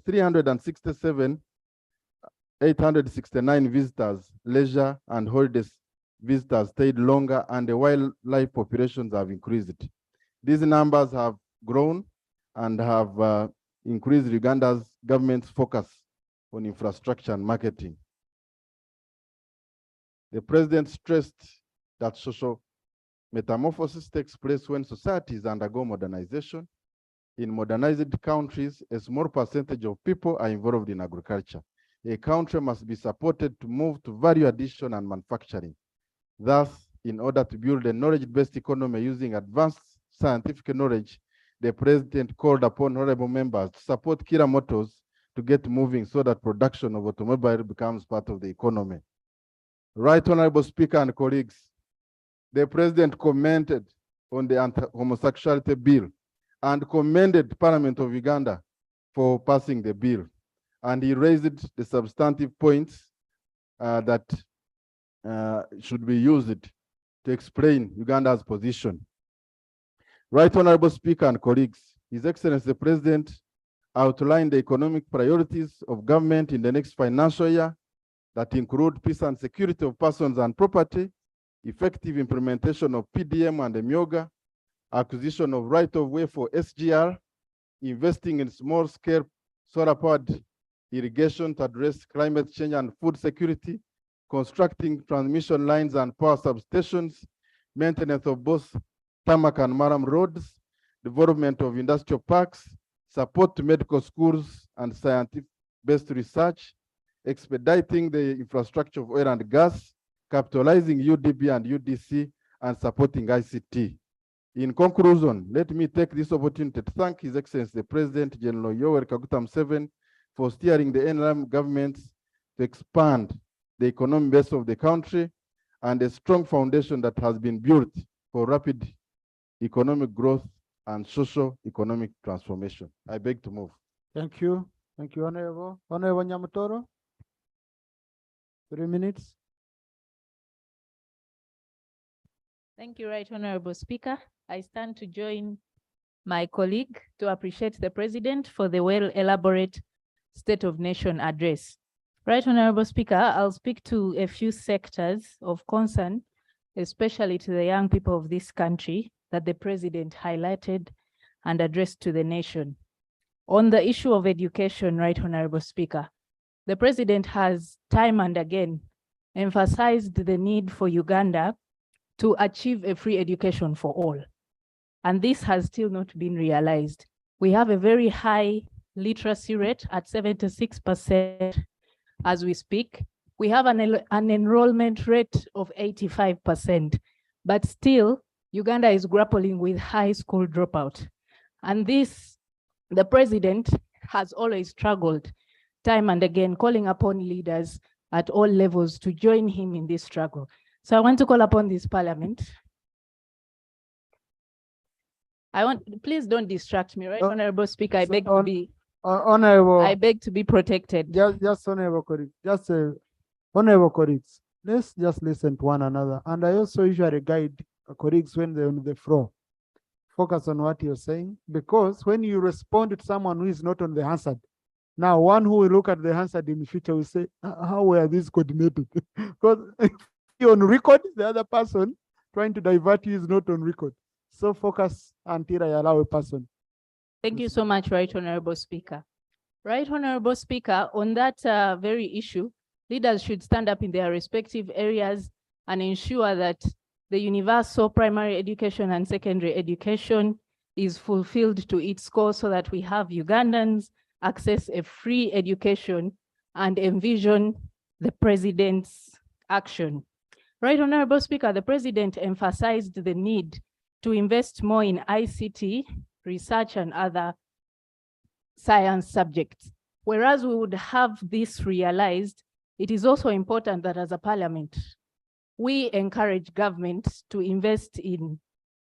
869 visitors, leisure and holiday visitors stayed longer, and the wildlife populations have increased. These numbers have grown and have increased Uganda's government's focus on infrastructure and marketing. The President stressed that social metamorphosis takes place when societies undergo modernization. In modernized countries, a small percentage of people are involved in agriculture. A country must be supported to move to value addition and manufacturing. Thus, in order to build a knowledge-based economy using advanced scientific knowledge, the President called upon honorable members to support Kira Motors to get moving so that production of automobile becomes part of the economy. Right Honorable Speaker and colleagues, the President commented on the anti-homosexuality bill and commended Parliament of Uganda for passing the bill. And he raised the substantive points that should be used to explain Uganda's position. Right Honorable Speaker and colleagues, His Excellency the President outlined the economic priorities of government in the next financial year that include peace and security of persons and property, effective implementation of PDM and the Myoga, acquisition of right-of-way for SGR, investing in small-scale solar-powered irrigation to address climate change and food security, constructing transmission lines and power substations, maintenance of both tarmac and Maram roads, development of industrial parks, support to medical schools and scientific-based research, expediting the infrastructure of oil and gas, capitalizing UDB and UDC, and supporting ICT. In conclusion, let me take this opportunity to thank His Excellency the President, General Yoweri Kaguta Museveni, for steering the NRM government to expand the economic base of the country and a strong foundation that has been built for rapid economic growth and socio-economic transformation. I beg to move. Thank you. Thank you, Honorable. Honorable Nyamutoro, 3 minutes. Thank you, Right Honorable Speaker. I stand to join my colleague to appreciate the President for the well-elaborate State of Nation address. Right Honorable Speaker, I'll speak to a few sectors of concern, especially to the young people of this country that the President highlighted and addressed to the nation. On the issue of education, Right Honorable Speaker, the President has time and again emphasized the need for Uganda to achieve a free education for all. And this has still not been realized. We have a very high literacy rate at 76% as we speak. We We have an enrollment rate of 85%, but still Uganda is grappling with high school dropout. And this, the president has always struggled time and again, calling upon leaders at all levels to join him in this struggle. So I want to call upon this parliament. Please don't distract me, right, Honorable Speaker? I beg to be, Honorable, I beg to be protected. Just honorable colleagues, honorable colleagues, let's just listen to one another. And I also usually guide colleagues when they're on the floor. Focus on what you're saying, because when you respond to someone who is not on the Hansard, now one who will look at the Hansard in the future will say, how were these coordinated? Because if you're on record, the other person trying to divert you is not on record. So focus until I allow a person. Thank you so much, Right Honorable Speaker. Right Honorable Speaker, on that very issue, leaders should stand up in their respective areas and ensure that the universal primary education and secondary education is fulfilled to its core so that we have Ugandans access a free education and envision the president's action. Right Honorable Speaker, the president emphasized the need to invest more in ICT, research and other science subjects. Whereas we would have this realized, it is also important that as a parliament, we encourage government to invest in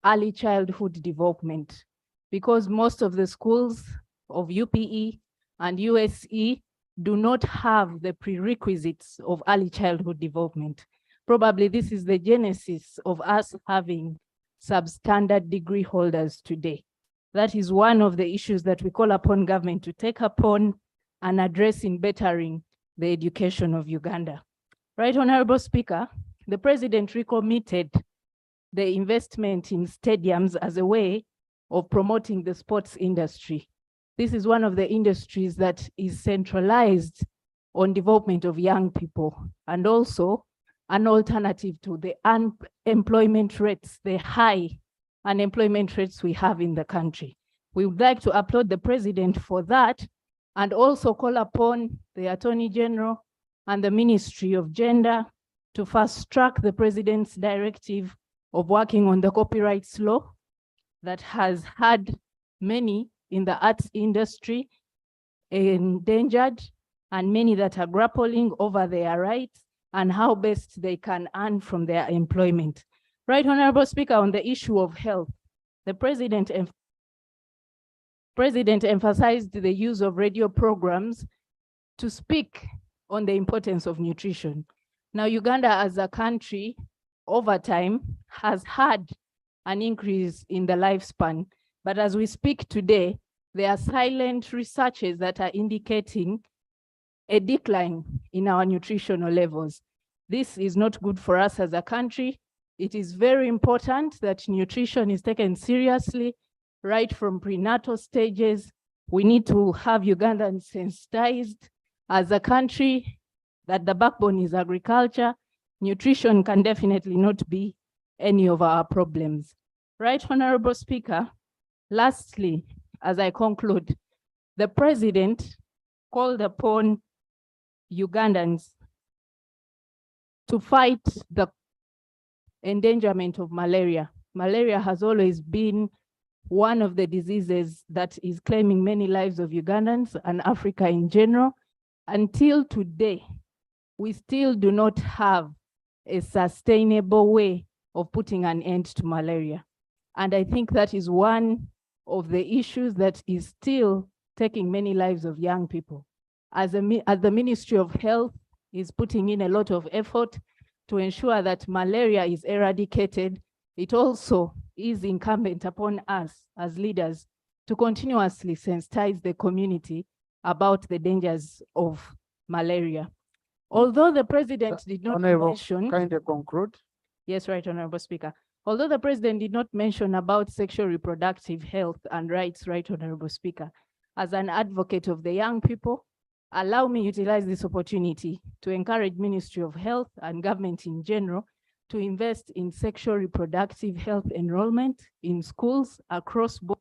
early childhood development, because most of the schools of UPE and USE do not have the prerequisites of early childhood development. Probably this is the genesis of us having substandard degree holders today. That is one of the issues that we call upon government to take upon and address in bettering the education of Uganda. Right, Honorable Speaker, the president recommitted the investment in stadiums as a way of promoting the sports industry. This is one of the industries that is centralized on development of young people, and also an alternative to the unemployment rates, the high unemployment rates we have in the country. We would like to applaud the president for that, and also call upon the Attorney General and the Ministry of Gender to fast track the president's directive of working on the copyrights law that has had many in the arts industry endangered, and many that are grappling over their rights and how best they can earn from their employment. Right, Honorable Speaker, on the issue of health, the president emphasized the use of radio programs to speak on the importance of nutrition. Now, Uganda as a country over time has had an increase in the lifespan, but as we speak today, there are silent researches that are indicating a decline in our nutritional levels. This is not good for us as a country. It is very important that nutrition is taken seriously right from prenatal stages. We need to have Ugandans sensitized as a country that the backbone is agriculture. Nutrition can definitely not be any of our problems. Right, Honorable Speaker, lastly, as I conclude, the president called upon Ugandans to fight the endangerment of malaria. Malaria has always been one of the diseases that is claiming many lives of Ugandans and Africa in general. Until today, we still do not have a sustainable way of putting an end to malaria. And I think that is one of the issues that is still taking many lives of young people. As the Ministry of Health is putting in a lot of effort to ensure that malaria is eradicated, it also is incumbent upon us as leaders to continuously sensitize the community about the dangers of malaria. Although the president did not mention— Kind of conclude. Yes, right, Honorable Speaker. Although the president did not mention about sexual reproductive health and rights, right, Honorable Speaker, as an advocate of the young people, allow me to utilize this opportunity to encourage Ministry of Health and government in general to invest in sexual reproductive health enrollment in schools across both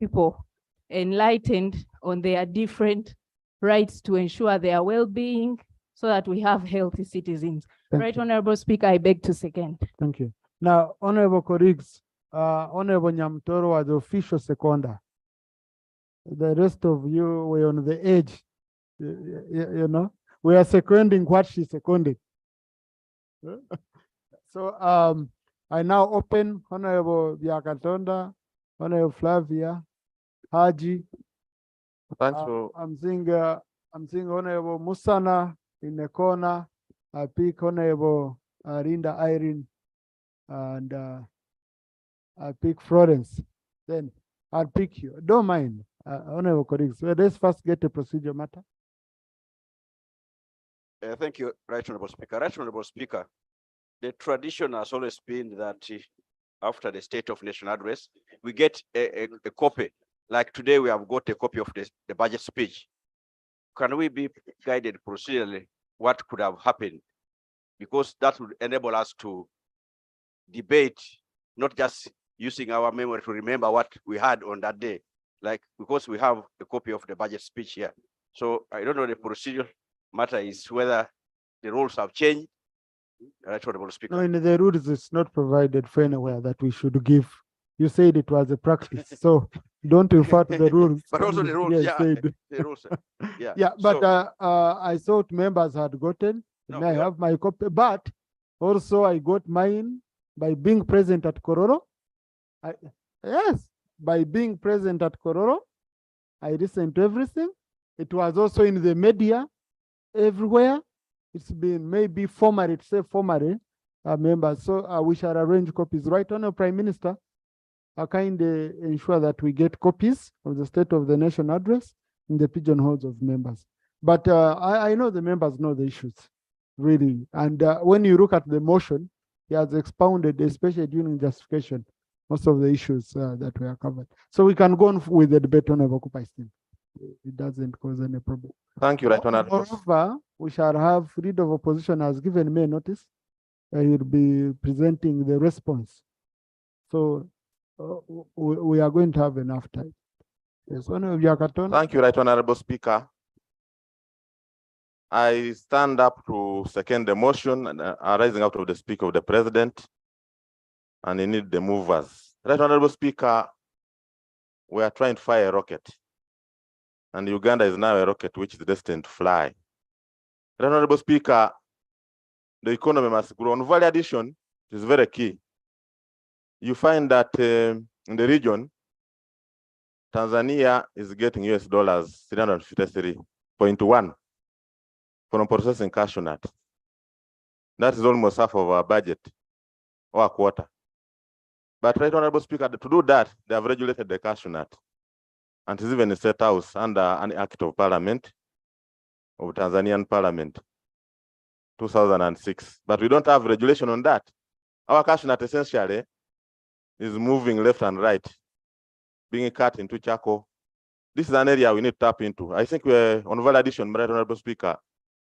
people, enlightened on their different rights to ensure their well-being so that we have healthy citizens. Thank Right, you. Honorable Speaker, I beg to second. Thank you. Now, honorable colleagues, Honorable Nyamtoro was the official seconder. The rest of you were on the edge. You know, we are seconding what she seconded. So I now open Honorable Biakatonda, Honorable Flavia, Haji. Thanks for I'm seeing Honorable Musana in the corner. I pick Honorable Rinda Irene, and I pick Florence. Then I'll pick you. Don't mind, Honorable colleagues. So let's first get a procedure matter. Thank you, Right Honorable Speaker. Right Honorable Speaker, the tradition has always been that after the State of Nation address, we get a copy. Like today, we have got a copy of the budget speech. Can we be guided procedurally what could have happened? Because that would enable us to debate, not just using our memory to remember what we had on that day, like because we have a copy of the budget speech here. So I don't know the procedure matter is whether the rules have changed. Right, Honorable Speaker. No, in the rules, it's not provided for anywhere that we should give. You said it was a practice, so don't refer to the rules. But also the rules, yeah, said. the rules, yeah. Yeah, but So, I thought members had gotten. No, May I we have my copy? But also I got mine by being present at Kororo. Yes, by being present at Kororo, I listened to everything. It was also in the media, everywhere. It's been maybe formally, say formally, members. So we shall arrange copies. Right, Honorable Prime Minister, I kind of ensure that we get copies of the State of the Nation address in the pigeonholes of members. But I know the members know the issues, really. And when you look at the motion, he has expounded, especially during justification, most of the issues that were covered. So we can go on with the debate on Occupy Steam. It doesn't cause any problem. Thank you, Right Honorable. Moreover, we shall have Leader of Opposition has given me a notice. He will be presenting the response. So we are going to have enough time. Yes, Thank you, Right Honorable Speaker. I stand up to second the motion arising out of the speech of the President, and I need the movers. Right Honorable Speaker, we are trying to fire a rocket, and Uganda is now a rocket which is destined to fly. Right Honorable Speaker, the economy must grow. On value addition is very key. You find that in the region, Tanzania is getting US dollars 353.1 from processing cashew nut. That is almost half of our budget, or a quarter. But Right Honorable Speaker, to do that, they have regulated the cashew nut. And it's even set out under an act of parliament, of Tanzanian parliament, 2006. But we don't have regulation on that. Our cashew nut essentially is moving left and right, being cut into charcoal. This is an area we need to tap into. I think we're on value addition, Right Honorable Speaker.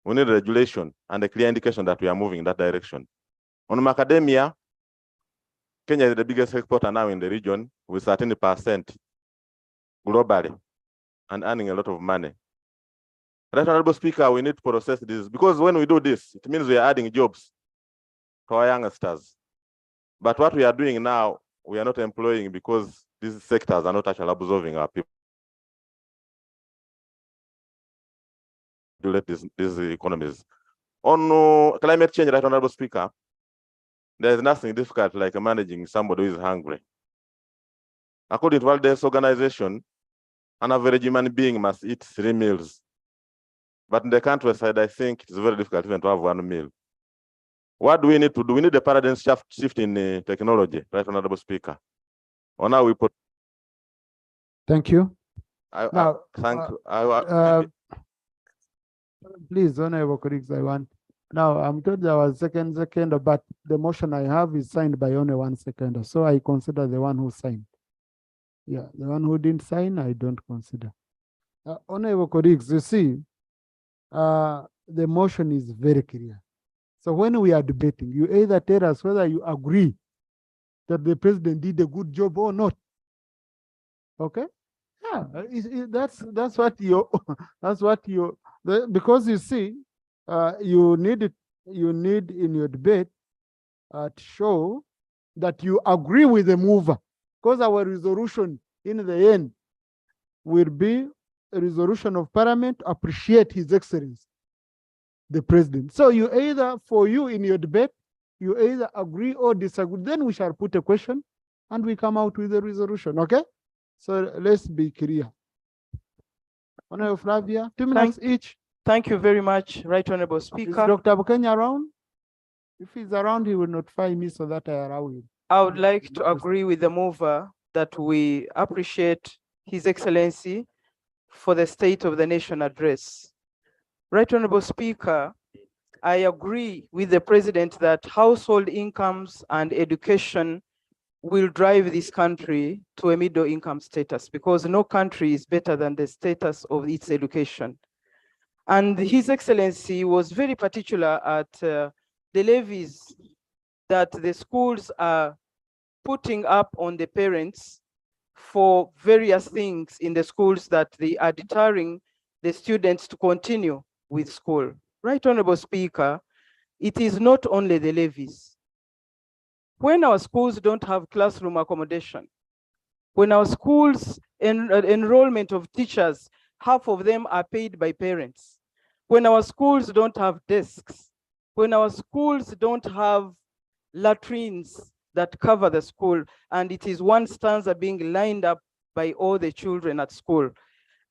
We need regulation and a clear indication that we are moving in that direction. On macadamia, Kenya is the biggest exporter now in the region with 13% globally and earning a lot of money. Right Honorable Speaker, we need to process this because when we do this, it means we are adding jobs to our youngsters. But what we are doing now, we are not employing because these sectors are not actually absorbing our people. These economies. On climate change, Right Honorable Speaker, there is nothing difficult like managing somebody who is hungry. According to World Health Organization, an average human being must eat 3 meals. But in the countryside, I think it's very difficult even to have 1 meal. What do we need to do? We need a paradigm shift in technology, Right Honorable Speaker. Or now we put. Thank you. Thank you. Please, Honorable colleagues, I want. Now, I'm told there was second, but the motion I have is signed by only 1 seconder. So I consider the one who signed. Yeah, the one who didn't sign, I don't consider. Honorable colleagues, you see, the motion is very clear. So when we are debating, you either tell us whether you agree that the president did a good job or not. Okay? Yeah, that's what you because you see, you need in your debate to show that you agree with the mover, because our resolution in the end will be a resolution of Parliament to appreciate His Excellency, the President. So you either, for you in your debate, you either agree or disagree. Then we shall put a question and we come out with a resolution, okay? So let's be clear. Honorable Flavia, 2 minutes each. Thank you very much, Right Honorable Speaker. Is Dr. Bukenya around? If he's around, he will notify me so that I allow him. I would like to agree with the mover that we appreciate His Excellency for the State of the Nation address. Right Honorable Speaker, I agree with the President that household incomes and education will drive this country to a middle income status, because no country is better than the status of its education. And His Excellency was very particular at the levies that the schools are putting up on the parents for various things in the schools, that they are deterring the students to continue with school. Right Honorable Speaker, it is not only the levies. When our schools don't have classroom accommodation, when our schools enrollment of teachers, half of them are paid by parents, when our schools don't have desks, when our schools don't have latrines that cover the school, and it is one stanza being lined up by all the children at school,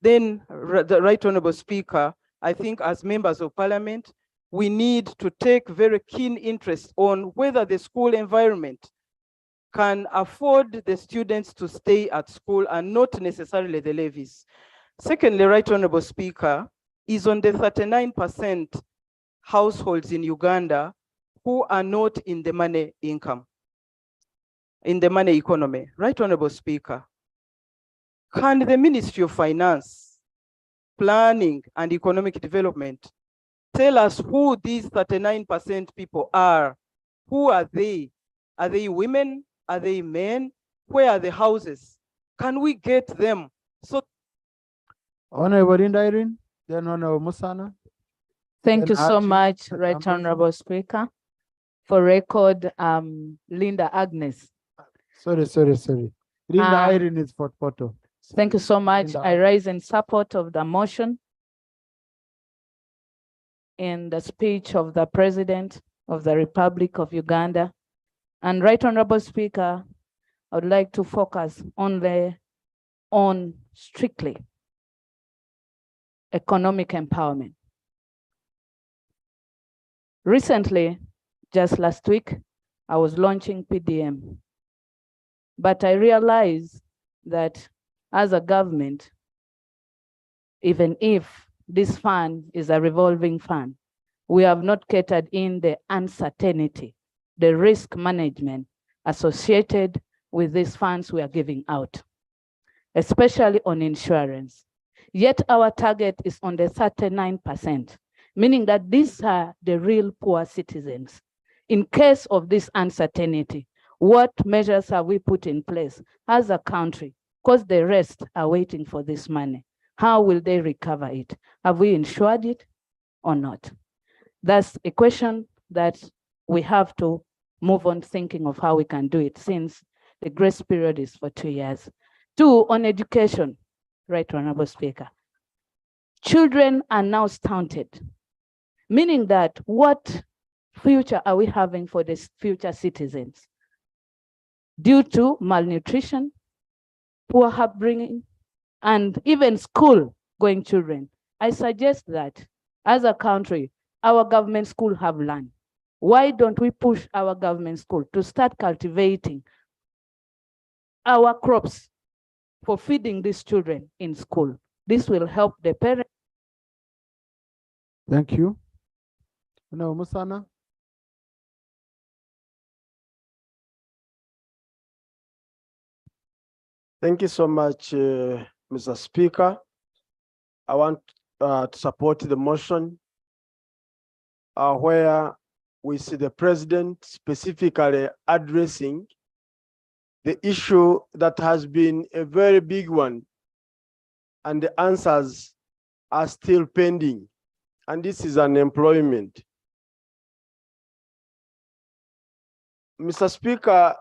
then, the Right Honorable Speaker, I think as members of Parliament, we need to take very keen interest on whether the school environment can afford the students to stay at school and not necessarily the levies. Secondly, Right Honorable Speaker, is on the 39% households in Uganda who are not in the money income, in the money economy. Right Honorable Speaker, can the Ministry of Finance, Planning and Economic Development tell us who these 39% people are? Who are they? Are they women? Are they men? Where are the houses? Can we get them? So, Honorable Linda Irene, then Honorable Musana. Thank you Then so Archie, much, then Right Ambrose. Honorable Speaker. For record, Linda Agnes. Sorry. Linda Irene is for photo. Thank you so much. Linda I rise in support of the motion in the speech of the President of the Republic of Uganda. And Right Honorable Speaker, I would like to focus only on strictly economic empowerment. Recently, just last week, I was launching PDM, but I realized that as a government, even if this fund is a revolving fund, we have not catered in the uncertainty, the risk management associated with these funds we are giving out, especially on insurance. Yet our target is on the 39%, meaning that these are the real poor citizens. In case of this uncertainty, what measures have we put in place as a country? Because the rest are waiting for this money. How will they recover it? Have we insured it or not? That's a question that we have to move on thinking of how we can do it, since the grace period is for 2 years. 2, on education, Right Honorable Speaker. Children are now stunted, meaning that what future are we having for the future citizens? Due to malnutrition, poor upbringing, and even school-going children. I suggest that as a country, our government school have learned. Why don't we push our government school to start cultivating our crops for feeding these children in school? This will help the parents. Thank you. Honorable Musana. Thank you so much, Mr. Speaker. I want to support the motion where we see the president specifically addressing the issue that has been a very big one, and the answers are still pending. and this is unemployment. Mr. Speaker,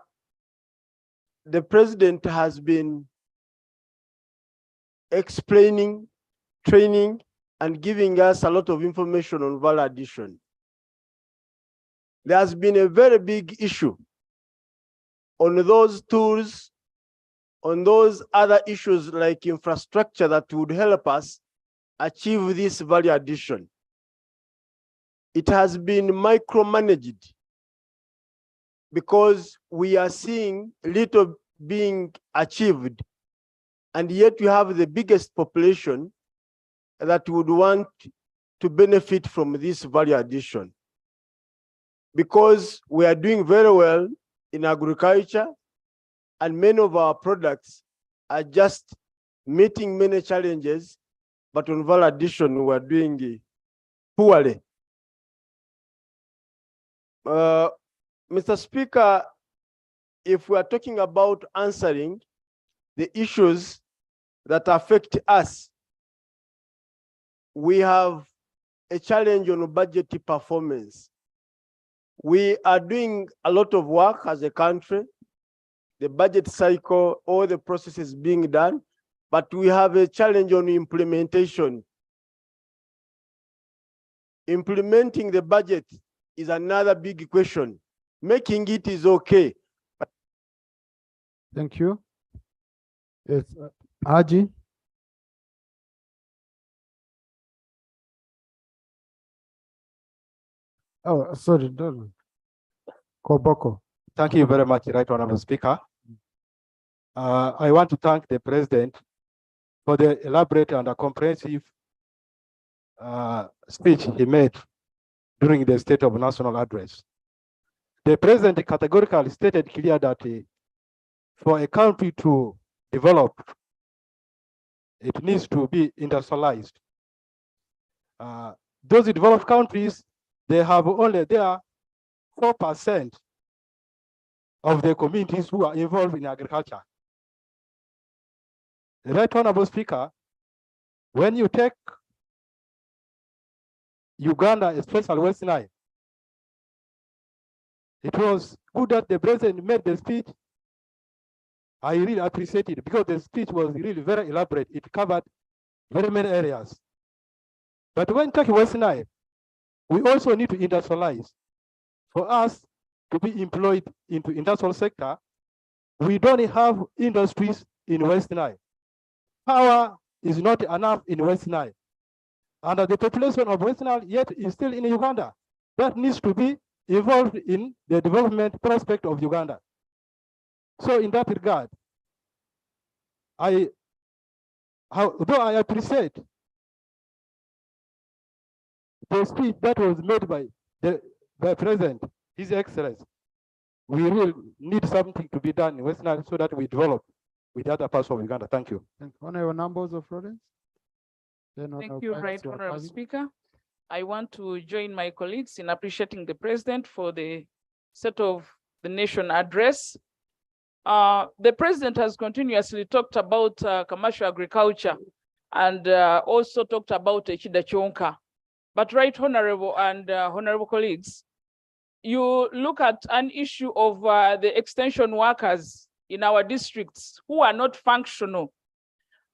the president has been explaining, training, and giving us a lot of information on value addition. There has been a very big issue on those tools, on those other issues like infrastructure that would help us achieve this value addition. It has been micromanaged because we are seeing little being achieved, and yet we have the biggest population that would want to benefit from this value addition. Because we are doing very well in agriculture, and many of our products are just meeting many challenges, but on value addition, we are doing poorly. Mr. Speaker, if we are talking about answering the issues that affect us, we have a challenge on budget performance. We are doing a lot of work as a country, the budget cycle, all the processes being done, but we have a challenge on implementation. Implementing the budget is another big question. Making it is okay. Thank you. It's Haji. Oh, sorry, don't. Koboko. Thank you very much, Right Honorable Speaker. I want to thank the President for the elaborate and comprehensive speech he made during the State of National Address. The President categorically stated clear that for a country to develop, it needs to be industrialized. Those developed countries, they have only there 4% of the communities who are involved in agriculture. The Right Honorable Speaker, when you take Uganda, especially West Nile, it was good that the President made the speech. I really appreciate it because the speech was really very elaborate. It covered very many areas. But when talking West Nile, we also need to industrialize. For us to be employed into industrial sector, we don't have industries in West Nile. Power is not enough in West Nile. And the population of West Nile yet is still in Uganda. That needs to be involved in the development prospect of Uganda. So in that regard, although I appreciate the speech that was made by the President, His Excellency, we really need something to be done in West Nile so that we develop with other parts of Uganda. Thank you. Honorable Numbers of Florence. Thank you, Right Honorable Speaker. I want to join my colleagues in appreciating the President for the State of the Nation address. The President has continuously talked about commercial agriculture and also talked about Chida Chonka. But Right Honorable and Honorable colleagues, you look at an issue of the extension workers in our districts who are not functional.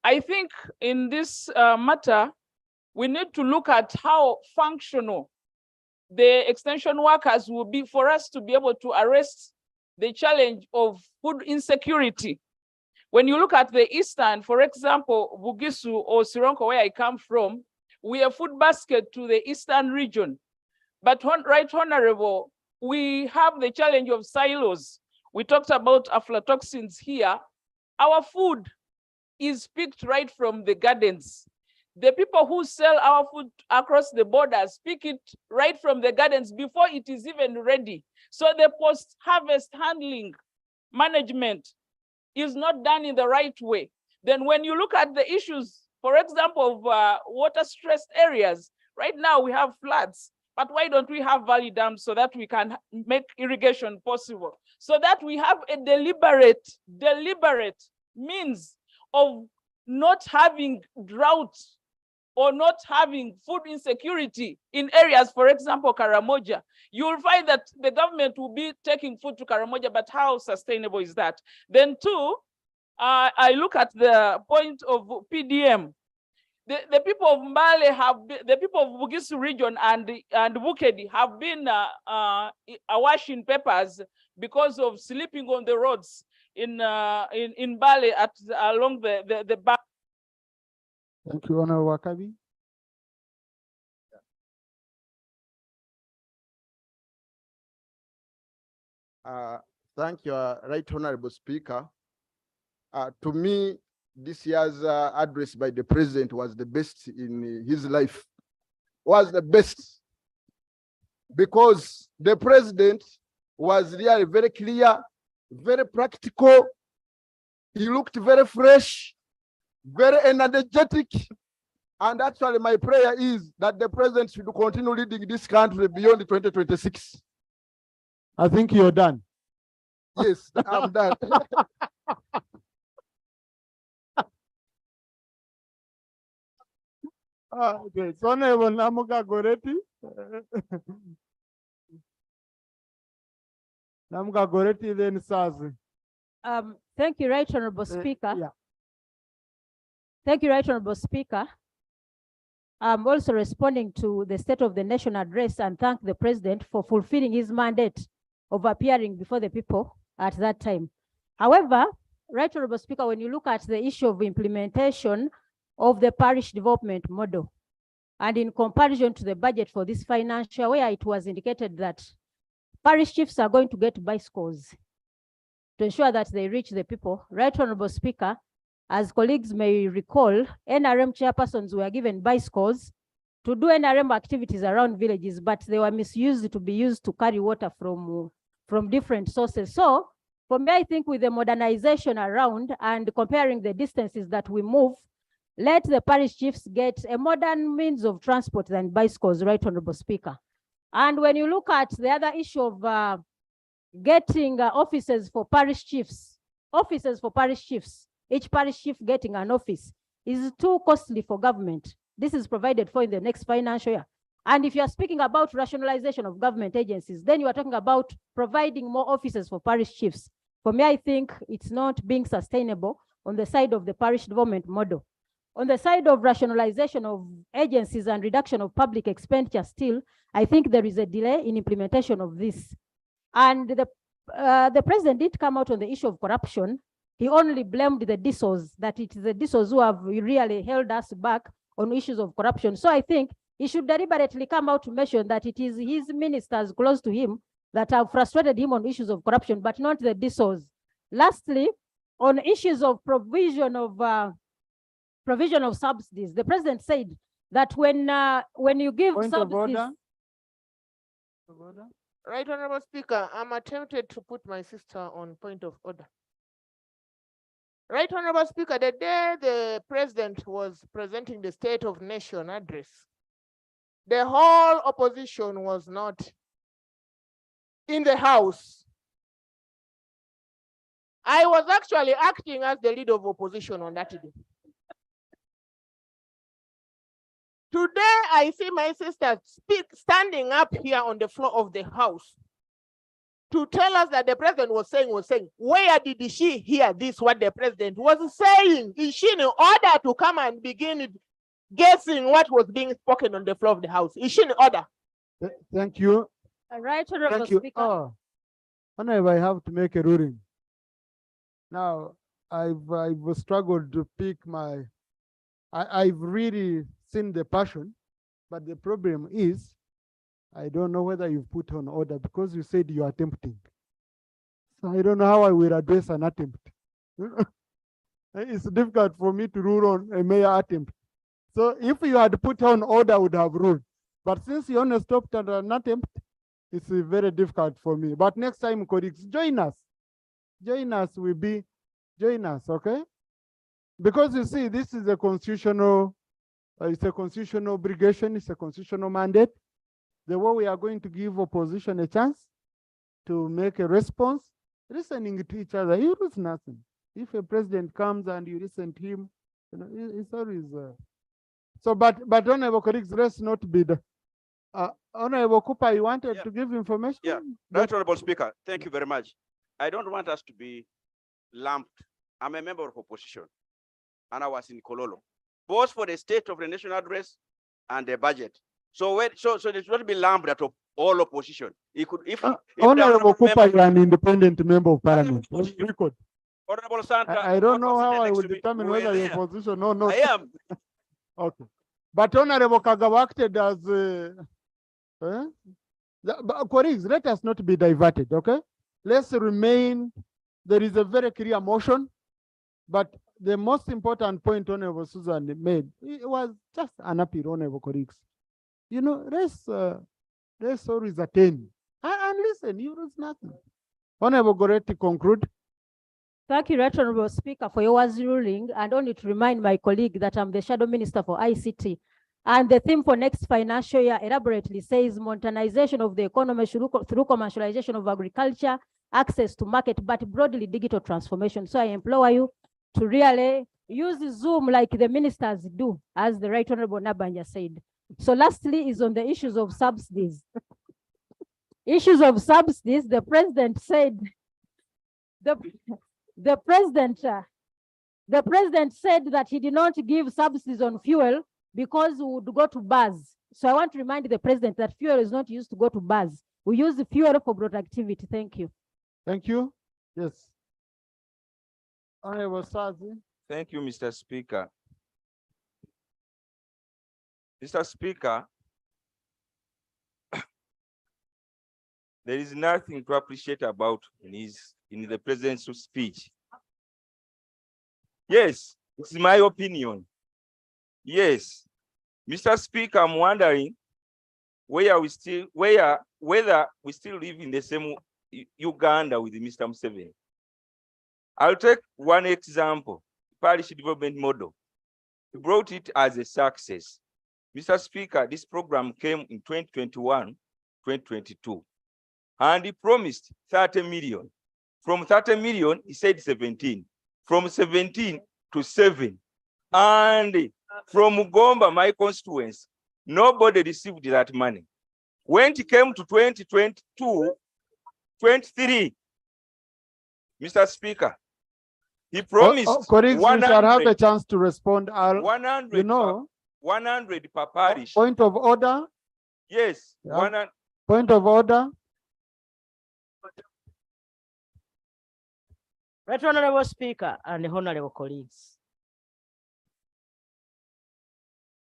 I think in this matter, we need to look at how functional the extension workers will be for us to be able to arrest the challenge of food insecurity. When you look at the Eastern, for example, Bugisu or Sironko, where I come from, we are food basket to the Eastern region. But Right Honorable, we have the challenge of silos. We talked about aflatoxins here. Our food is picked right from the gardens. The people who sell our food across the borders pick it right from the gardens before it is even ready. So the post-harvest handling management is not done in the right way. Then when you look at the issues, for example, of water-stressed areas, right now we have floods, but why don't we have valley dams so that we can make irrigation possible? So that we have a deliberate means of not having drought or not having food insecurity in areas, for example, Karamoja, you will find that the government will be taking food to Karamoja, but how sustainable is that? Then two, I look at the point of PDM. The people of Mbale have been, the people of Bugisu region and Bukedi have been awash in papers because of sleeping on the roads in Mbale along the back. Thank you, Honorable Wakabi. Thank you, Right Honorable Speaker. To me, this year's address by the president was the best in his life. Was the best because the president was really very clear, very practical. He looked very fresh, very energetic. And actually, my prayer is that the president should continue leading this country beyond 2026. I think you're done. Yes, I'm done. Okay, so Honorable Namuga Goreti. Namuga Goreti, then Sazi. Thank you, Right Honorable Speaker. Yeah. Thank you, Right Honorable Speaker. I'm also responding to the State of the Nation address and thank the President for fulfilling his mandate of appearing before the people at that time. However, Right Honorable Speaker, when you look at the issue of implementation of the parish development model, and in comparison to the budget for this financial, where it was indicated that parish chiefs are going to get bicycles to ensure that they reach the people. Right Honorable Speaker, as colleagues may recall, NRM chairpersons were given bicycles to do NRM activities around villages, but they were misused to be used to carry water from different sources. So for me, I think with the modernization around and comparing the distances that we move, let the parish chiefs get a modern means of transport than bicycles, Right Honorable Speaker. And when you look at the other issue of getting offices for parish chiefs, each parish chief getting an office is too costly for government. This is provided for in the next financial year. And if you are speaking about rationalization of government agencies, then you are talking about providing more offices for parish chiefs. For me, I think it's not being sustainable on the side of the parish development model. On the side of rationalization of agencies and reduction of public expenditure still, I think there is a delay in implementation of this. And the president did come out on the issue of corruption. He only blamed the DSOs, that it is the DSOs who have really held us back on issues of corruption. So I think he should deliberately come out to mention that it is his ministers close to him that have frustrated him on issues of corruption, but not the DSOs. Lastly, on issues of provision of subsidies, the president said that when you give subsidies. Right Honorable Speaker, I'm attempted to put my sister on point of order. Right Honorable Speaker, the day the president was presenting the State of Nation address, the whole opposition was not in the house. I was actually acting as the leader of opposition on that day. Today, I see my sister standing up here on the floor of the house to tell us that the president was saying, where did she hear this, what the president was saying? Is she in order to come and begin guessing what was being spoken on the floor of the house? Is she in order? Thank you. Right, Honorable Thank you. Speaker. Honorable, I have to make a ruling. Now, I've struggled to pick I've really seen the passion, but the problem is, I don't know whether you've put on order because you said you are attempting. So I don't know how I will address an attempt. It's difficult for me to rule on a mere attempt. So if you had put on order, I would have ruled. But since you only stopped at an attempt, it's very difficult for me. But next time, colleagues, join us. Join us, okay? Because you see, this is a constitutional, it's a constitutional obligation, it's a constitutional mandate. The way we are going to give opposition a chance to make a response, listening to each other, you lose nothing. If a president comes and you listen to him, it's always So, but honorable colleagues, let's not be the, Honorable Cooper, you wanted to give information? Yeah, Right Honorable Speaker, thank you very much. I don't want us to be lumped. I'm a member of opposition, and I was in Kololo, both for the State of the National Address and the budget. So it should not be lumped at all opposition. It could, if Honorable Cooper, you are an independent member of parliament. Record. Honorable Santa, I don't know how I will determine whether you're opposition or not. I am. Okay. But Honorable Kagawa acted as colleagues, let us not be diverted, okay? Let's remain, there is a very clear motion, but the most important point Honorable Susan made, it was just an appeal, Honorable colleagues. You know, let's always attend and listen, you lose nothing. Honorable Goretti, conclude. Thank you, Right Honorable Speaker, for your ruling, and only to remind my colleague that I'm the Shadow Minister for ICT. And the theme for next financial year elaborately says modernization of the economy through commercialization of agriculture, access to market, but broadly digital transformation. So I implore you to really use Zoom like the ministers do, as the Right Honorable Nabanja said. So lastly is on the issues of subsidies. Issues of subsidies, the president said, the president said that he did not give subsidies on fuel because we would go to bars. So I want to remind the president that fuel is not used to go to bars. We use the fuel for productivity. Thank you. Thank you. Yes. Honorable Sazi. Thank you, Mr. Speaker. Mr. Speaker, there is nothing to appreciate about in the president's speech. Yes, it's my opinion. Yes, Mr. Speaker, I'm wondering whether we still live in the same Uganda with Mr. Museveni. I'll take one example, parish development model. He brought it as a success. Mr. Speaker, this program came in 2021, 2022, and he promised 30 million. From 30 million, he said 17. From 17 to 7. And from Uganda, my constituency, nobody received that money. When it came to 2022, 23, Mr. Speaker, he promised colleagues, we shall have a chance to respond. 100, you know, 100 per parish. Point of order? Yes. Yeah. Point of order? Right Honorable Speaker and honorable colleagues,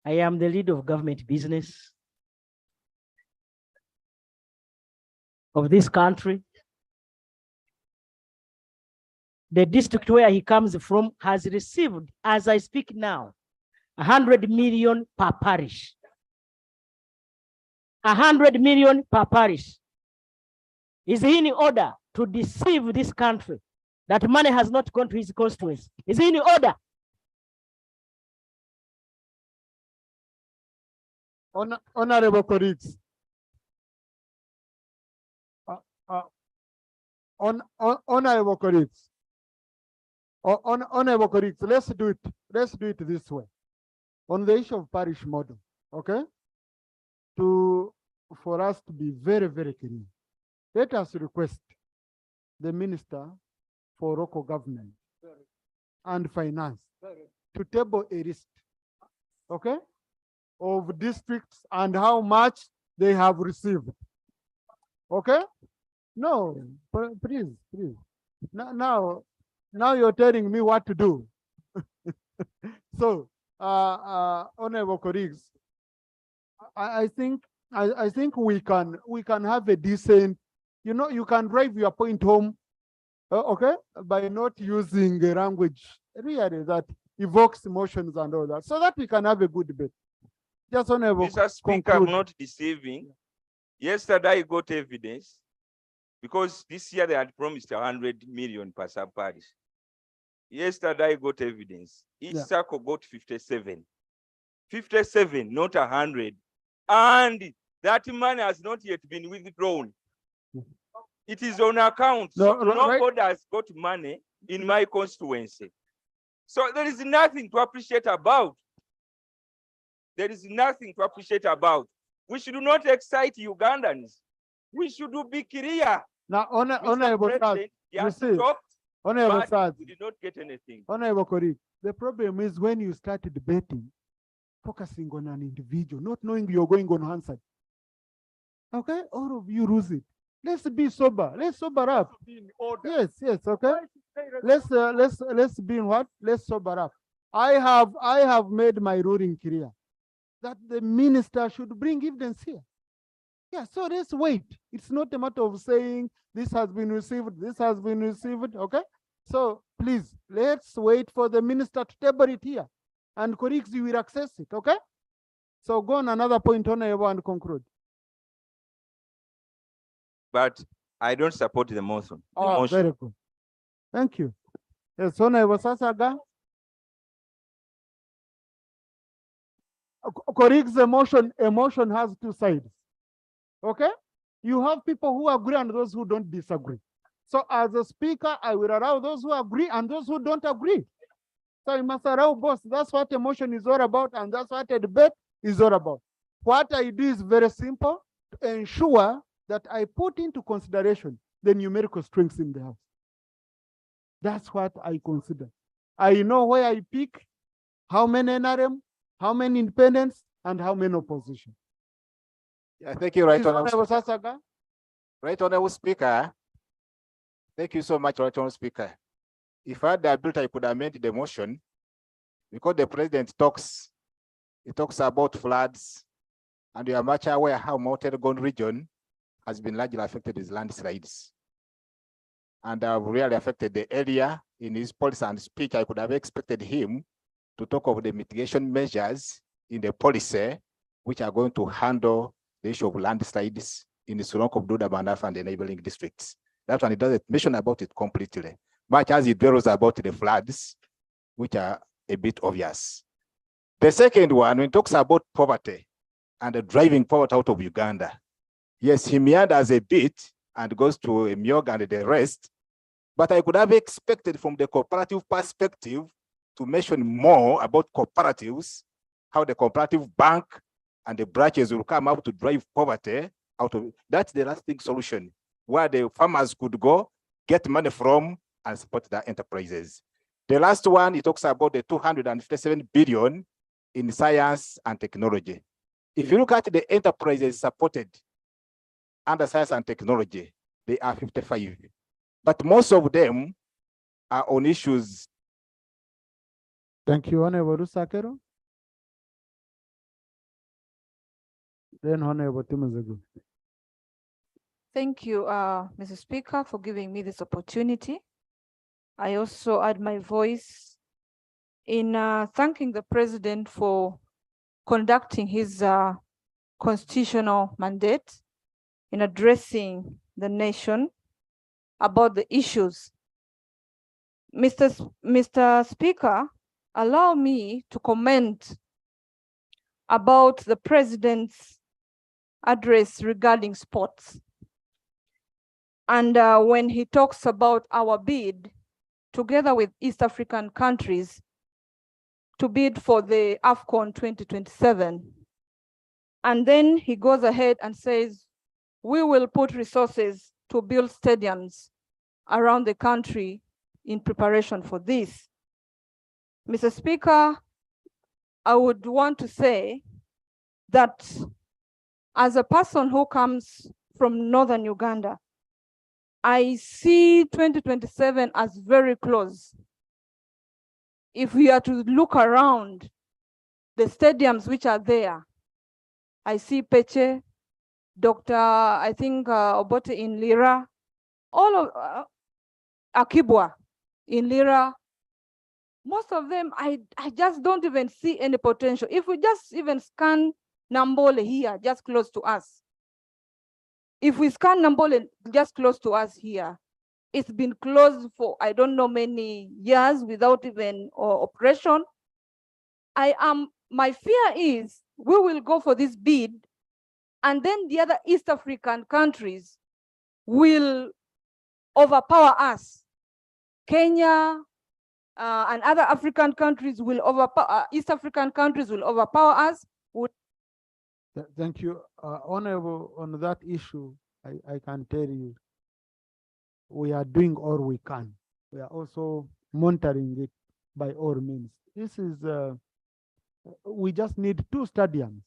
I am the leader of government business of this country. The district where he comes from has received, as I speak now, 100 million per parish. 100 million per parish. Is he in order to deceive this country that money has not gone to his constituents? Is he in order? Honorable colleagues, honorable colleagues, honorable colleagues, let's do it this way. On the issue of parish model, okay? For us to be very, very clear, let us request the Minister for Local Government and Finance to table a list, okay, of districts and how much they have received. Okay? No, please. Now you're telling me what to do. So, honorable colleagues, I think we can have a decent, you know, you can drive your point home, okay, by not using a language really that evokes emotions and all that, so that we can have a good debate. Just honorable. Mr. Speaker, I'm not deceiving. Yesterday I got evidence because this year they had promised 100 million per sub-parish. Yesterday I got evidence. Each circle got 57. 57, not 100. And that money has not yet been withdrawn. It is on account. Nobody has got money in my constituency. So there is nothing to appreciate about. there is nothing to appreciate about. We should not excite Ugandans. We should be clear. Now, Honorable Sir, you see, Honorable but Sir, we did not get anything. Honorable colleague, the problem is when you start debating, focusing on an individual, not knowing you're going on answer. Okay, all of you lose it. Let's be sober. Let's sober up. Yes, yes. Okay. Let's be in what? Let's sober up. I have made my ruling clear that the minister should bring evidence here. Yeah. So let's wait. It's not a matter of saying this has been received. This has been received. Okay. So please let's wait for the minister to table it here, and colleagues, you will access it. Okay. So go on another point, Honorable, and conclude. But I don't support the motion. Oh, very good. Thank you. Yes, Honorable Sasaga. Colleagues, emotion has two sides. Okay? You have people who agree and those who don't disagree. So as a speaker, I will allow those who agree and those who don't agree. So I must allow both. That's what emotion is all about, and that's what a debate is all about. What I do is very simple to ensure that I put into consideration the numerical strengths in the House. That's what I consider. I know where I pick, how many NRM, how many independents, and how many opposition. Yeah, thank you, Right Honorable Sasaga. Right Honorable Speaker. Thank you so much, Right Honorable Speaker. If I had the ability, I could amend the motion because the president talks about floods, and we are much aware how Mount Elgon region has been largely affected with landslides. And have really affected the area. In his policy and speech, I could have expected him to talk of the mitigation measures in the policy, which are going to handle the issue of landslides in the Suronko, Duda, Manaf, and the neighboring districts. That one, he doesn't mention about it completely, much as it dwells about the floods, which are a bit obvious. The second one, when it talks about poverty and the driving poverty out of Uganda, yes, he meanders a bit and goes to Miog and the rest, but I could have expected from the cooperative perspective to mention more about cooperatives, how the cooperative bank and the branches will come up to drive poverty out of it. That's the lasting solution, where the farmers could go, get money from, and support their enterprises. The last one, he talks about the 257 billion in science and technology. If you look at the enterprises supported under science and technology, they are 55. But most of them are on issues. Thank you, Honorable Rusakero. Then Honorable Timozagu. Thank you, Mr. Speaker, for giving me this opportunity. I also add my voice in thanking the President for conducting his constitutional mandate in addressing the nation about the issues. Mr. Speaker, allow me to comment about the President's address regarding sports. And when he talks about our bid, together with East African countries, to bid for the AFCON 2027. And then he goes ahead and says, we will put resources to build stadiums around the country in preparation for this. Mr. Speaker, I would want to say that as a person who comes from northern Uganda, I see 2027 as very close. If we are to look around the stadiums which are there, I see Peche, Dr. I think Obote in Lira, all of Akibwa in Lira. Most of them, I just don't even see any potential. If we just even scan Nambole here, just close to us. If we scan Nambole just close to us here, it's been closed for I don't know many years without even operation. My fear is we will go for this bid and then the other East African countries will overpower us. Kenya and other African countries will overpower, East African countries will overpower us, Thank you. Honorable, on that issue, I can tell you, we are doing all we can. We are also monitoring it by all means. This is, we just need 2 stadiums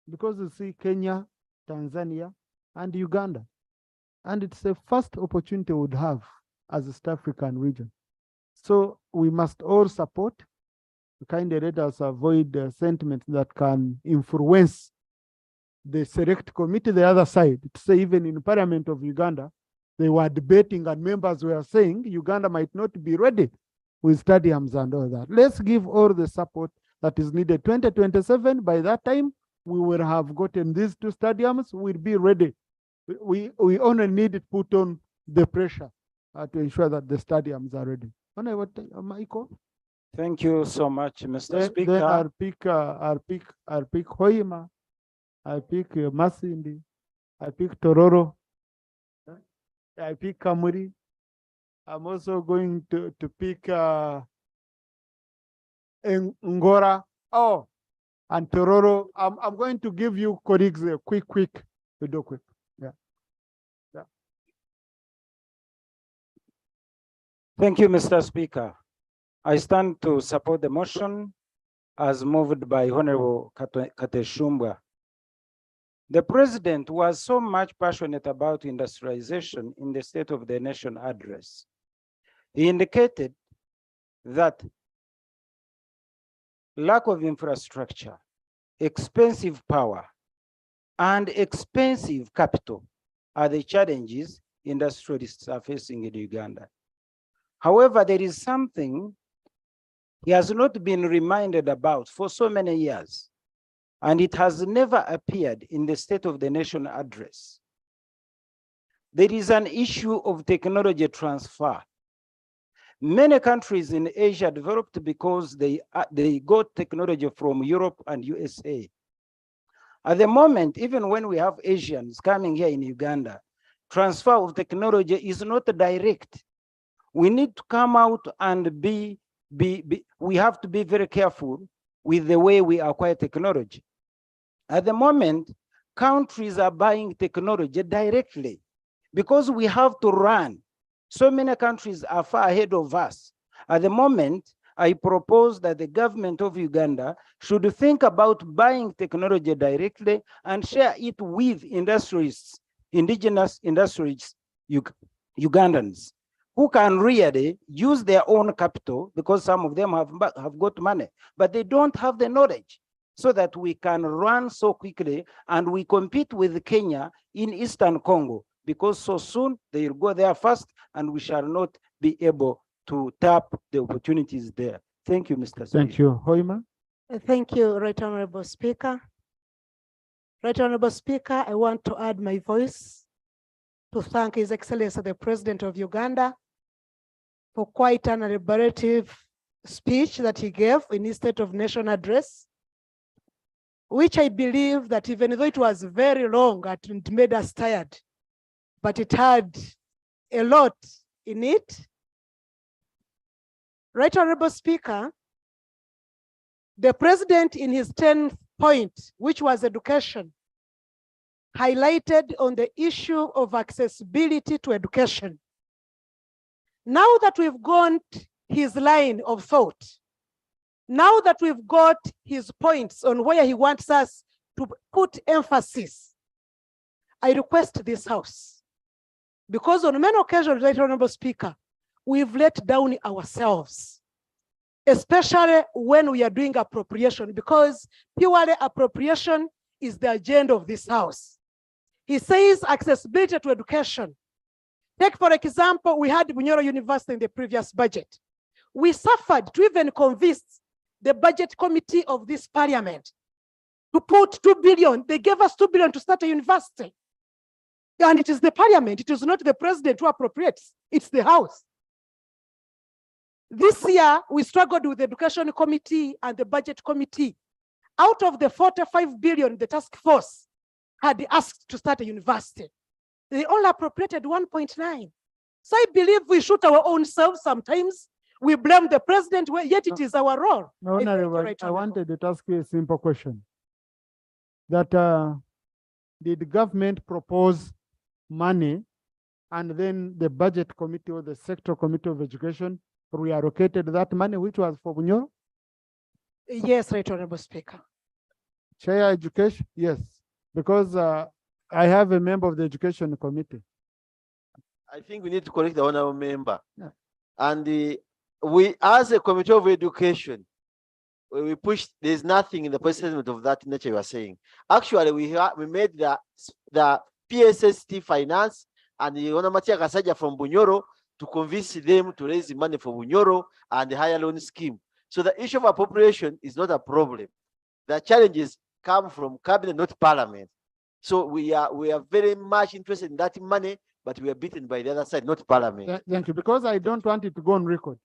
because you see Kenya, Tanzania, and Uganda. And it's the first opportunity we would have as a East African region. So we must all support. Kindly let us avoid sentiments that can influence the select committee, the other side. To say even in Parliament of Uganda, they were debating and members were saying Uganda might not be ready with stadiums and all that. Let's give all the support that is needed. 2027, by that time, we will have gotten these 2 stadiums, we'll be ready. We only need to put on the pressure to ensure that the stadiums are ready. Michael? Thank you so much, Mr. Speaker. Then I'll pick Hoima, I pick Masindi, I pick Tororo, I pick Kamuri. I'm also going to pick Ngora. Oh, and Tororo. I'm going to give you colleagues a quick. Yeah. Thank you, Mr. Speaker. I stand to support the motion as moved by Honorable Kateshumbwa. The President was so much passionate about industrialization in the State of the Nation address. He indicated that lack of infrastructure, expensive power, and expensive capital are the challenges industrialists are facing in Uganda. However, there is something he has not been reminded about for so many years, and it has never appeared in the State of the Nation address. There is an issue of technology transfer. Many countries in Asia developed because they got technology from Europe and USA. At the moment, even when we have Asians coming here in Uganda, transfer of technology is not direct. We need to come out and we have to be very careful with the way we acquire technology. At the moment, countries are buying technology directly because we have to run. So many countries are far ahead of us. At the moment, I propose that the government of Uganda should think about buying technology directly and share it with industries, indigenous industries, Ugandans, who can really use their own capital because some of them have got money, but they don't have the knowledge, so that we can run so quickly and we compete with Kenya in Eastern Congo, because so soon they will go there first and we shall not be able to tap the opportunities there. Thank you, Mr. Speaker. Thank you. Hoima? Thank you, Right Honorable Speaker. Right Honorable Speaker, I want to add my voice to thank His Excellency the President of Uganda for quite an elaborative speech that he gave in his State of Nation address, which I believe that even though it was very long and it made us tired, but it had a lot in it. Right Honorable Speaker, the President in his 10th point, which was education, highlighted on the issue of accessibility to education. Now that we've got his line of thought, now that we've got his points on where he wants us to put emphasis, I request this House, because on many occasions, Right Honorable Speaker, we've let down ourselves, especially when we are doing appropriation, because purely appropriation is the agenda of this House. He says accessibility to education. Take, for example, we had Bunyoro University in the previous budget. We suffered to even convince the budget committee of this parliament to put 2 billion. They gave us 2 billion to start a university. And it is the parliament, it is not the president who appropriates, it's the House. This year, we struggled with the education committee and the budget committee. Out of the 45 billion the task force had asked to start a university, they only appropriated 1.9. So I believe we shoot our own selves sometimes. We blame the president, yet it is our role. No, I wanted to ask you a simple question. that did the government propose money and then the budget committee or the sector committee of education reallocated that money which was for Bunyoro? Yes, Right Honorable Speaker. Chair education, yes, because I have a member of the education committee. I think we need to correct the honorable member. Yeah. And we, as a committee of education, we pushed, there's nothing in the president of that nature you are saying. Actually, we made the PSST finance and the Onamatia Kasaja from Bunyoro to convince them to raise the money for Bunyoro and the higher loan scheme. So the issue of appropriation is not a problem. The challenges come from cabinet, not parliament. So we are very much interested in that money, but we are beaten by the other side, not parliament. Thank you, because I don't want it to go on record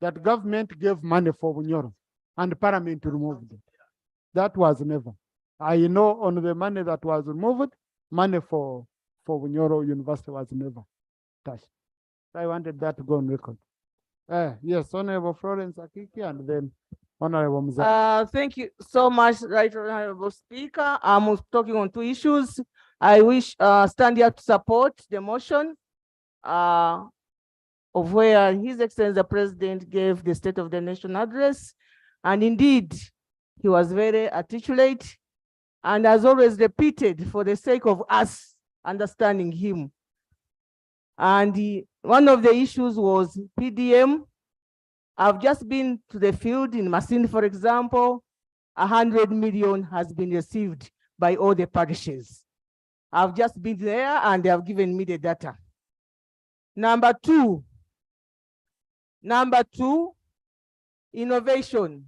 that government gave money for Bunyoro and parliament removed it. That was never. I know on the money that was removed, money for Bunyoro University was never touched. I wanted that to go on record. Yes, Honorable Florence Akiki and then Honorable Mzee. Thank you so much, Right Honorable Speaker. I'm talking on two issues. I wish stand here to support the motion of where His Excellency the President gave the State of the Nation address. And indeed, he was very articulate and as always repeated for the sake of us understanding him. And one of the issues was PDM. I've just been to the field in Masini, for example. 100 million has been received by all the parishes. I've just been there and they have given me the data. Number two, innovation.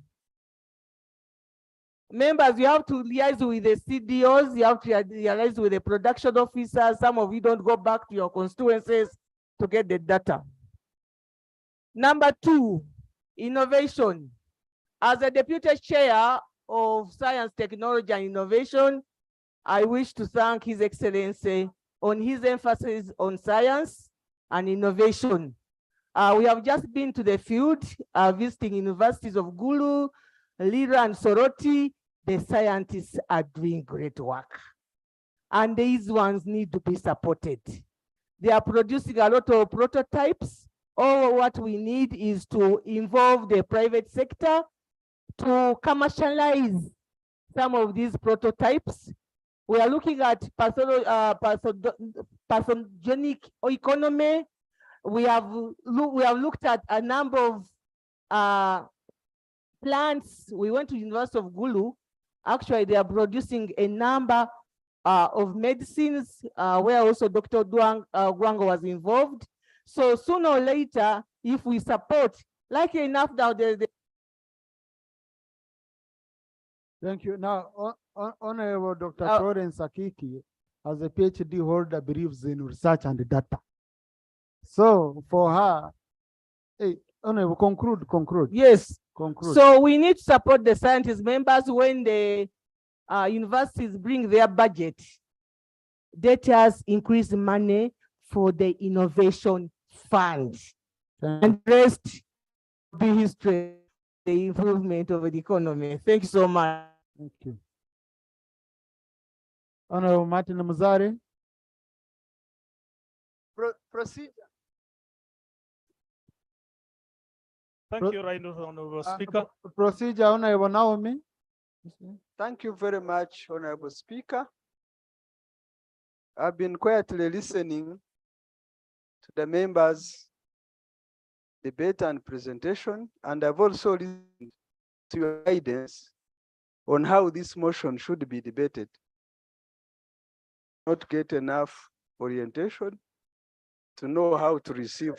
Members, you have to liaise with the CDOs, you have to liaise with the production officers. Some of you don't go back to your constituencies to get the data. Number two, innovation. As a deputy chair of Science, Technology and Innovation, I wish to thank His Excellency on his emphasis on science and innovation. We have just been to the field, visiting universities of Gulu, Lira and Soroti. The scientists are doing great work. And these ones need to be supported. They are producing a lot of prototypes. All what we need is to involve the private sector to commercialize some of these prototypes. We are looking at pathogenic economy. We have looked at a number of plants. We went to University of Gulu. Actually, they are producing a number of medicines where also Dr. Gwango was involved. So sooner or later, if we support, like enough now, Thank you. Now, Honorable Dr. Florence Akiki, as a PhD holder, believes in research and data. So for her, hey, Honorable, conclude. Yes. Conclude. So we need to support the scientist members when the universities bring their budget. Let us increase money for the innovation fund. And the rest be history, the improvement of the economy. Thank you so much. Thank you. Honorable Martin Muzare. Proceed. Thank you, Right Honorable Speaker. Procedure, Honorable Naomi. Thank you very much, Honorable Speaker. I've been quietly listening to the members' debate and presentation, and I've also listened to your guidance on how this motion should be debated. Not get enough orientation to know how to receive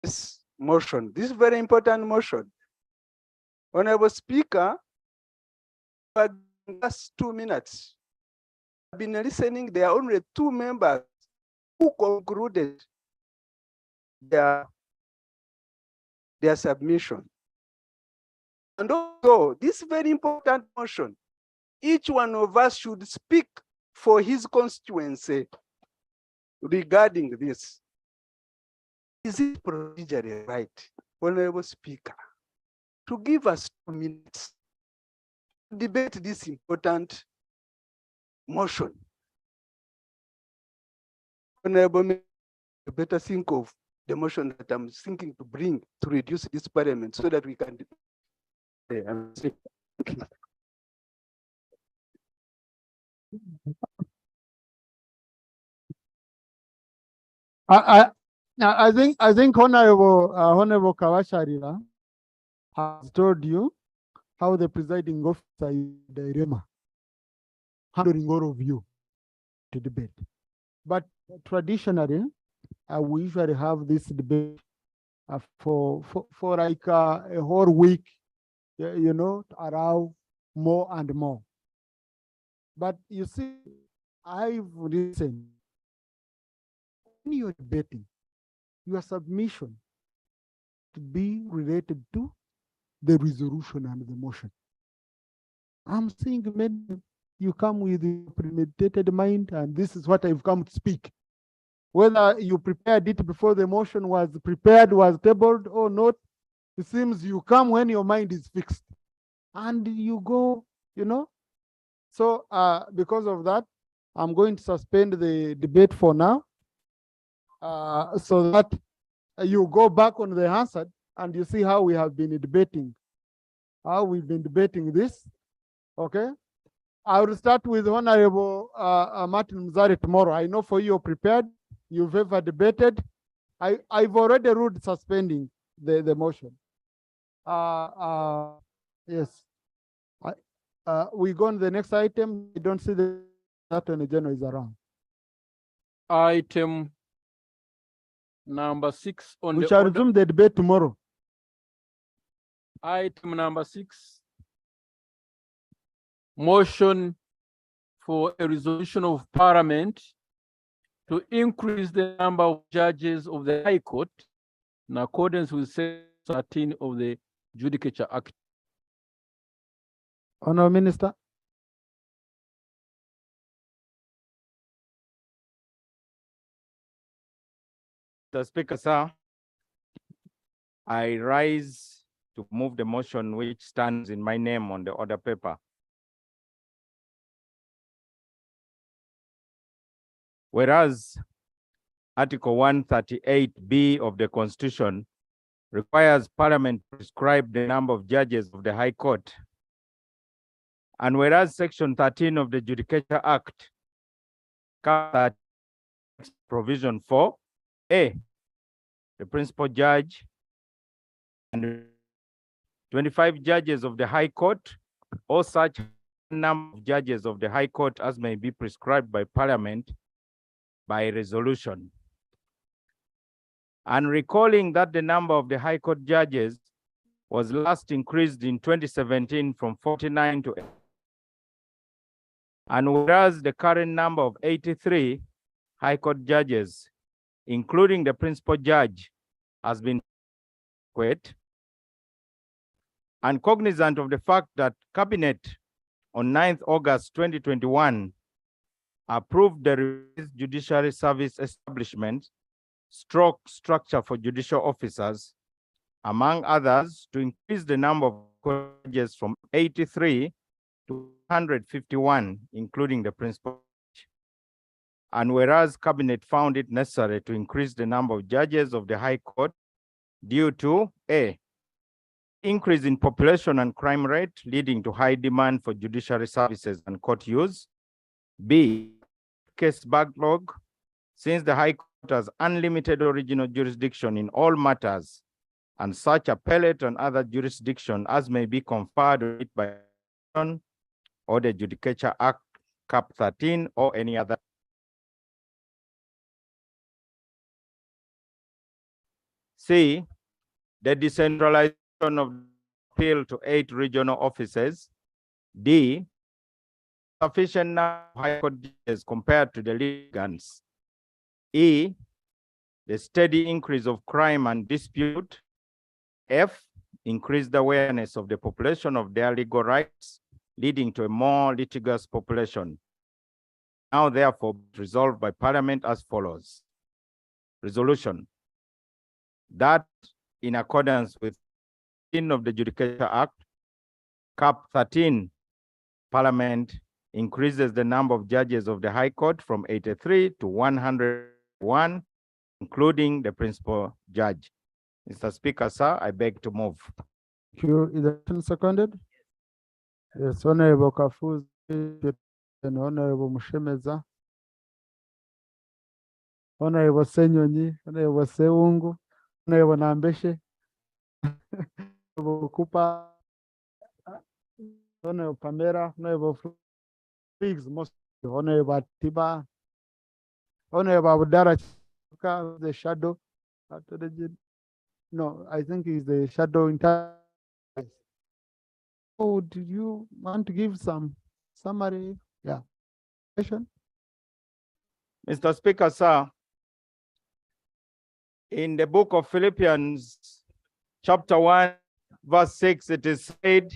this motion. This is very important motion. Honorable Speaker, for the last 2 minutes, I've been listening. There are only 2 members who concluded their submission. And also, this very important motion, each one of us should speak for his constituency regarding this. Is it procedurally right, Honorable Speaker, to give us 2 minutes to debate this important motion. Honorable, you better think of the motion that I'm thinking to bring to reduce this parliament so that we can. I think Honorable Kawasharila has told you how the presiding officer is dilemma, handling all of you to debate. But traditionally, we usually have this debate for like a whole week, you know, to allow more and more. But you see, I've listened. When you're debating, your submission to be related to the resolution and the motion. I'm seeing many, you come with a premeditated mind, and this is what I've come to speak. Whether you prepared it before the motion was prepared, was tabled or not, it seems you come when your mind is fixed. And you go, you know. So because of that, I'm going to suspend the debate for now, so that you go back on the answer and you see how we have been debating, how we've been debating this. Okay. I will start with Honorable Martin Mzari tomorrow. I know for you, you're prepared. You've ever debated. I've already ruled suspending the motion. Yes. We go on the next item. I don't see the Attorney General is around. Item number 6 on We the shall order. resume the debate tomorrow. Item number 6. Motion for a resolution of Parliament to increase the number of judges of the High Court in accordance with Section 13 of the Judicature Act. Honourable Minister. Mr. Speaker, sir, I rise to move the motion which stands in my name on the order paper. Whereas Article 138B of the Constitution requires Parliament to prescribe the number of judges of the High Court, and whereas Section 13 of the Judicature Act covers provision for A, the principal judge and 25 judges of the High Court, or such number of judges of the High Court as may be prescribed by Parliament by resolution. And recalling that the number of the High Court judges was last increased in 2017 from 49 to 8. And whereas the current number of 83 High Court judges, including the principal judge, has been adequate, and cognizant of the fact that Cabinet on 9th August 2021 approved the revised Judiciary Service Establishment structure for judicial officers, among others, to increase the number of judges from 83 to 151, including the principal judge. And whereas Cabinet found it necessary to increase the number of judges of the High Court due to A, increase in population and crime rate leading to high demand for judiciary services and court use. B, case backlog, since the High Court has unlimited original jurisdiction in all matters, and such appellate and other jurisdiction as may be conferred on it by or the Judicature Act, Cap 13, or any other. C, the decentralization of appeal to 8 regional offices. D, sufficient number of High Court judges compared to the litigants. E, the steady increase of crime and dispute. F, increased awareness of the population of their legal rights, leading to a more litigious population. Now, therefore, resolved by Parliament as follows. Resolution, that in accordance with of the Judicature Act, Cap 13, Parliament increases the number of judges of the High Court from 83 to 101, including the principal judge. Mr. Speaker, sir, I beg to move. Thank you. Is the motion seconded? Yes, Honorable Kafuzi and Honorable Mushemeza. Honorable Senyonyi, Honorable Seungu, Honorable Nambeshe, Honorable Kupa, Honorable Pamela, Honorable Flix, most Honorable Tiba, Honorable Abdara, the shadow. No, I think he's the shadow in time. Oh, do you want to give some summary? Yeah. Mr. Speaker, sir, in the book of Philippians, chapter 1, verse 6, it is said,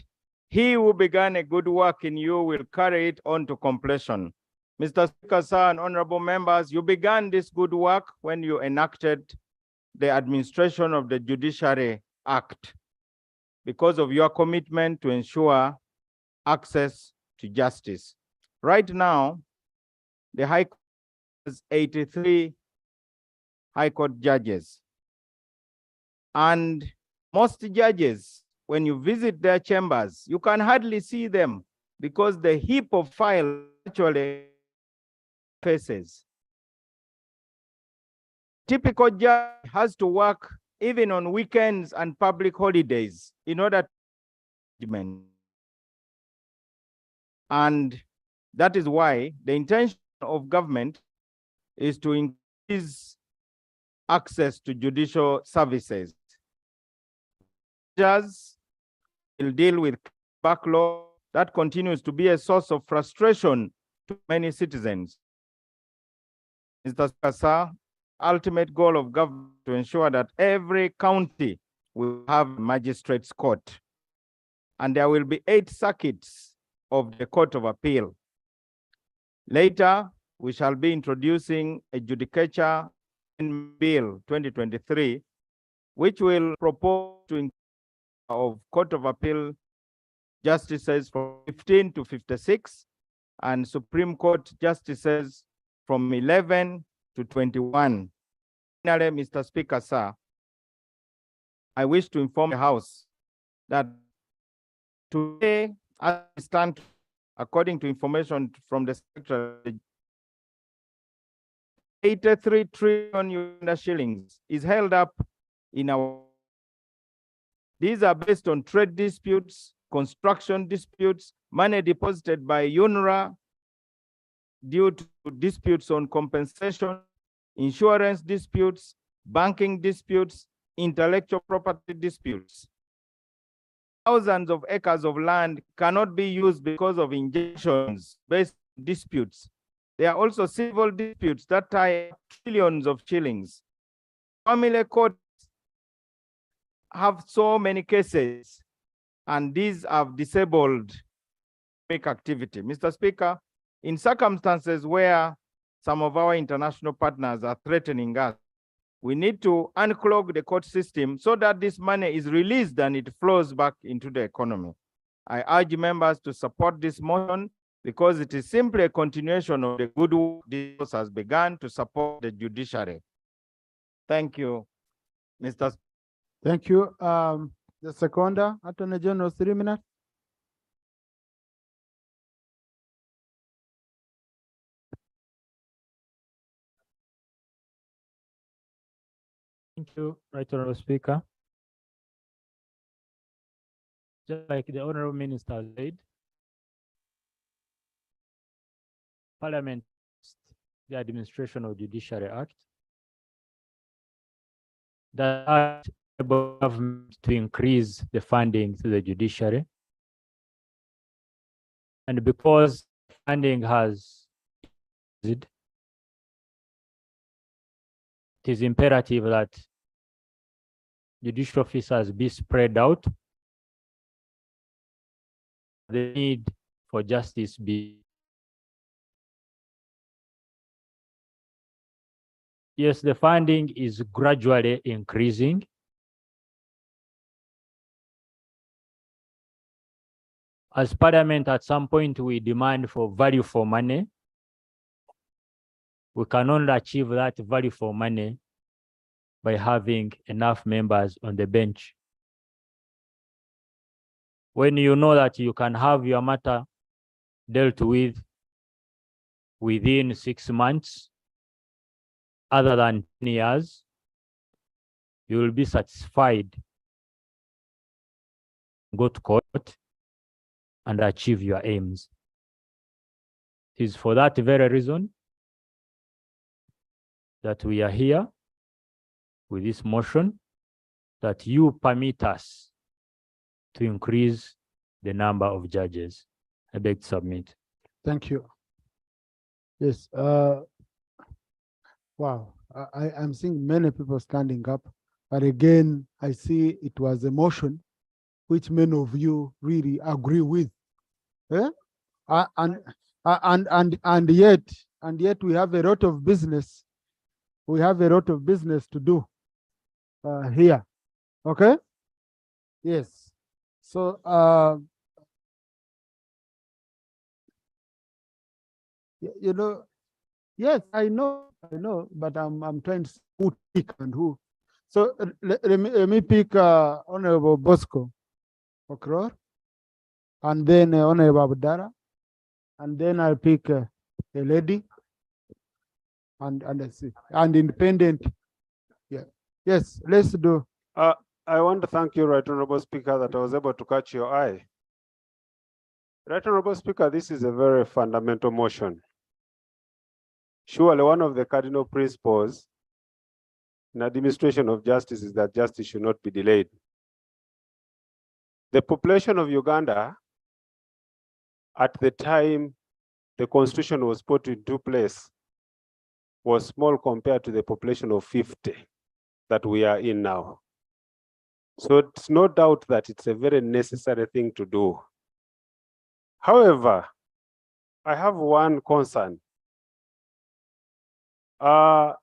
"He who began a good work in you will carry it on to completion." Mr. Speaker, sir, and honorable members, you began this good work when you enacted the administration of the Judiciary Act because of your commitment to ensure access to justice. Right now, the High Court has 83 High Court judges. And most judges, when you visit their chambers, you can hardly see them because the heap of files actually faces. Typical judge has to work even on weekends and public holidays in order to. And that is why the intention of government is to increase access to judicial services. Judges will deal with backlog that continues to be a source of frustration to many citizens. Mr. Speaker, ultimate goal of government to ensure that every county will have a magistrates court, and there will be 8 circuits of the Court of Appeal. Later, we shall be introducing a Judicature Bill 2023, which will propose to increase of Court of Appeal justices from 15 to 56 and Supreme Court justices from 11 to 21. Finally, Mr. Speaker, sir, I wish to inform the House that today, as we stand, according to information from the Secretary, 83 trillion Uganda shillings is held up in our. These are based on trade disputes, construction disputes, money deposited by UNRWA due to disputes on compensation, insurance disputes, banking disputes, intellectual property disputes. Thousands of acres of land cannot be used because of injunctions based on disputes. There are also civil disputes that tie up trillions of shillings. Family courts have so many cases, and these have disabled economic activity. Mr. Speaker, in circumstances where some of our international partners are threatening us, we need to unclog the court system so that this money is released and it flows back into the economy. I urge members to support this motion because it is simply a continuation of the good work this House has begun to support the judiciary. Thank you, Mr. Thank you. The seconder, Attorney General, 3 minutes. Thank you, Right Honorable Speaker. Just like the Honorable Minister said, Parliament passed the Administration of Judiciary Act that act enables government to increase the funding to the judiciary. And because funding has it is imperative that judicial officers be spread out. The need for justice be. Yes, the funding is gradually increasing. As Parliament, at some point, we demand for value for money. We can only achieve that value for money by having enough members on the bench. When you know that you can have your matter dealt with within 6 months, other than 10 years, you will be satisfied, go to court and achieve your aims. It is for that very reason that we are here with this motion, that you permit us to increase the number of judges. I beg to submit. Thank you. Yes. Wow. I'm seeing many people standing up, but again, I see it was a motion which many of you really agree with. Eh? And yet we have a lot of business. We have a lot of business to do here. Okay? Yes. So you know, yes, I know, but I'm trying to see who pick and who. So let me pick Honorable Bosco Okror, and then Honorable Abdara, and then I'll pick a lady, and let's see, and independent. Yeah. Yes, let's do. I want to thank you, Right Honorable Speaker, that I was able to catch your eye. Right Honorable Speaker, this is a very fundamental motion. Surely one of the cardinal principles in administration of justice is that justice should not be delayed. The population of Uganda, at the time the constitution was put into place, was small compared to the population of 50 that we are in now. So it's no doubt that it's a very necessary thing to do. However, I have one concern. Right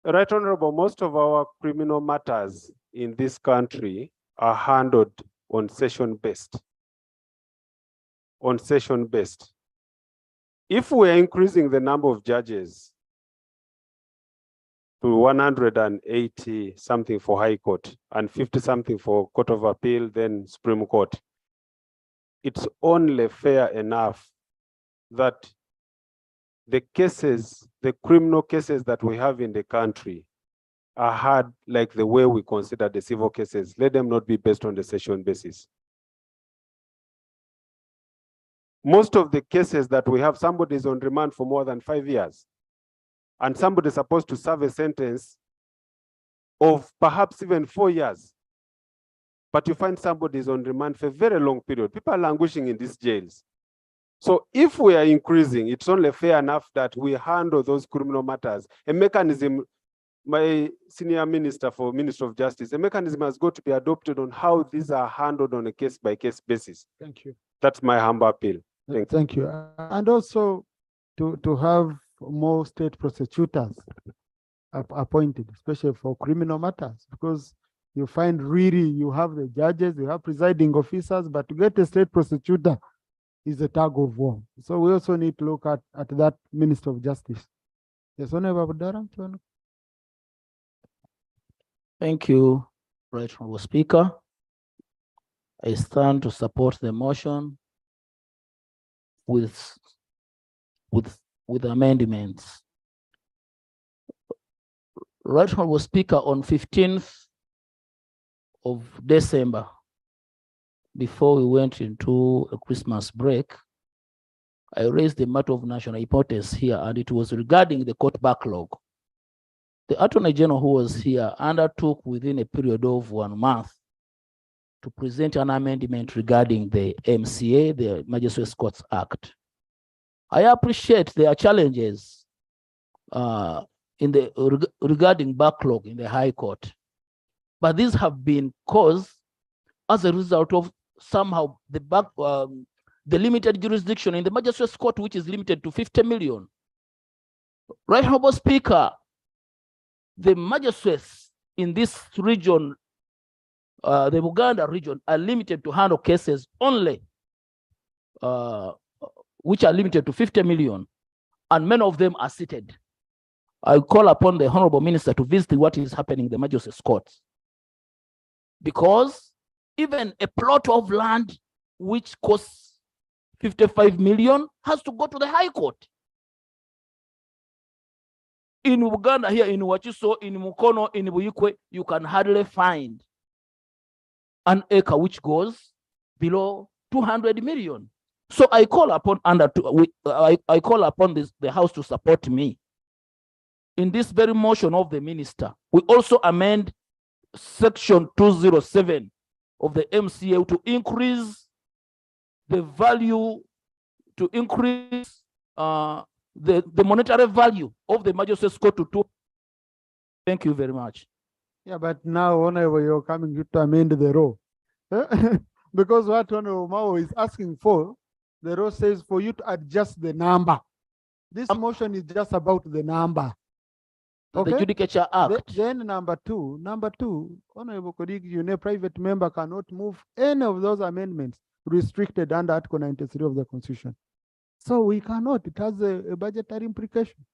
Honorable, most of our criminal matters in this country are handled on session-based. If we're increasing the number of judges to 180 something for High Court and 50 something for Court of Appeal, then Supreme Court, it's only fair enough that the cases, the criminal cases that we have in the country are hard like the way we consider the civil cases. Let them not be based on the session basis. Most of the cases that we have, somebody is on remand for more than 5 years, and somebody is supposed to serve a sentence of perhaps even 4 years. But you find somebody is on remand for a very long period. People are languishing in these jails. So if we are increasing, it's only fair enough that we handle those criminal matters. A mechanism, my senior minister for Ministry of Justice, a mechanism has got to be adopted on how these are handled on a case-by-case basis. Thank you. That's my humble appeal. Thank you. And also to have more state prosecutors appointed, especially for criminal matters, because you find really you have the judges, you have presiding officers, but to get a state prosecutor is a tug of war. So we also need to look at that Minister of Justice. Yes, Honorable Abdara. Thank you, Right Honorable Speaker. I stand to support the motion with amendments. Right Honorable Speaker, on 15th of December, before we went into a Christmas break, I raised the matter of national importance here, and it was regarding the court backlog. The Attorney General who was here undertook within a period of 1 month to present an amendment regarding the MCA, the Magistrates Courts Act. I appreciate there are challenges regarding backlog in the High Court, but these have been caused as a result of somehow the limited jurisdiction in the Magistrates Court, which is limited to 50 million. Right Honorable Speaker, the magistrates in this region, the Uganda region, are limited to handle cases only which are limited to 50 million, and many of them are seated. I call upon the Honorable Minister to visit what is happening in the Magistrates Courts. Because even a plot of land which costs 55 million has to go to the High Court. In Uganda, here in Wachiso, in Mukono, in Buyikwe, you can hardly find an acre which goes below 200 million. So I call upon I call upon the House to support me in this very motion of the minister. We also amend section 207 of the MCA to increase the value, to increase the monetary value of the Magistrates Court to 2. Thank you very much. Yeah, but now, Honorable, you're coming to amend the law. Because what Honorable Mao is asking for, the law says for you to adjust the number. This motion is just about the number. Okay? The Judicature Act. Then number two, Honorable colleague, a private member cannot move any of those amendments restricted under Article 93 of the Constitution. So we cannot, it has a budgetary implication.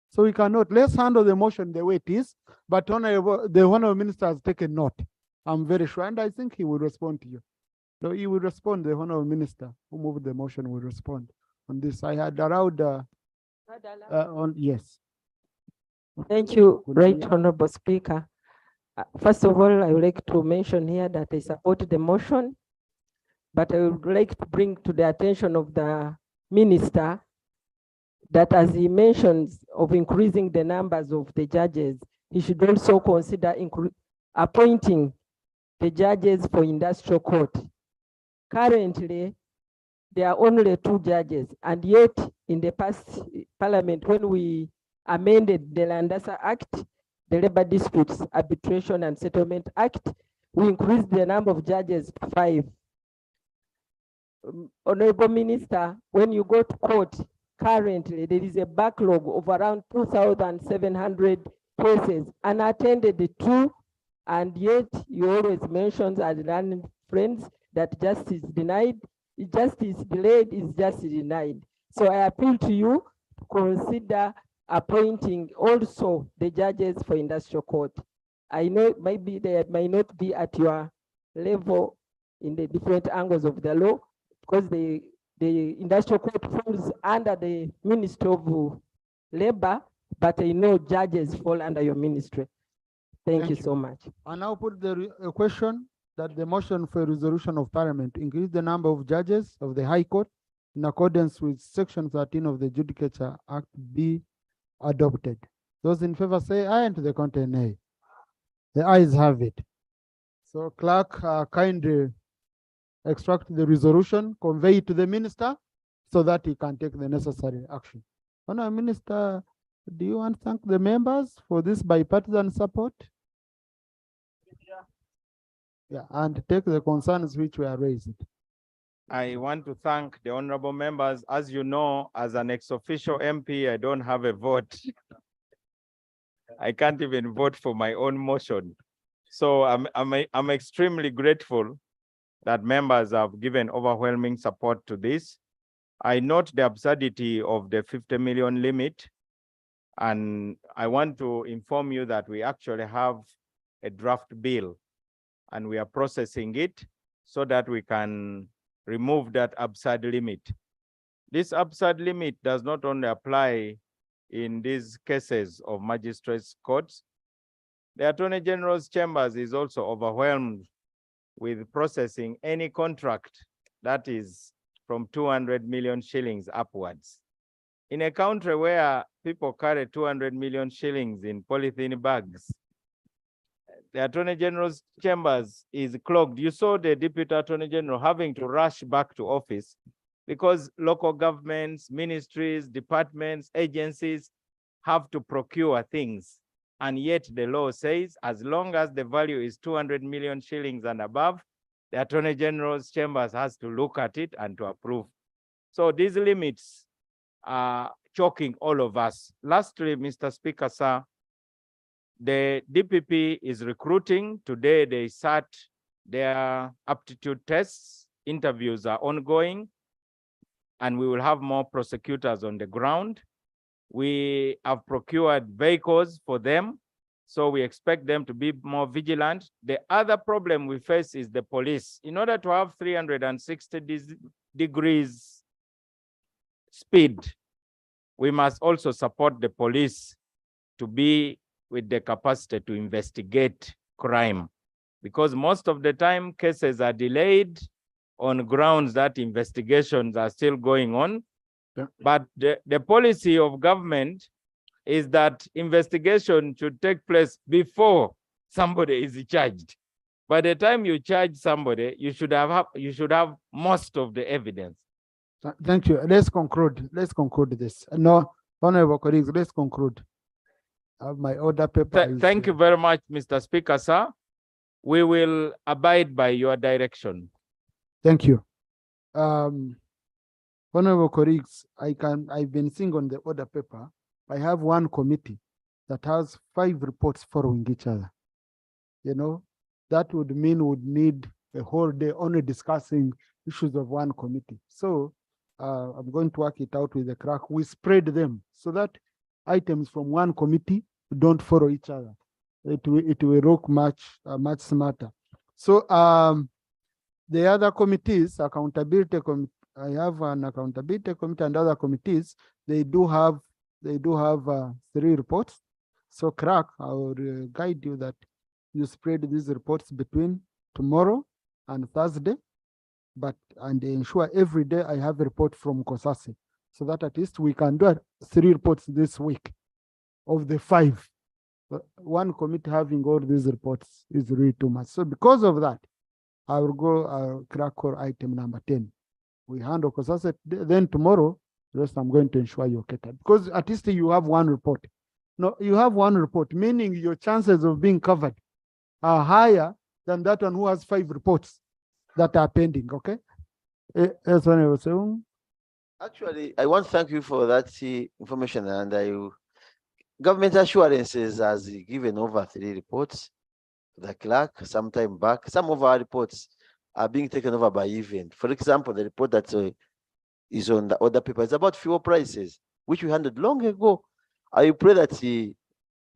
So we cannot, let's handle the motion the way it is, but the Honorable Minister has taken note. I'm very sure, and I think he will respond to you. So he will respond, the Honorable Minister who moved the motion will respond on this. I had allowed, yes. Thank you, Right Honorable Speaker. First of all, I would like to mention here that I support the motion, but I would like to bring to the attention of the Minister that as he mentions of increasing the numbers of the judges, he should also consider appointing the judges for industrial court. Currently, there are only 2 judges, and yet in the past Parliament, when we amended the Landasa Act, the Labor Disputes Arbitration and Settlement Act, we increased the number of judges to 5. Honorable Minister, when you go to court, currently there is a backlog of around 2,700 cases unattended to, and yet you always mention as learned friends that justice denied, justice delayed is justice denied. So I appeal to you to consider appointing also the judges for industrial court. I know maybe they may not be at your level in the different angles of the law, because the industrial court falls under the Ministry of Labor, but I know judges fall under your ministry. Thank you so much. I now put the question that the motion for resolution of Parliament increase the number of judges of the High Court in accordance with Section 13 of the Judicature Act be adopted. Those in favor say aye, and to the contrary nay. The ayes have it. So clerk, kindly extract the resolution, convey it to the minister so that he can take the necessary action. Honourable Minister, do you want to thank the members for this bipartisan support? Yeah, and take the concerns which were raised. I want to thank the honorable members. As you know, as an ex-official MP, I don't have a vote. I can't even vote for my own motion. So I'm extremely grateful that members have given overwhelming support to this. I note the absurdity of the 50 million limit, and I want to inform you that we actually have a draft bill, and we are processing it so that we can remove that absurd limit. This absurd limit does not only apply in these cases of magistrates' courts. The Attorney General's chambers is also overwhelmed with processing any contract that is from 200 million shillings upwards. In a country where people carry 200 million shillings in polythene bags, the Attorney General's chambers is clogged. You saw the Deputy Attorney General having to rush back to office because local governments, ministries, departments, agencies have to procure things. And yet the law says, as long as the value is 200 million shillings and above, the Attorney General's chambers has to look at it and to approve. So these limits are choking all of us. Lastly, Mr. Speaker, sir, the DPP is recruiting. Today they sat their aptitude tests. Interviews are ongoing. and we will have more prosecutors on the ground. We have procured vehicles for them, so we expect them to be more vigilant. The other problem we face is the police. In order to have 360 degrees speed, we must also support the police to be with the capacity to investigate crime, because most of the time cases are delayed on grounds that investigations are still going on. Yeah. But the policy of government is that investigation should take place before somebody is charged. By the time you charge somebody, you should have most of the evidence. Thank you. Let's conclude. Let's conclude this. No, honorable colleagues, let's conclude. My order paper. Thank you very much, Mr. Speaker, sir. We will abide by your direction. Thank you. Honorable colleagues, I've been seeing on the order paper, I have one committee that has 5 reports following each other. You know, that would mean would need a whole day only discussing issues of one committee. So I'm going to work it out with the clerk. We spread them so that items from one committee don't follow each other. It will look much smarter. So the other committees, accountability committee, I have an accountability committee and other committees. They do have 3 reports. So clerk, I will guide you that you spread these reports between tomorrow and Thursday, and ensure every day I have a report from COSASE, so that at least we can do 3 reports this week of the 5. One committee having all these reports is really too much. So because of that, I will go crack core item number 10. We handle COSASE, then tomorrow, the rest I'm going to ensure you're catered. Because at least you have 1 report. No, you have 1 report, meaning your chances of being covered are higher than that one who has 5 reports that are pending, okay? That's what I was saying. Actually, I want to thank you for that information, and government assurances has given over 3 reports to the clerk some time back. Some of our reports are being taken over by event. For example, the report that is on the order paper is about fuel prices, which we handled long ago. I pray that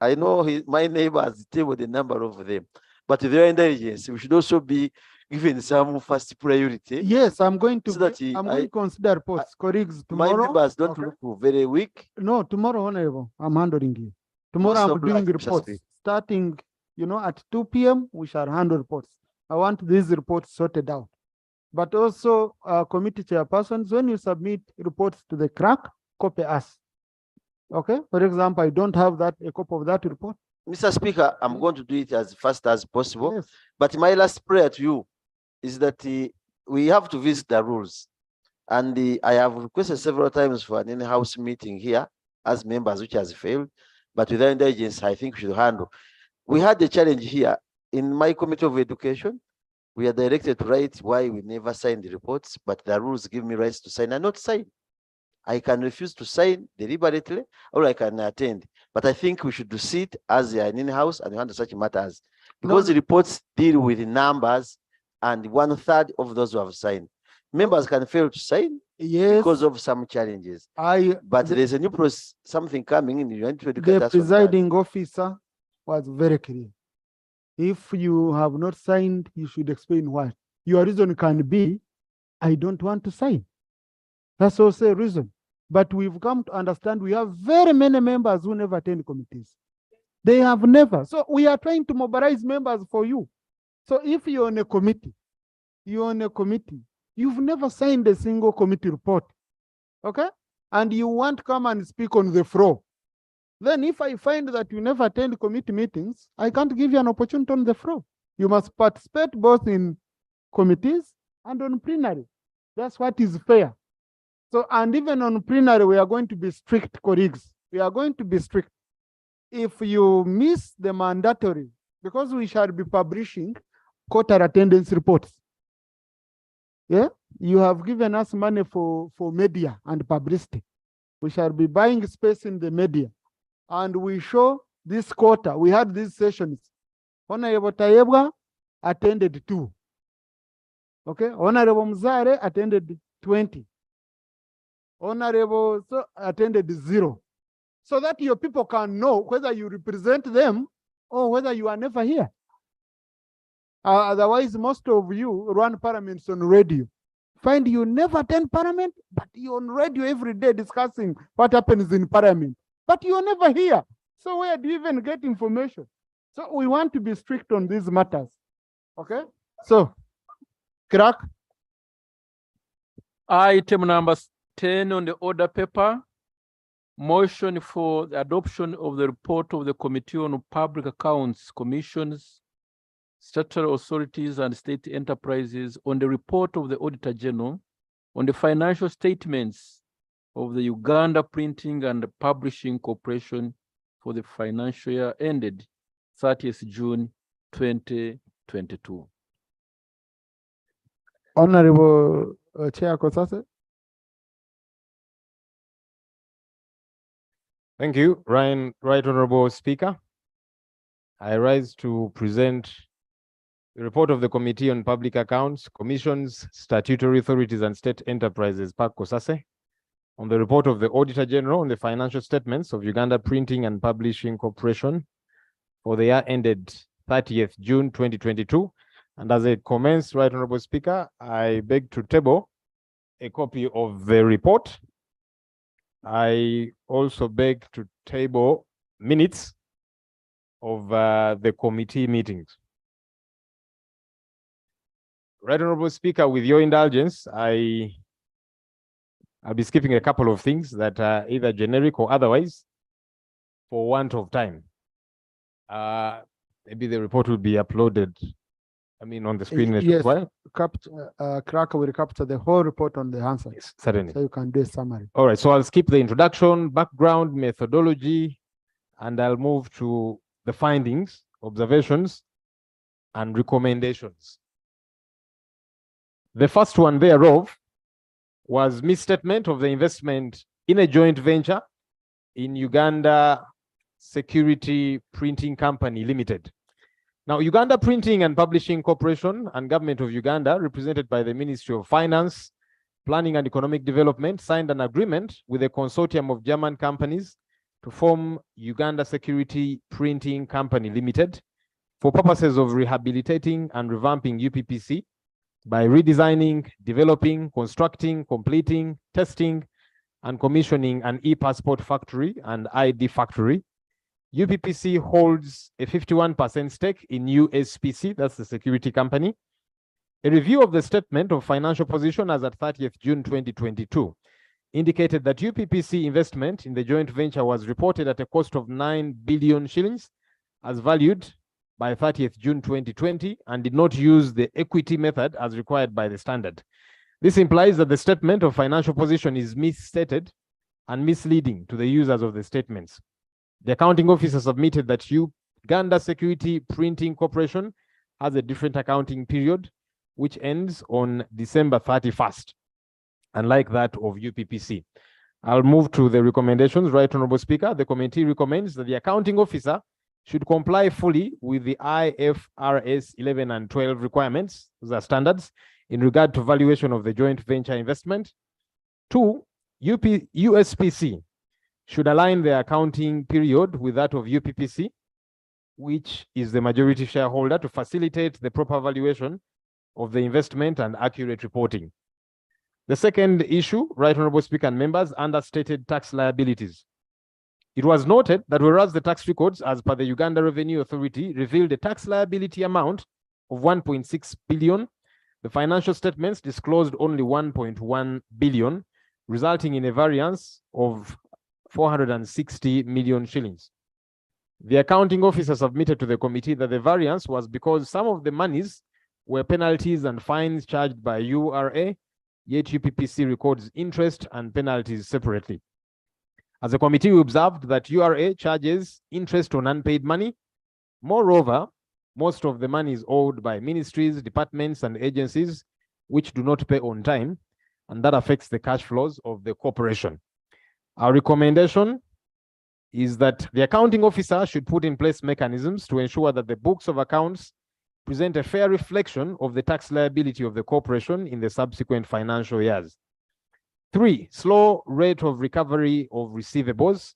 I know my neighbor has tabled a number of them, but their intelligence, we should also be given some first priority. Yes, I'm going to. So that I'm going to consider reports, colleagues, tomorrow. My members don't look very weak. No, tomorrow, honorable, I'm handling you. Tomorrow I'm doing reports. Starting, at 2 p.m. we shall handle reports. I want these reports sorted out. But also, committee chairpersons, when you submit reports to the clerk, copy us. Okay. For example, I don't have a copy of that report. Mr. Speaker, I'm going to do it as fast as possible. Yes. But my last prayer to you is that we have to visit the rules. And I have requested several times for an in-house meeting here as members, which has failed. But with the intelligence, I think we should handle. We had a challenge here in my Committee of Education. We are directed to write why we never signed the reports, but the rules give me rights to sign and not sign. I can refuse to sign deliberately, or I can attend. But I think we should sit as an in-house and handle such matters, because the reports deal with numbers, and 1/3 of those who have signed. Members can fail to sign because of some challenges. But there's a new process, something coming in. You need to educate the us on that. presiding officer was very clear. If you have not signed, you should explain why. Your reason can be, I don't want to sign. That's also a reason. But we've come to understand we have very many members who never attend committees. They have never. So we are trying to mobilize members for you. So if you're on a committee, you've never signed a single committee report, okay? And you want to come and speak on the floor. Then if I find that you never attend committee meetings, I can't give you an opportunity on the floor. You must participate both in committees and on plenary. That's what is fair. So, and even on plenary, we are going to be strict, colleagues. We are going to be strict. If you miss the mandatory, because we shall be publishing quarter attendance reports. Yeah, you have given us money for media and publicity. We shall be buying space in the media. And we show this quarter, we had these sessions. Honorable Tayebwa attended 2. Okay, Honorable Mzare attended 20. Honorable so attended 0. So that your people can know whether you represent them or whether you are never here. Otherwise, most of you run parliaments on radio. Find you never attend parliament, but you're on radio every day discussing what happens in parliament. But you're never here. So where do you even get information? So we want to be strict on these matters. Okay? So, Crack. Item number 10 on the order paper. Motion for the adoption of the report of the Committee on Public Accounts, Commissions, Statutory Authorities and State Enterprises on the report of the Auditor General on the financial statements of the Uganda Printing and Publishing Corporation for the financial year ended 30th June 2022. Honorable Chair Kosase. Thank you, Right Honorable Speaker. I rise to present the report of the Committee on Public Accounts, Commissions, Statutory Authorities and State Enterprises, PAC Kosase, on the report of the Auditor General on the financial statements of Uganda Printing and Publishing Corporation for the year ended 30th June 2022. And as it commenced, Right Honorable Speaker, I beg to table a copy of the report. I also beg to table minutes of the committee meetings. Right Honorable Speaker, with your indulgence, I'll be skipping a couple of things that are either generic or otherwise for want of time. Maybe the report will be uploaded, on the screen as well. Cracker will capture the whole report on the answer. Yes, certainly. So you can do a summary. All right, so I'll skip the introduction, background, methodology, and I'll move to the findings, observations, and recommendations. The first one thereof was misstatement of the investment in a joint venture in Uganda Security Printing Company Limited. Now, Uganda Printing and Publishing Corporation and Government of Uganda, represented by the Ministry of Finance, Planning and Economic Development, signed an agreement with a consortium of German companies to form Uganda Security Printing Company Limited for purposes of rehabilitating and revamping UPPC by redesigning, developing, constructing, completing, testing, and commissioning an e-passport factory and ID factory. UPPC holds a 51% stake in USPC, that's the security company. A review of the statement of financial position as at 30th June 2022 indicated that UPPC investment in the joint venture was reported at a cost of 9 billion shillings as valued by 30th June 2020 and did not use the equity method as required by the standard. This implies that the statement of financial position is misstated and misleading to the users of the statements. The accounting officer submitted that Uganda Security Printing Corporation has a different accounting period, which ends on December 31st, unlike that of UPPC. I'll move to the recommendations. Right Honorable Speaker, the committee recommends that the accounting officer should comply fully with the IFRS 11 and 12 requirements, those are standards, in regard to valuation of the joint venture investment. 2, USPC should align the accounting period with that of UPPC, which is the majority shareholder, to facilitate the proper valuation of the investment and accurate reporting. The second issue, Right Honorable Speaker and members, understated tax liabilities. It was noted that whereas the tax records as per the Uganda Revenue Authority revealed a tax liability amount of 1.6 billion, the financial statements disclosed only 1.1 billion, resulting in a variance of 460 million shillings. The accounting officer submitted to the committee that the variance was because some of the monies were penalties and fines charged by URA, yet UPPC records interest and penalties separately. As a committee, we observed that URA charges interest on unpaid money. Moreover, most of the money is owed by ministries, departments, and agencies which do not pay on time, and that affects the cash flows of the corporation. Our recommendation is that the accounting officer should put in place mechanisms to ensure that the books of accounts present a fair reflection of the tax liability of the corporation in the subsequent financial years. 3, slow rate of recovery of receivables.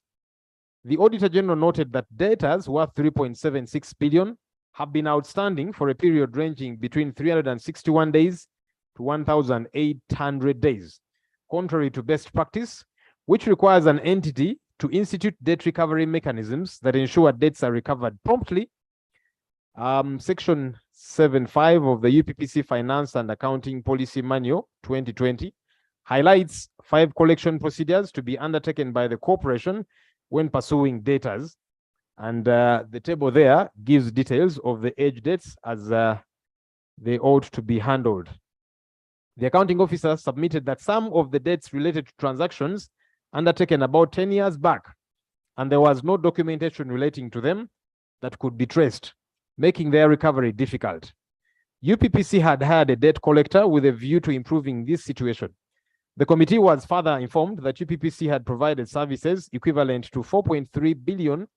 The Auditor General noted that debtors worth 3.76 billion have been outstanding for a period ranging between 361 days to 1,800 days, contrary to best practice, which requires an entity to institute debt recovery mechanisms that ensure debts are recovered promptly. Section 7.5 of the UPPC Finance and Accounting Policy Manual 2020 highlights 5 collection procedures to be undertaken by the corporation when pursuing debtors. And the table there gives details of the age debts as they ought to be handled. The accounting officer submitted that some of the debts related to transactions undertaken about 10 years back, and there was no documentation relating to them that could be traced, making their recovery difficult. UPPC had hired a debt collector with a view to improving this situation. The committee was further informed that UPPC had provided services equivalent to 4.3 billion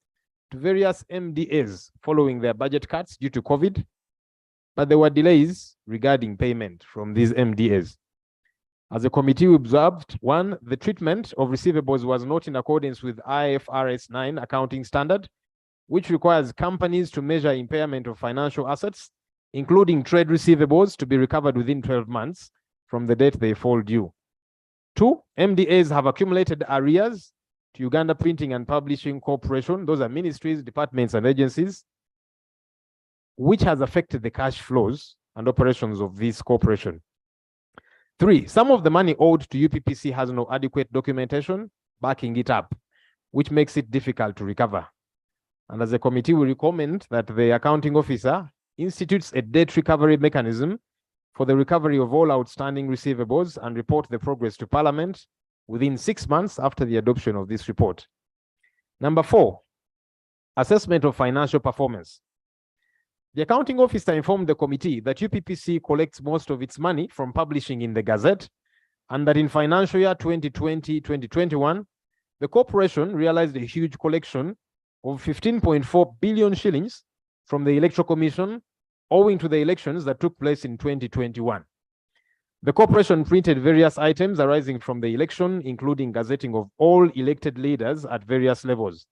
to various MDAs following their budget cuts due to COVID, but there were delays regarding payment from these MDAs. As a committee, we observed, 1, the treatment of receivables was not in accordance with IFRS 9 accounting standard, which requires companies to measure impairment of financial assets, including trade receivables, to be recovered within 12 months from the date they fall due. 2, MDAs have accumulated arrears to Uganda Printing and Publishing Corporation, those are ministries, departments, and agencies, which has affected the cash flows and operations of this corporation. 3, some of the money owed to UPPC has no adequate documentation backing it up, which makes it difficult to recover. And as a committee, we recommend that the accounting officer institutes a debt recovery mechanism for the recovery of all outstanding receivables and report the progress to Parliament within 6 months after the adoption of this report. Number 4, assessment of financial performance. The accounting officer informed the committee that UPPC collects most of its money from publishing in the Gazette, and that in financial year 2020-2021, the corporation realized a huge collection of 15.4 billion shillings from the Electoral Commission, owing to the elections that took place in 2021. The corporation printed various items arising from the election, including gazetting of all elected leaders at various levels.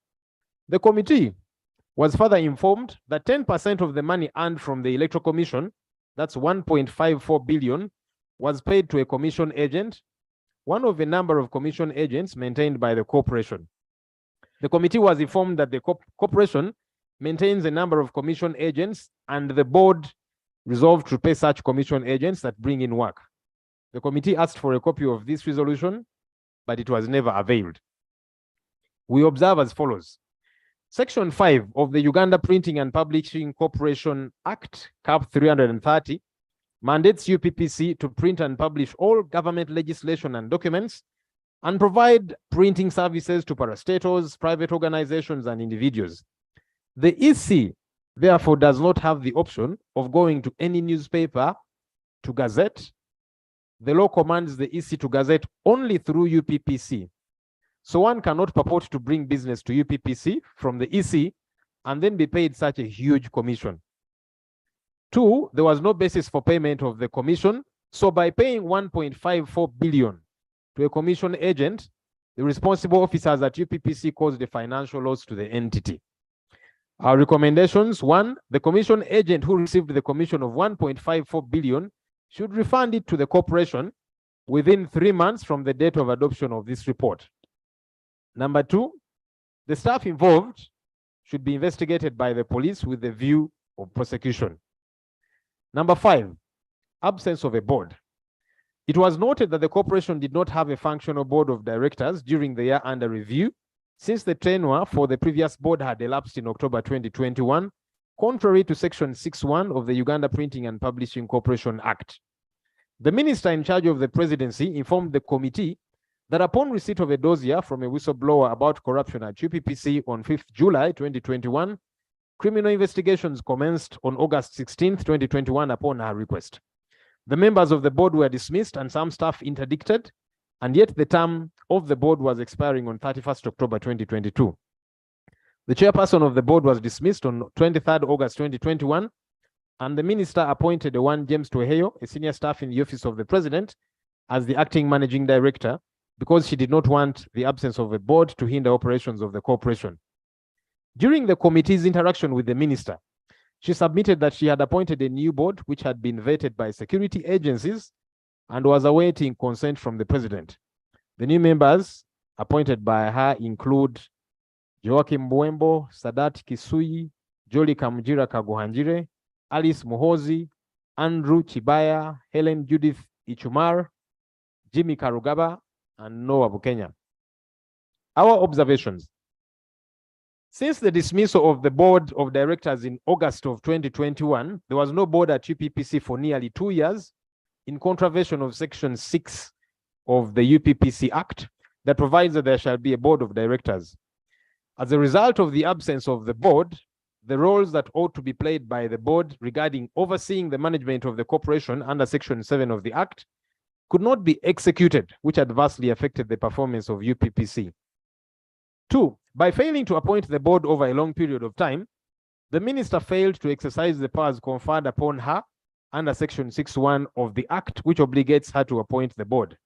The committee was further informed that 10% of the money earned from the Electoral Commission, that's 1.54 billion, was paid to a commission agent, one of a number of commission agents maintained by the corporation. The committee was informed that the corporation maintains a number of commission agents, and the board resolved to pay such commission agents that bring in work. The committee asked for a copy of this resolution, but it was never availed. We observe as follows. Section 5 of the Uganda Printing and Publishing Corporation Act, Cap 330, mandates UPPC to print and publish all government legislation and documents and provide printing services to parastatals, private organizations, and individuals. The EC, therefore, does not have the option of going to any newspaper to gazette. The law commands the EC to gazette only through UPPC. So one cannot purport to bring business to UPPC from the EC and then be paid such a huge commission. 2, there was no basis for payment of the commission. So by paying 1.54 billion to a commission agent, the responsible officers at UPPC caused a financial loss to the entity. Our recommendations: 1, the commission agent who received the commission of 1.54 billion should refund it to the corporation within 3 months from the date of adoption of this report. Number 2, the staff involved should be investigated by the police with the view of prosecution. Number 5, absence of a board. It was noted that the corporation did not have a functional board of directors during the year under review, since the tenure for the previous board had elapsed in October 2021, contrary to Section 6.1 of the Uganda Printing and Publishing Corporation Act. The minister in charge of the presidency informed the committee that upon receipt of a dossier from a whistleblower about corruption at UPPC on 5th July 2021, criminal investigations commenced on August 16th, 2021 upon her request. The members of the board were dismissed and some staff interdicted, and yet the term of the board was expiring on 31st October 2022. The chairperson of the board was dismissed on 23rd August 2021, and the minister appointed one James Tweheyo, a senior staff in the office of the president, as the acting managing director, because she did not want the absence of a board to hinder operations of the corporation. During the committee's interaction with the minister, she submitted that she had appointed a new board which had been vetted by security agencies and was awaiting consent from the president. The new members appointed by her include Joachim Buembo, Sadat Kisui, Jolly Kamjira Kaguhanjire, Alice Muhozi, Andrew Chibaya, Helen Judith Ichumar, Jimmy Karugaba, and Noah Bukenya. Our observations. Since the dismissal of the board of directors in August of 2021, there was no board at UPPC for nearly 2 years, in contravention of Section 6 of the UPPC Act that provides that there shall be a board of directors. As a result of the absence of the board, the roles that ought to be played by the board regarding overseeing the management of the corporation under Section 7 of the Act could not be executed, which adversely affected the performance of UPPC. 2, by failing to appoint the board over a long period of time, the minister failed to exercise the powers conferred upon her under Section 6(1) of the Act, which obligates her to appoint the board.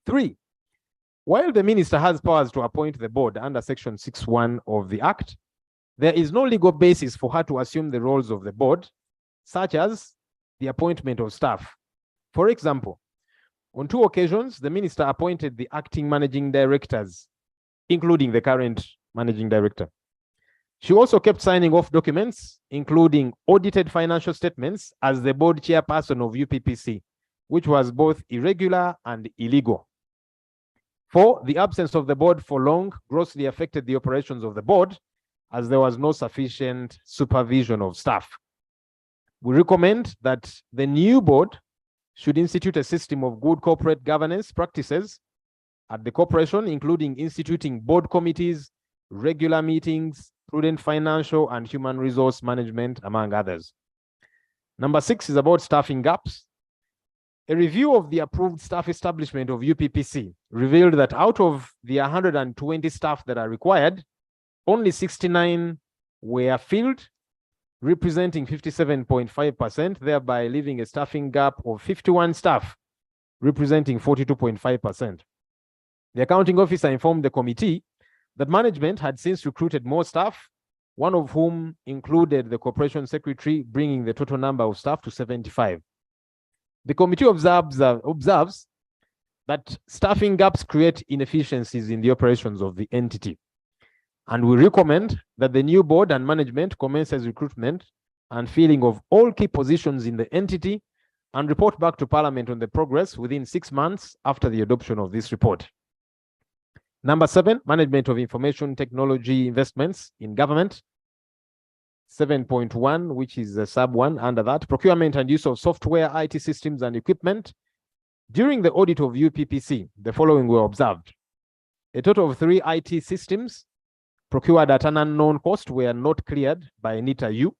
3, while the minister has powers to appoint the board under Section 6(1) of the Act, there is no legal basis for her to assume the roles of the board, such as the appointment of staff. For example, on 2 occasions, the minister appointed the acting managing directors, including the current managing director. She also kept signing off documents, including audited financial statements, as the board chairperson of UPPC, which was both irregular and illegal. 4, the absence of the board for long grossly affected the operations of the board, as there was no sufficient supervision of staff. We recommend that the new board should institute a system of good corporate governance practices at the corporation, including instituting board committees, regular meetings, prudent financial and human resource management, among others. Number 6 is about staffing gaps. A review of the approved staff establishment of UPPC revealed that out of the 120 staff that are required, only 69 were filled, representing 57.5%, thereby leaving a staffing gap of 51 staff, representing 42.5%. The accounting officer informed the committee that management had since recruited more staff, one of whom included the corporation secretary, bringing the total number of staff to 75. The committee observes that staffing gaps create inefficiencies in the operations of the entity. And we recommend that the new board and management commences recruitment and filling of all key positions in the entity and report back to Parliament on the progress within 6 months after the adoption of this report. Number 7, management of information technology investments in government. 7.1, which is a sub 1 under that, procurement and use of software, IT systems and equipment. During the audit of UPPC, the following were observed. A total of 3 IT systems procured at an unknown cost were not cleared by NITA U,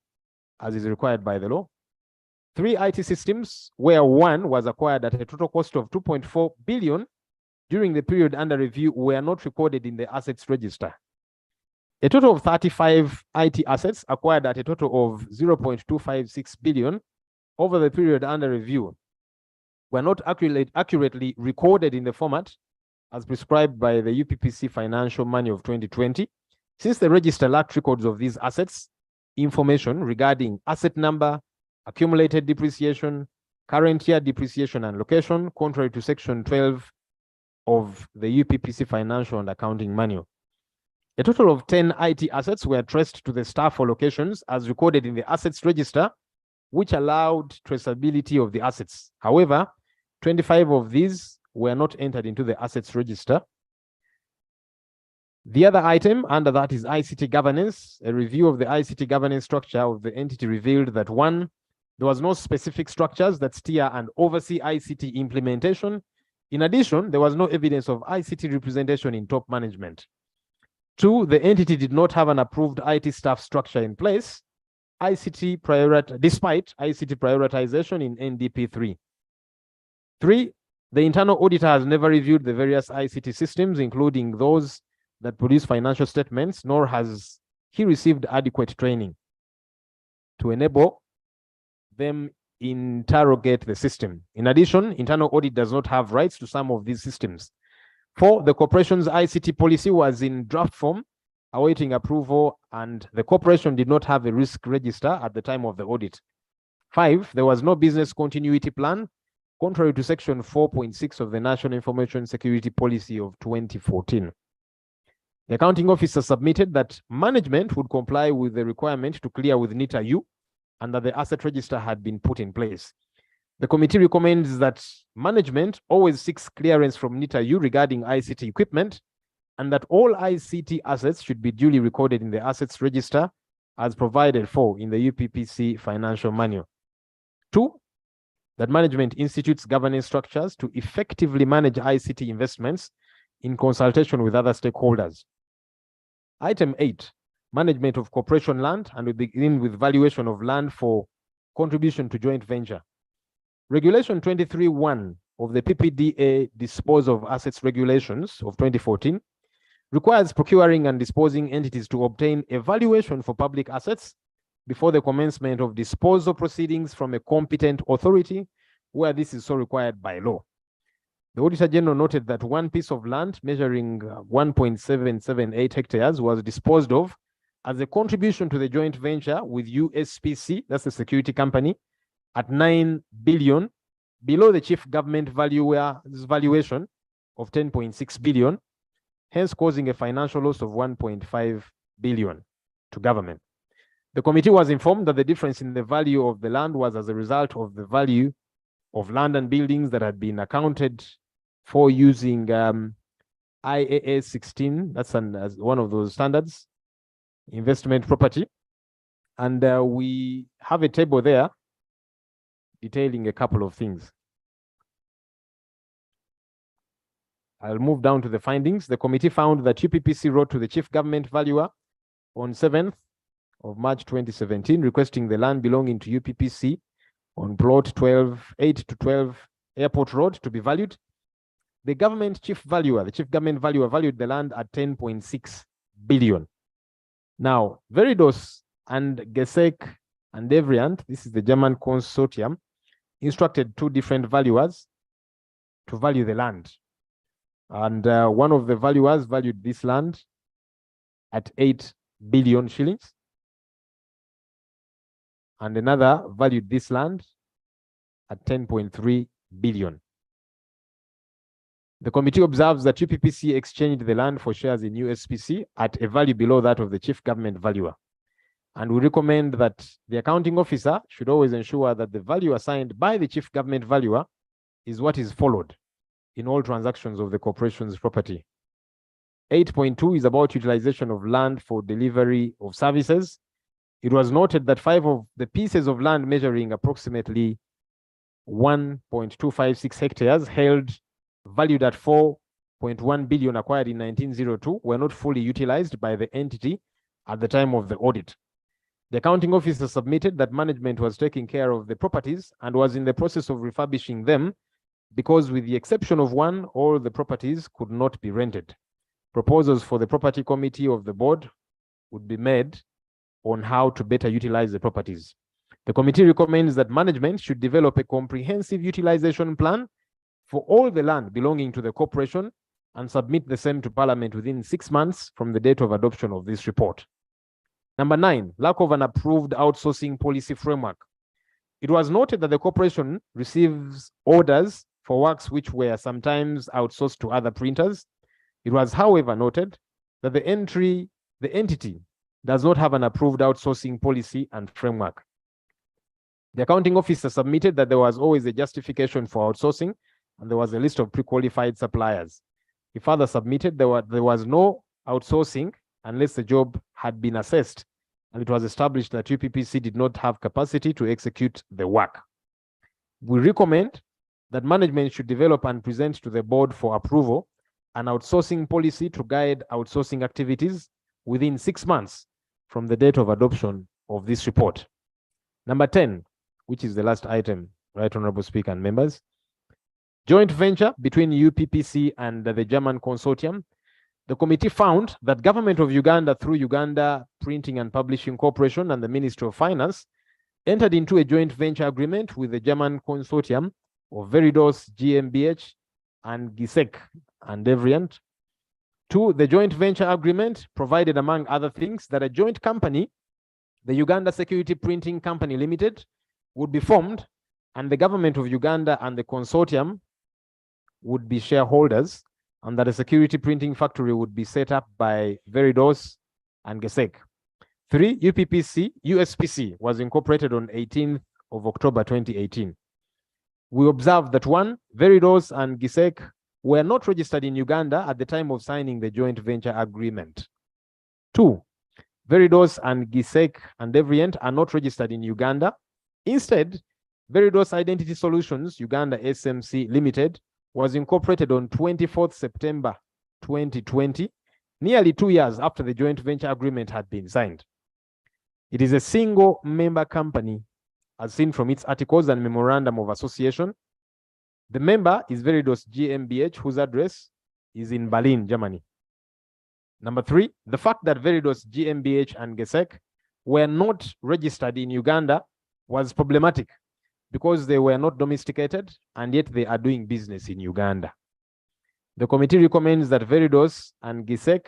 as is required by the law. 3 IT systems, where 1 was acquired at a total cost of 2.4 billion during the period under review, were not recorded in the assets register. A total of 35 IT assets acquired at a total of 0.256 billion over the period under review were not accurately recorded in the format as prescribed by the UPPC Financial Manual of 2020, since the register lacked records of these assets, information regarding asset number, accumulated depreciation, current year depreciation and location, contrary to Section 12 of the UPPC Financial and Accounting Manual. A total of 10 IT assets were traced to the staff allocations as recorded in the assets register, which allowed traceability of the assets. However, 25 of these were not entered into the assets register. The other item under that is ICT governance. A review of the ICT governance structure of the entity revealed that 1, there was no specific structures that steer and oversee ICT implementation. In addition, there was no evidence of ICT representation in top management. 2, the entity did not have an approved IT staff structure in place, despite ICT prioritization in NDP 3. 3, the internal auditor has never reviewed the various ICT systems, including those that produce financial statements, nor has he received adequate training to enable them interrogate the system. In addition, internal audit does not have rights to some of these systems. 4, the corporation's ICT policy was in draft form, awaiting approval, and the corporation did not have a risk register at the time of the audit. 5, there was no business continuity plan, contrary to section 4.6 of the National Information Security Policy of 2014. The accounting officer submitted that management would comply with the requirement to clear with NITA-U and that the asset register had been put in place. The committee recommends that management always seeks clearance from NITA-U regarding ICT equipment and that all ICT assets should be duly recorded in the assets register as provided for in the UPPC financial manual. 2, that management institutes governance structures to effectively manage ICT investments in consultation with other stakeholders. Item 8, management of corporation land, and we begin with valuation of land for contribution to joint venture. Regulation 23(1) of the PPDA Disposal of Assets Regulations of 2014 requires procuring and disposing entities to obtain a valuation for public assets before the commencement of disposal proceedings from a competent authority where this is so required by law. The Auditor General noted that one piece of land measuring 1.778 hectares was disposed of as a contribution to the joint venture with UPPC, that's the security company, at 9 billion, below the chief government valuer's valuation of 10.6 billion, hence causing a financial loss of 1.5 billion to government. The committee was informed that the difference in the value of the land was as a result of the value of land and buildings that had been accounted for using IAS 16, that's as one of those standards, investment property. And we have a table there detailing a couple of things. I'll move down to the findings. The committee found that UPPC wrote to the chief government valuer on 7th of March 2017, requesting the land belonging to UPPC on plot 8 to 12 Airport Road to be valued. The chief government valuer valued the land at 10.6 billion. Now, Veridos and Gesek and Devrient, this is the German consortium, instructed 2 different valuers to value the land. And one of the valuers valued this land at 8 billion shillings. And another valued this land at 10.3 billion. The committee observes that UPPC exchanged the land for shares in USPC at a value below that of the chief government valuer. And we recommend that the accounting officer should always ensure that the value assigned by the chief government valuer is what is followed in all transactions of the corporation's property. 8.2 is about utilization of land for delivery of services. It was noted that 5 of the pieces of land measuring approximately 1.256 hectares held valued at 4.1 billion acquired in 1902 were not fully utilized by the entity at the time of the audit. The accounting officer submitted that management was taking care of the properties and was in the process of refurbishing them because, with the exception of one, all the properties could not be rented. Proposals for the property committee of the board would be made on how to better utilize the properties. The committee recommends that management should develop a comprehensive utilization plan for all the land belonging to the corporation and submit the same to Parliament within 6 months from the date of adoption of this report. Number 9, lack of an approved outsourcing policy framework. It was noted that the corporation receives orders for works which were sometimes outsourced to other printers. It was, however, noted that the entity does not have an approved outsourcing policy and framework. The accounting officer submitted that there was always a justification for outsourcing, and there was a list of pre-qualified suppliers. He further submitted there was no outsourcing unless the job had been assessed, and it was established that UPPC did not have capacity to execute the work. We recommend that management should develop and present to the board for approval an outsourcing policy to guide outsourcing activities within 6 months from the date of adoption of this report. Number 10, which is the last item, Right Honorable Speaker and members. Joint venture between UPPC and the German consortium. The committee found that Government of Uganda, through Uganda Printing and Publishing Corporation and the Ministry of Finance, entered into a joint venture agreement with the German consortium of Veridos GmbH and Gesek and Deviant. 2, the joint venture agreement provided, among other things, that a joint company, the Uganda Security Printing Company Limited, would be formed, and the government of Uganda and the consortium would be shareholders, and that a security printing factory would be set up by Veridos and GESEC. 3, USPC was incorporated on 18th of October 2018. We observed that 1, Veridos and GESEC were not registered in Uganda at the time of signing the joint venture agreement. 2, Veridos and GESEC and Deviant are not registered in Uganda. Instead, Veridos Identity Solutions Uganda SMC Limited was incorporated on 24th September 2020, nearly 2 years after the joint venture agreement had been signed. It is a single member company, as seen from its articles and memorandum of association. The member is Veridos GmbH, whose address is in Berlin, Germany. Number 3, the fact that Veridos GmbH and GESEC were not registered in Uganda was problematic because they were not domesticated and yet they are doing business in Uganda. The committee recommends that Veridos and GESEC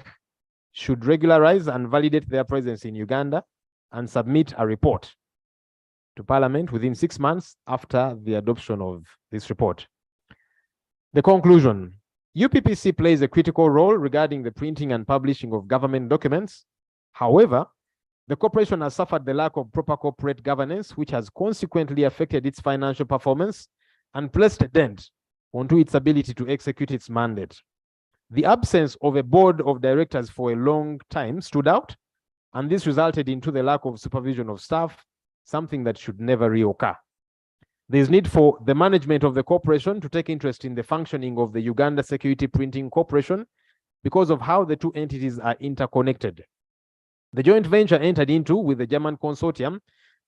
should regularize and validate their presence in Uganda and submit a report to Parliament within 6 months after the adoption of this report. The conclusion: UPPC plays a critical role regarding the printing and publishing of government documents. However, the corporation has suffered the lack of proper corporate governance, which has consequently affected its financial performance and placed a dent onto its ability to execute its mandate. The absence of a board of directors for a long time stood out, and this resulted into the lack of supervision of staff, something that should never reoccur. There is need for the management of the corporation to take interest in the functioning of the Uganda Security Printing Corporation because of how the two entities are interconnected. The joint venture entered into with the German consortium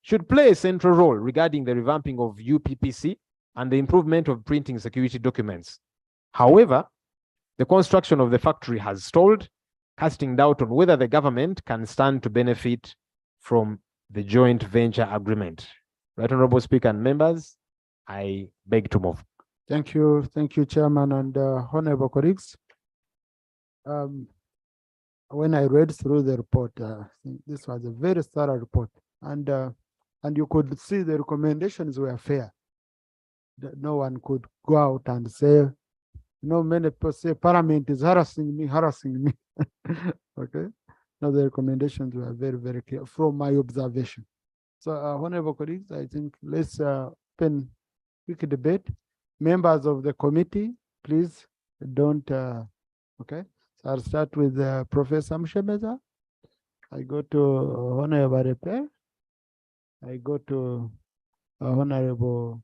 should play a central role regarding the revamping of UPPC and the improvement of printing security documents. However, the construction of the factory has stalled, casting doubt on whether the government can stand to benefit from the joint venture agreement. Right, Honorable Speaker and members, I beg to move. Thank you, Chairman and honorable colleagues. When I read through the report, I think this was a very thorough report, and you could see the recommendations were fair. That no one could go out and say, many people say Parliament is harassing me. Okay, no, the recommendations were very, very clear from my observation. So, honorable colleagues, I think let's open quick debate. Members of the committee, please don't. Okay, so I'll start with Professor Mshemeza. I go to Honorable Repair. I go to Honorable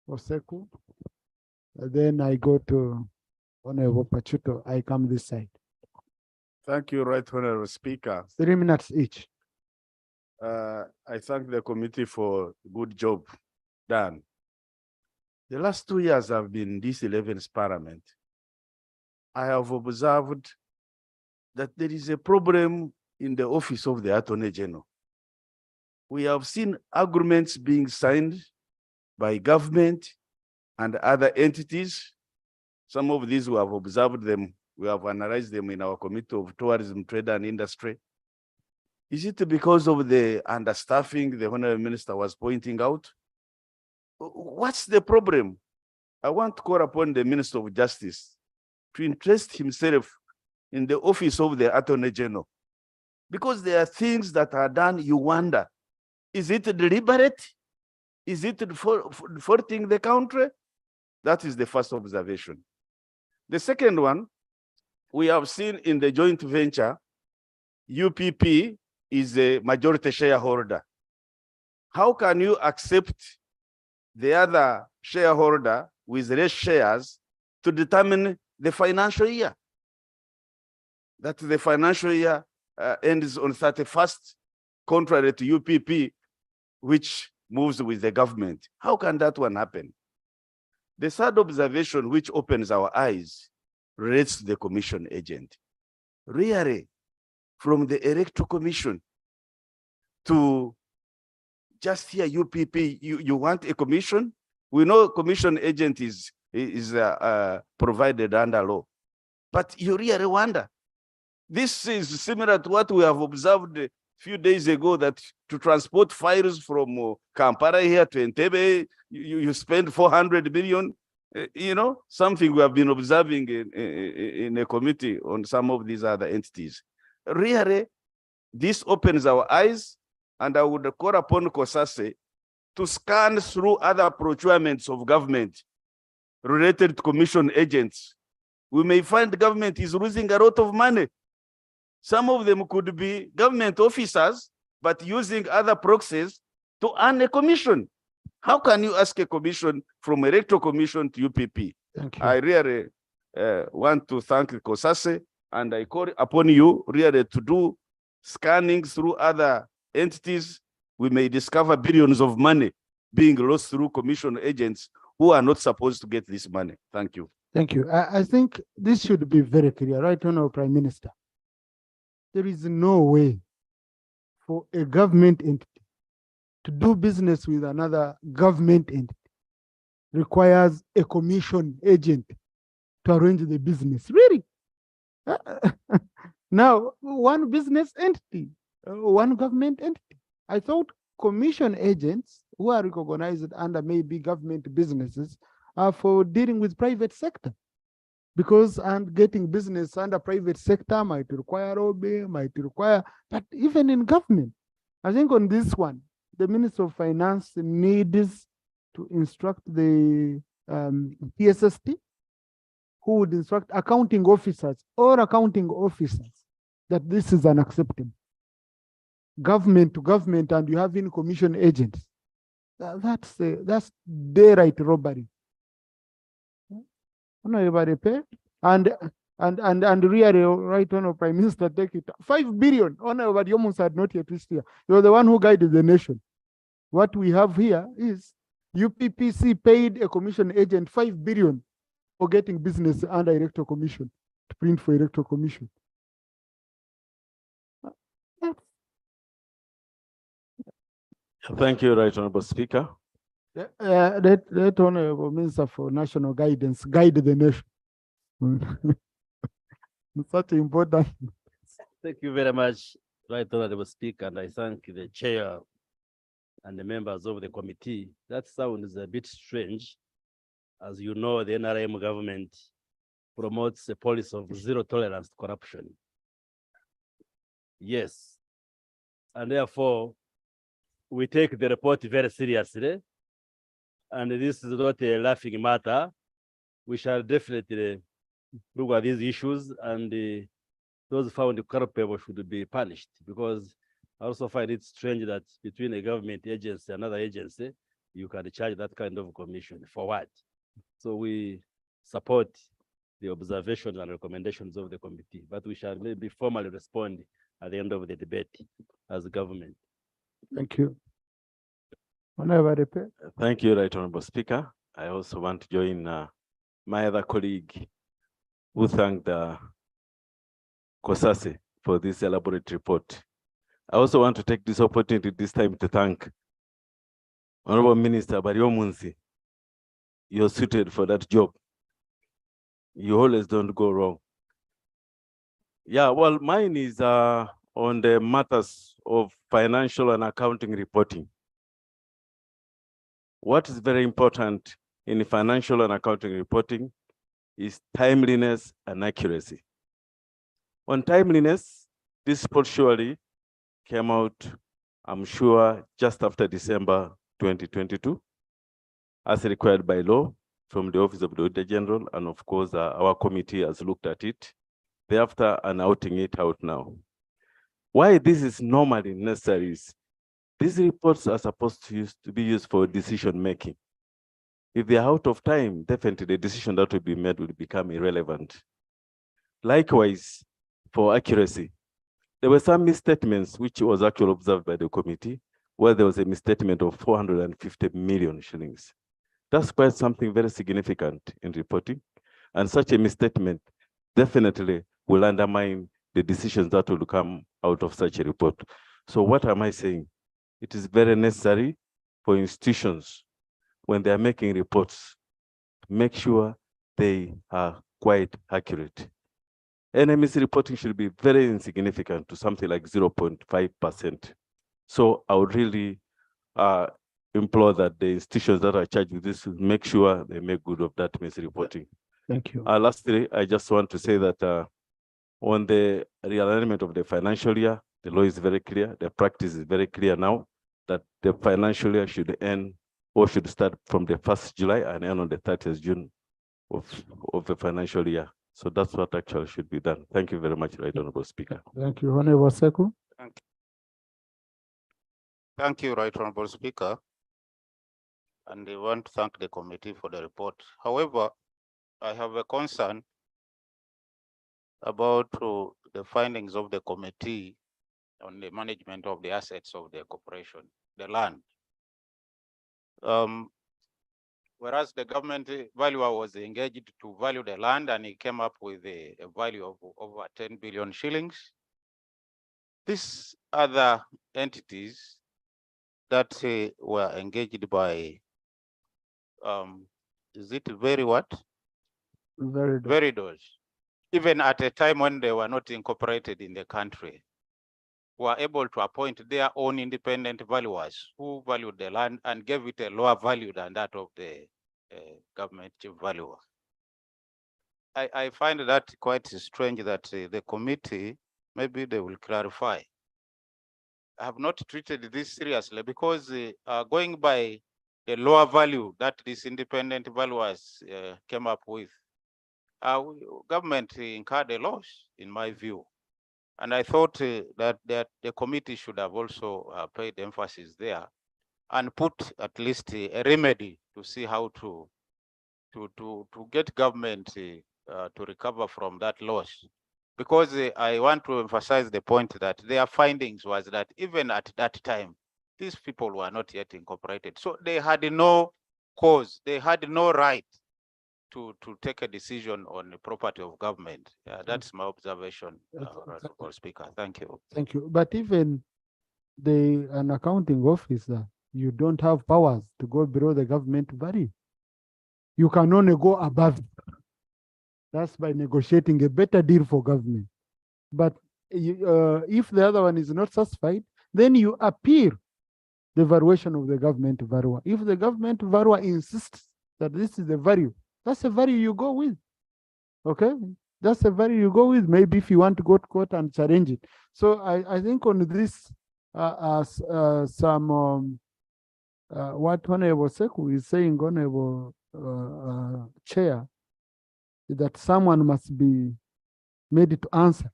Oseku. And then I go to Honorable Pachuto. I come this side. Thank you, Right Honorable Speaker. 3 minutes each. I thank the committee for good job done. The last 2 years I've been in this 11th Parliament. I have observed that there is a problem in the office of the Attorney General. We have seen agreements being signed by government and other entities. Some of these we have observed them, we have analyzed them in our Committee of Tourism, Trade and Industry. Is it because of the understaffing the Honorable Minister was pointing out? What's the problem? I want to call upon the Minister of Justice to interest himself in the office of the Attorney General. Because there are things that are done, you wonder, is it deliberate? Is it hurting the country? That is the first observation. The second one, we have seen in the joint venture, UPP is a majority shareholder. How can you accept the other shareholder with less shares to determine the financial year? That the financial year ends on 31st, contrary to UPP, which moves with the government. How can that one happen? The third observation, which opens our eyes, relates to the commission agent. Really, from the Electoral Commission to just here UPP, you want a commission? We know commission agent is is provided under law. But you really wonder. This is similar to what we have observed a few days ago, that to transport files from Kampala here to Entebbe, you spend 400 million. You know, something we have been observing in a committee on some of these other entities. Really, this opens our eyes, and I would call upon COSASE to scan through other procurements of government related to commission agents. We may find the government is losing a lot of money. Some of them could be government officers, but using other proxies to earn a commission. How can you ask a commission from Electoral Commission to UPP? Thank you. I really want to thank COSASE, and I call upon you really to do scanning through other entities. We may discover billions of money being lost through commission agents who are not supposed to get this money. Thank you. Thank you. I think this should be very clear, right, Honorable Prime Minister. There is no way for a government entity to do business with another government entity. Requires a commission agent to arrange the business. Really? Now, one business entity, one government entity. I thought commission agents who are recognized under maybe government businesses are for dealing with private sector. Because getting business under private sector might require OB, might require, but even in government, I think on this one, the Minister of Finance needs to instruct the PSST, who would instruct accounting officers or accounting officers that this is unacceptable. Government to government, and you have in commission agents. That's daylight robbery. Everybody pay, and really, right, Honorable Prime Minister, take it 5 billion. Honorable Yomus had not yet reached here. You're the one who guided the nation. What we have here is UPPC paid a commission agent 5 billion for getting business under Electoral Commission to print for Electoral Commission. Thank you, Right Honorable Speaker. Let Honorable Minister for National Guidance guide the nation. It's such important. Thank you very much, Right Honorable Speaker, and I thank the chair and the members of the committee. That sounds a bit strange. As you know, the NRM government promotes a policy of zero tolerance to corruption. Yes, and therefore, we take the report very seriously. And this is not a laughing matter. We shall definitely look at these issues, and those found culpable should be punished, because I also find it strange that between a government agency and another agency, you can charge that kind of commission. For what? So we support the observations and recommendations of the committee, but we shall maybe formally respond at the end of the debate as a government. Thank you. Thank you, Right Honorable Speaker. I also want to join my other colleague who thanked COSASE for this elaborate report. I also want to take this opportunity this time to thank Honorable Minister Bariomunsi. You're suited for that job. You always don't go wrong. Yeah, well, mine is on the matters of financial and accounting reporting. What is very important in financial and accounting reporting is timeliness and accuracy. On timeliness, this report surely came out, I'm sure, just after December 2022, as required by law from the Office of the Auditor General, and of course, our committee has looked at it thereafter and outing it out now. Why this is normally necessary is these reports are supposed to be used for decision making. If they are out of time, definitely the decision that will be made will become irrelevant. Likewise, for accuracy, there were some misstatements which was actually observed by the committee, where there was a misstatement of 450 million shillings. That's quite something very significant in reporting, and such a misstatement definitely will undermine the decisions that will come out of such a report. So what am I saying? It is very necessary for institutions, when they are making reports, to make sure they are quite accurate. NMC reporting should be very insignificant to something like 0.5%. So I would really implore that the institutions that are charged with this make sure they make good of that misreporting. Thank you. Lastly, I just want to say that on the realignment of the financial year, the law is very clear. The practice is very clear now that the financial year should end or should start from the 1st July and end on the 30th June of the financial year. So that's what actually should be done. Thank you very much, Right Honorable Speaker. Thank you, Honorable Seku. Thank you, Right Honorable Speaker. And I want to thank the committee for the report. However, I have a concern about the findings of the committee on the management of the assets of the corporation, the land. Whereas the government valuer was engaged to value the land and he came up with a value of over 10 billion shillings. These other entities that were engaged by, is it very what? Veridors. Even at a time when they were not incorporated in the country, were able to appoint their own independent valuers who valued the land and gave it a lower value than that of the government valuer. I find that quite strange that the committee, maybe they will clarify. I have not treated this seriously because going by the lower value that these independent valuers came up with, government incurred a loss, in my view. And I thought that the committee should have also paid emphasis there and put at least a remedy to see how to get government to recover from that loss. Because I want to emphasize the point that their findings was that even at that time, these people were not yet incorporated. So they had no cause, they had no right to take a decision on the property of government. That's my observation, Honorable Speaker. Thank you. Thank you. But even an accounting officer, you don't have powers to go below the government value. You can only go above. That's by negotiating a better deal for government. But if the other one is not satisfied, then you appeal the valuation of the government valuer. If the government valuer insists that this is the value, that's the value you go with. Okay? That's the value you go with. Maybe if you want to go to court and challenge it. So I think on this, what Honorable Seku is saying, Honorable Chair, that someone must be made to answer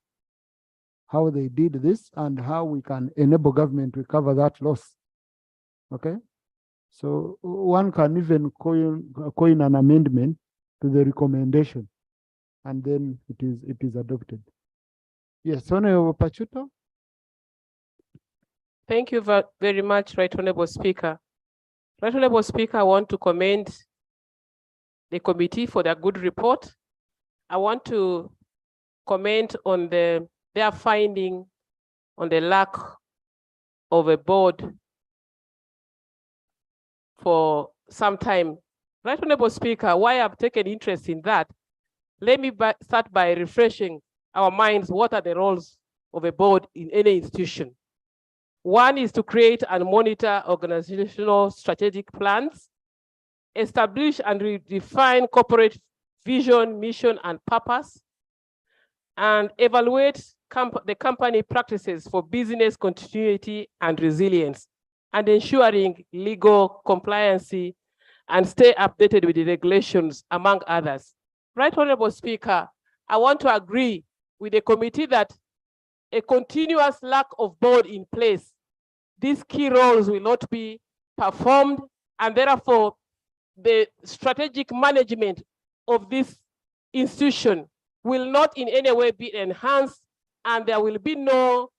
how they did this and how we can enable government to recover that loss. Okay, so one can even coin an amendment to the recommendation, and then it is adopted. Yes, Honorable Pachuto. Thank you very much, Right Honorable Speaker. Right Honorable Speaker, I want to commend the committee for their good report. I want to comment on their finding on the lack of a board for some time. Right Honorable Speaker, why I've taken interest in that, let me start by refreshing our minds. What are the roles of a board in any institution? One is to create and monitor organizational strategic plans, establish and redefine corporate vision, mission, and purpose, and evaluate the company practices for business continuity and resilience, and ensuring legal compliance and stay updated with the regulations, among others. Right Honorable Speaker, I want to agree with the committee that a continuous lack of board in place, these key roles will not be performed, and therefore the strategic management of this institution will not in any way be enhanced, and there will be no,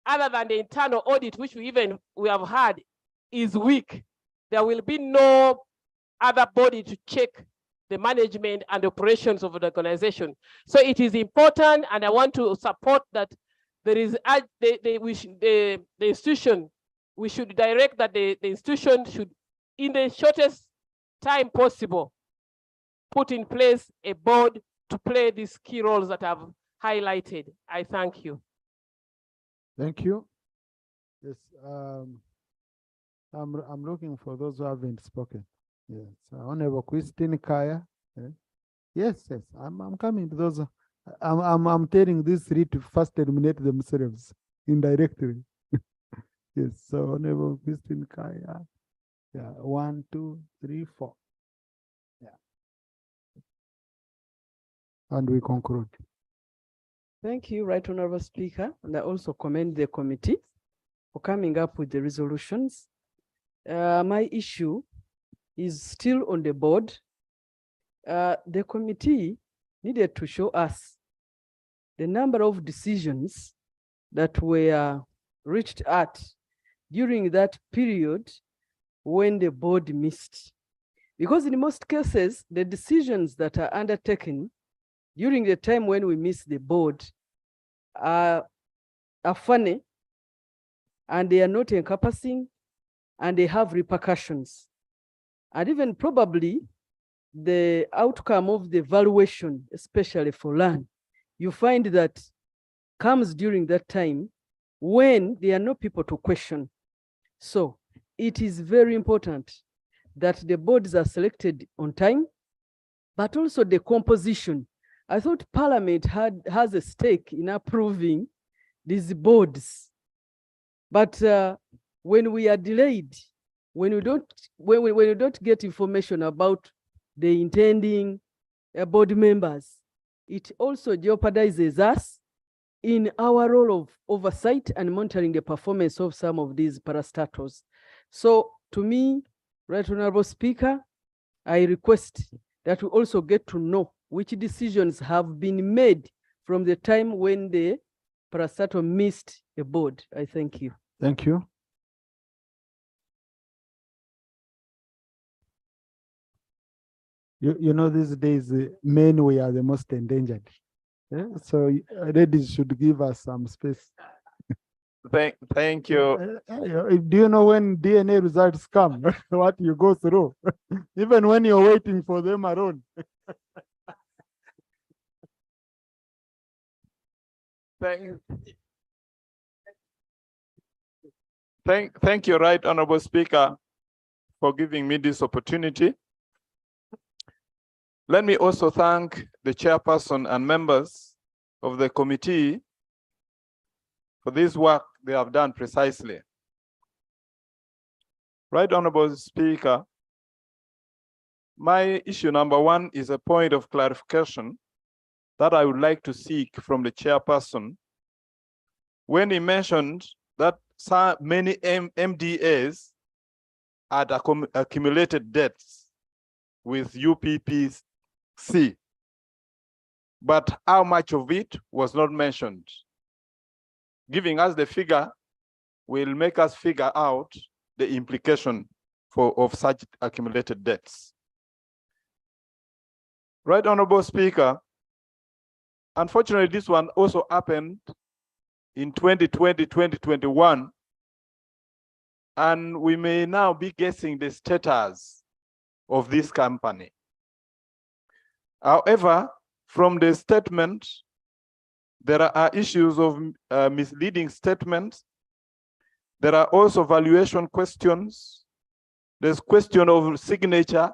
other than the internal audit, which we have had is weak, there will be no other body to check the management and operations of the organization. So it is important, and I want to support that there is the institution, we should direct that the institution should, in the shortest time possible, put in place a board to play these key roles that I've highlighted. I thank you. Thank you. Yes, I'm looking for those who haven't spoken. Yes, Honorable Christine Kaya. Yes, yes, I'm coming to those. I'm telling these three to first eliminate themselves indirectly. Yes, so Honorable Christine Kaya. Yeah, 1, 2, 3, 4. Yeah. And we conclude. Thank you, Right Honorable Speaker, and I also commend the committee for coming up with the resolutions. My issue is still on the board. The committee needed to show us the number of decisions that were reached at during that period when the board missed. Because in most cases, the decisions that are undertaken during the time when we miss the board are funny, and they are not encompassing, and they have repercussions. And even probably the outcome of the valuation, especially for land, you find that comes during that time when there are no people to question. So it is very important that the boards are selected on time, but also the composition. I thought Parliament has a stake in approving these boards. But when we are delayed, when we don't get information about the intending board members, it also jeopardizes us in our role of oversight and monitoring the performance of some of these parastatals. So to me, Right Honorable Speaker, I request that we also get to know which decisions have been made from the time when the parastatal missed a board. I thank you. Thank you. You know, these days, men, we are the most endangered. Yeah? So ladies should give us some space. Thank you. Do you know when DNA results come, what you go through? Even when you're waiting for them around. Thank you, Right Honorable Speaker, for giving me this opportunity. Let me also thank the chairperson and members of the committee for this work they have done precisely. Right Honorable Speaker, my issue number 1 is a point of clarification that I would like to seek from the chairperson when he mentioned that so many MDAs had accumulated debts with UPPC, but how much of it was not mentioned. Giving us the figure will make us figure out the implication of such accumulated debts. Right Honorable Speaker, unfortunately, this one also happened in 2020, 2021, and we may now be guessing the status of this company. However, from the statement, there are issues of misleading statements. There are also valuation questions. There's question of signature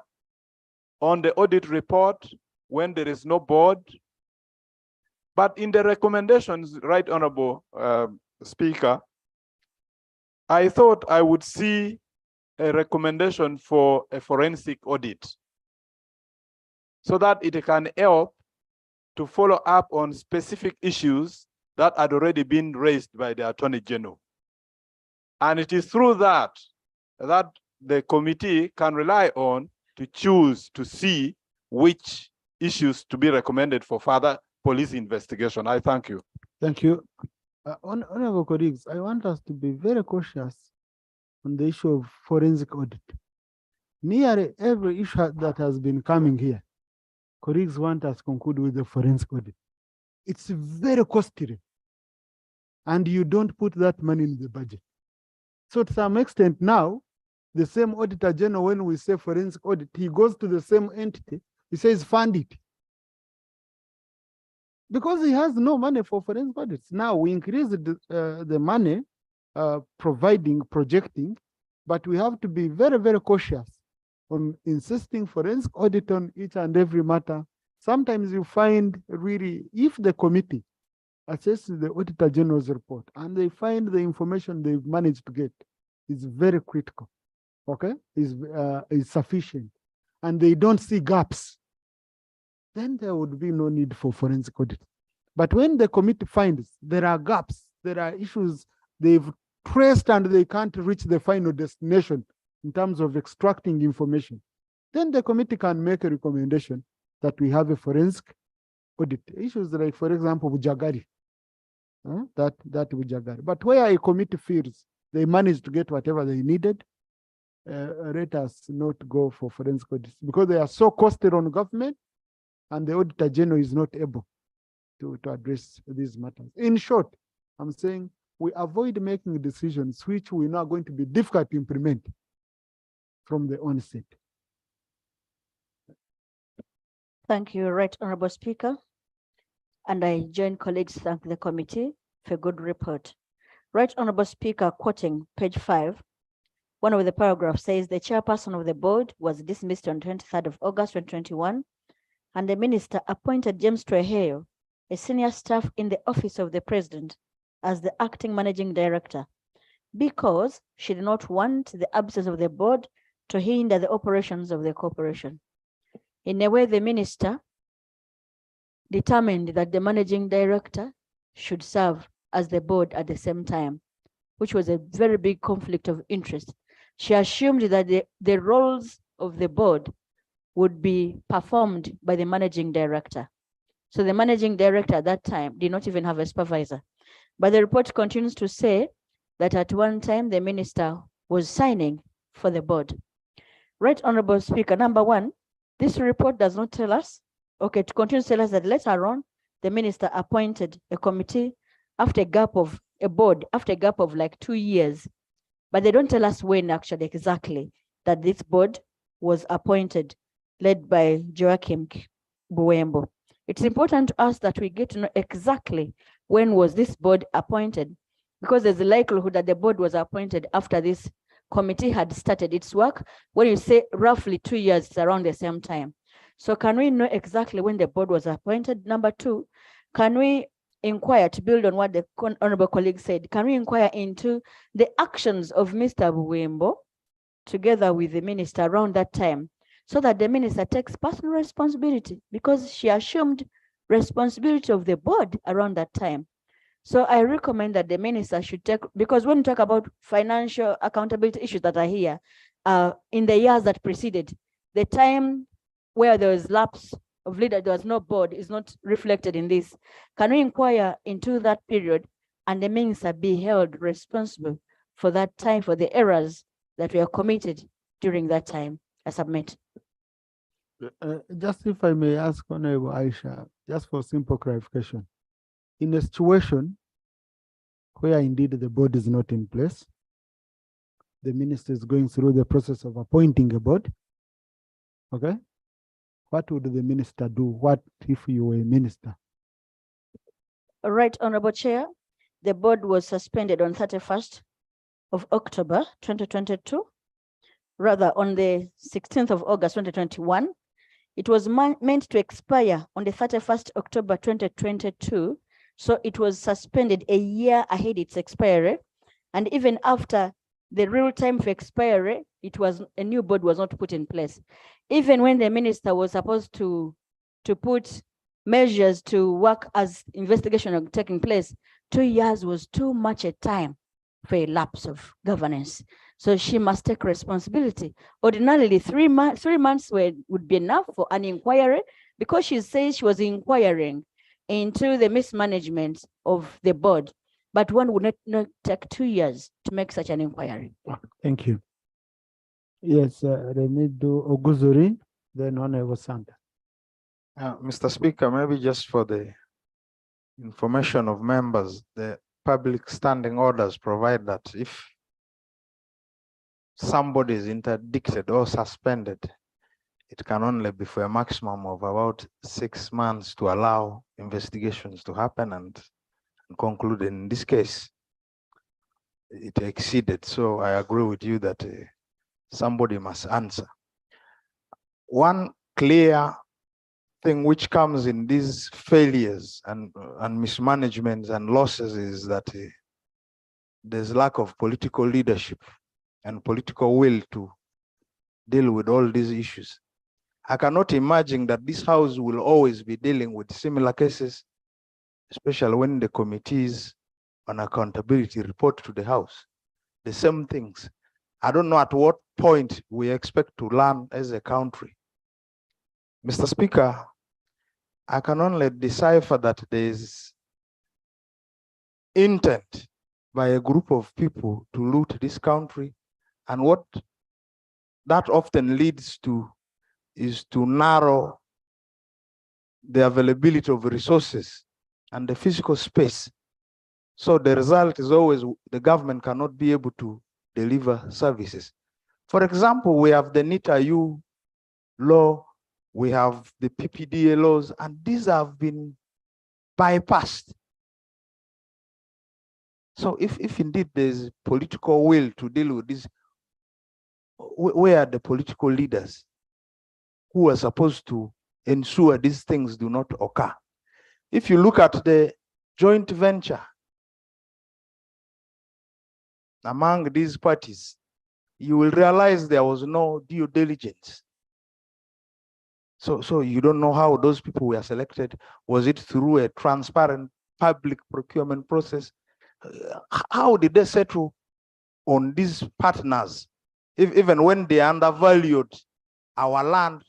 on the audit report when there is no board. But in the recommendations, Right Honorable Speaker, I thought I would see a recommendation for a forensic audit so that it can help to follow up on specific issues that had already been raised by the Attorney General. And it is through that the committee can rely on to choose to see which issues to be recommended for further police investigation. I thank you. Thank you. Honorable colleagues, I want us to be very cautious on the issue of forensic audit. Nearly every issue that has been coming here, colleagues want us to conclude with the forensic audit. It's very costly, and you don't put that money in the budget. So to some extent now, the same Auditor General, when we say forensic audit, he goes to the same entity He says fund it. Because he has no money for forensic audits. Now we increase the money projecting, but we have to be very, very cautious on insisting forensic audit on each and every matter. Sometimes you find really, if the committee assesses the Auditor General's report and they find the information they've managed to get is very critical, okay, is sufficient, and they don't see gaps, then there would be no need for forensic audit. But when the committee finds there are gaps, there are issues they've traced and they can't reach the final destination in terms of extracting information, then the committee can make a recommendation that we have a forensic audit. Issues like, for example, Bujagari, that Bujagari. But where a committee feels they managed to get whatever they needed, let us not go for forensic audits because they are so costly on government, and the Auditor General is not able to address these matters. In short, I'm saying we avoid making decisions which we know are going to be difficult to implement from the onset. Thank you, Right Honorable Speaker. And I join colleagues to thank the committee for a good report. Right Honorable Speaker, quoting page 5, one of the paragraphs says the chairperson of the board was dismissed on 23rd of August 2021, and the minister appointed James Treheyo, a senior staff in the office of the president, as the acting managing director, because she did not want the absence of the board to hinder the operations of the corporation. In a way, the minister determined that the managing director should serve as the board at the same time, which was a very big conflict of interest. She assumed that the roles of the board would be performed by the managing director. So the managing director at that time did not even have a supervisor. But the report continues to say that at one time the minister was signing for the board. Right Honorable Speaker, number one, this report does not tell us, okay, to continue to tell us that later on, the minister appointed a committee after a gap of a board, after a gap of like 2 years, but they don't tell us when actually exactly that this board was appointed, led by Joachim Buembo. It's important to us that we get to know exactly when was this board appointed, because there's a likelihood that the board was appointed after this committee had started its work. When you say roughly 2 years, it's around the same time. So can we know exactly when the board was appointed? Number two, can we inquire, to build on what the honorable colleague said, can we inquire into the actions of Mr. Buembo together with the minister around that time, so that the minister takes personal responsibility, because she assumed responsibility of the board around that time. So I recommend that the minister should take, because when we talk about financial accountability issues that are here, in the years that preceded, the time where there was lapse of leader, there was no board, is not reflected in this. Can we inquire into that period and the minister be held responsible for that time, for the errors that were committed during that time? I submit. Just if I may ask Honorable Aisha, just for simple clarification, in a situation where indeed the board is not in place, the minister is going through the process of appointing a board, okay? What would the minister do? What if you were a minister? Right, Honorable Chair, the board was suspended on 31st of October 2022, rather on the 16th of August 2021. It was meant to expire on the 31st October 2022, so it was suspended a year ahead its expiry, and even after the real time for expiry, it was a new board was not put in place. Even when the minister was supposed to put measures to work as investigation are taking place, 2 years was too much a time for a lapse of governance. So she must take responsibility. Ordinarily, 3 months would be enough for an inquiry, because she says she was inquiring into the mismanagement of the board, but one would not take 2 years to make such an inquiry. Thank you. Yes, Remido Oguzuri, then Honorable Santa. Mr. Speaker, maybe just for the information of members, the public standing orders provide that if somebody is interdicted or suspended, it can only be for a maximum of about 6 months to allow investigations to happen and conclude. In this case, it exceeded. So I agree with you that somebody must answer. One clear thing which comes in these failures and mismanagements and losses is that there's lack of political leadership and political will to deal with all these issues. I cannot imagine that this house will always be dealing with similar cases, especially when the committees on accountability report to the house. The same things. I don't know at what point we expect to learn as a country. Mr. Speaker, I can only decipher that there is intent by a group of people to loot this country, and what that often leads to is to narrow the availability of resources and the physical space. So the result is always the government cannot be able to deliver services. For example, we have the NITA-U law, we have the PPDA laws, and these have been bypassed. So if indeed there's political will to deal with this, where are the political leaders who are supposed to ensure these things do not occur? If you look at the joint venture among these parties, you will realize there was no due diligence. So you don't know how those people were selected. Was it through a transparent public procurement process? How did they settle on these partners, even when they undervalued our land?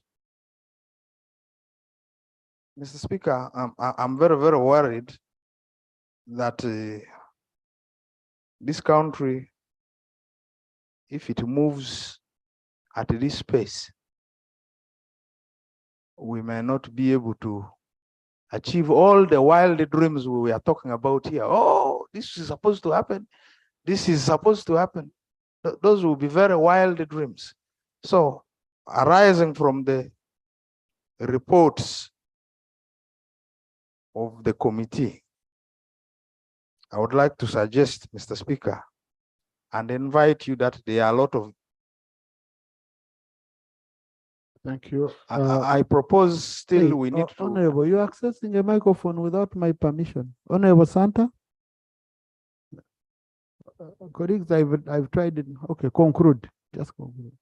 Mr. Speaker, I'm very, very worried that this country, if it moves at this pace, we may not be able to achieve all the wild dreams we are talking about here. Oh, this is supposed to happen. This is supposed to happen. Those will be very wild dreams. So, arising from the reports of the committee, I would like to suggest, Mr. Speaker, and invite you that there are a lot of. Thank you. I propose still we need to. Honorable, you're accessing a microphone without my permission. Honorable Santa? Colleagues, I've tried it. Okay, conclude. Just conclude.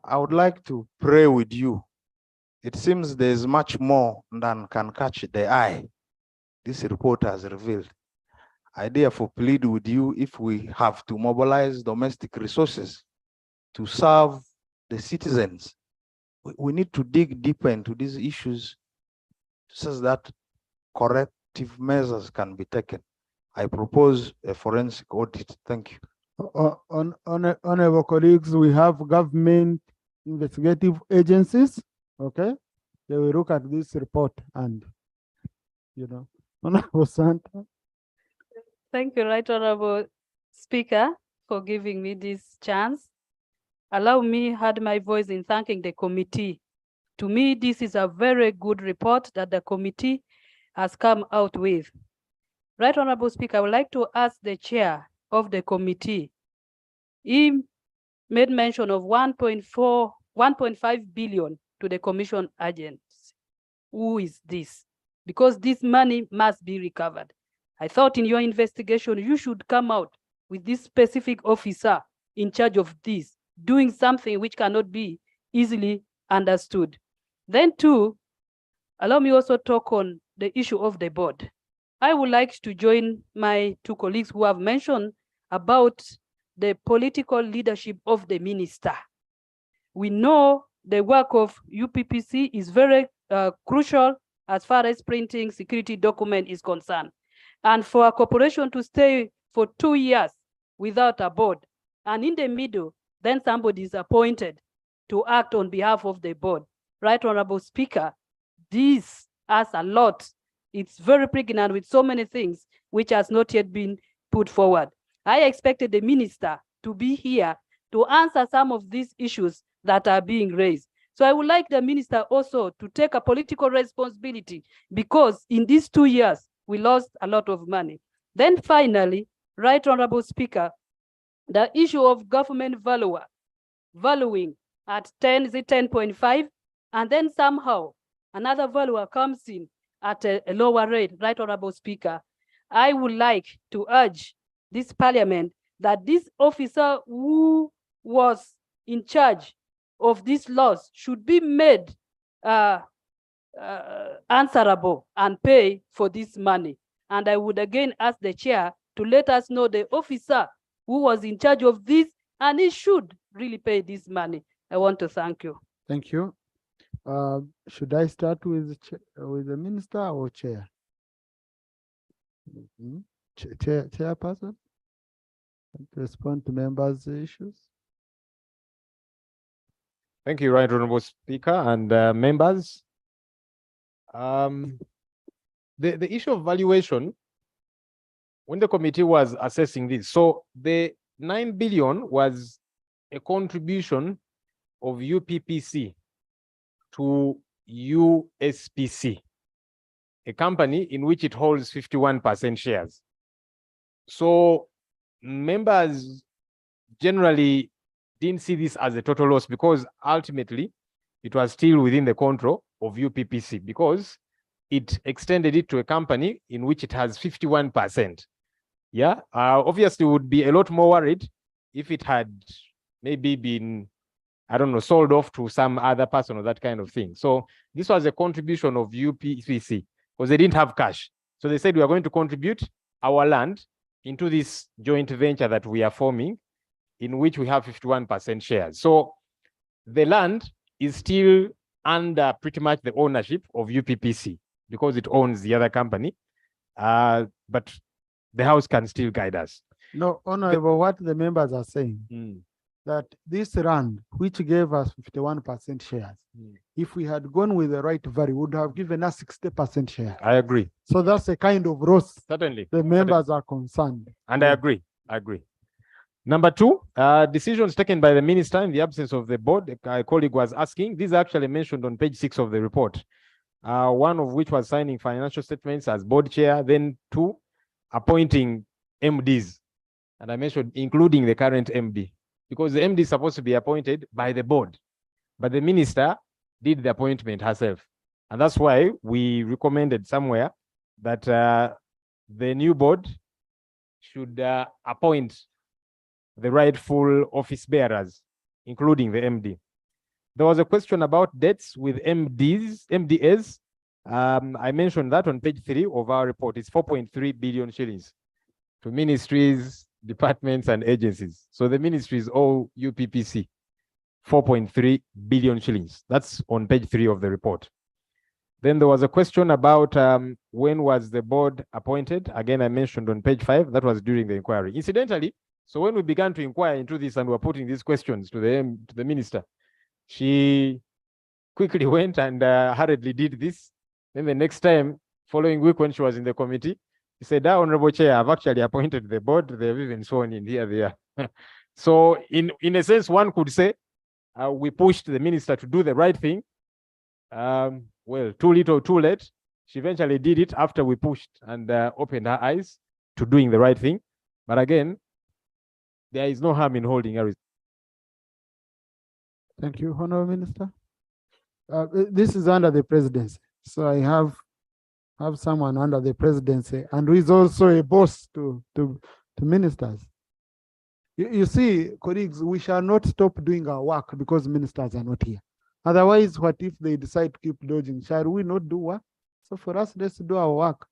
I would like to pray with you. It seems there's much more than can catch the eye. This report has revealed. I therefore plead with you, if we have to mobilize domestic resources to serve the citizens, we need to dig deeper into these issues so that corrective measures can be taken. I propose a forensic audit. Thank you. Honorable colleagues, we have government investigative agencies, okay? They will look at this report and, Honorable Santa. Thank you, Right Honorable Speaker, for giving me this chance. Allow me to add my voice in thanking the committee. To me, this is a very good report that the committee has come out with. Right Honorable Speaker, I would like to ask the chair of the committee. He made mention of 1.5 billion to the commission agents. Who is this? Because this money must be recovered. I thought in your investigation, you should come out with this specific officer in charge of this, doing something which cannot be easily understood. Then two, allow me also talk on the issue of the board. I would like to join my two colleagues who have mentioned about the political leadership of the minister. We know the work of UPPC is very crucial as far as printing security document is concerned. And for a corporation to stay for 2 years without a board, and in the middle, then somebody is appointed to act on behalf of the board. Right Honorable Speaker, this has a lot. It's very pregnant with so many things which has not yet been put forward. I expected the minister to be here to answer some of these issues that are being raised. So I would like the minister also to take a political responsibility, because in these 2 years, we lost a lot of money. Then finally, Right Honorable Speaker, the issue of government valuing at 10, is it 10.5? And then somehow another valuer comes in at a lower rate, Right Honorable Speaker. I would like to urge this parliament that this officer who was in charge of these laws should be made answerable and pay for this money. And I would again ask the chair to let us know the officer who was in charge of this, and he should really pay this money. I want to thank you. Thank you. Should I start with the minister or chair? Chairperson? Respond to members' issues. Thank you, Right Honorable Speaker and members. The issue of valuation, when the committee was assessing this, so the 9 billion was a contribution of UPPC to USPC, a company in which it holds 51% shares. So members generally didn't see this as a total loss, because ultimately it was still within the control of UPPC, because it extended it to a company in which it has 51%. Yeah, obviously would be a lot more worried if it had maybe been, I don't know, sold off to some other person or that kind of thing. So this was a contribution of UPPC, because they didn't have cash. So they said, we are going to contribute our land into this joint venture that we are forming, in which we have 51% shares. So the land is still under pretty much the ownership of UPPC, because it owns the other company. But the House can still guide us. No, Honorable, what the members are saying, that this land, which gave us 51% shares, if we had gone with the right value, would have given us 60% share. I agree. So that's a kind of loss. Certainly. The members are concerned. And I agree. I agree. Number two, decisions taken by the minister in the absence of the board. A colleague was asking, these are actually mentioned on page 6 of the report. One of which was signing financial statements as board chair, then 2, appointing MDs. And I mentioned including the current MD, because the MD is supposed to be appointed by the board, but the minister did the appointment herself. And that's why we recommended somewhere that the new board should appoint the rightful office bearers, including the MD. There was a question about debts with MDAs. I mentioned that on page 3 of our report. It's 4.3 billion shillings to ministries, departments, and agencies. So the ministries owe UPPC 4.3 billion shillings. That's on page 3 of the report. Then there was a question about when was the board appointed. Again, I mentioned on page 5, that was during the inquiry. Incidentally, so when we began to inquire into this and were putting these questions to the minister, she quickly went and hurriedly did this. Then the next time, following week when she was in the committee, he said, Honorable Chair, I've actually appointed the board. They've even sworn in here, there. So in a sense, one could say we pushed the minister to do the right thing. Well, too little, too late. She eventually did it after we pushed and opened her eyes to doing the right thing. But again, there is no harm in holding a result. Thank you, Honorable Minister. This is under the presidency. So I have someone under the presidency and who is also a boss to ministers. You see, colleagues, we shall not stop doing our work because ministers are not here. Otherwise, what if they decide to keep dodging? Shall we not do work? So for us, let's do our work.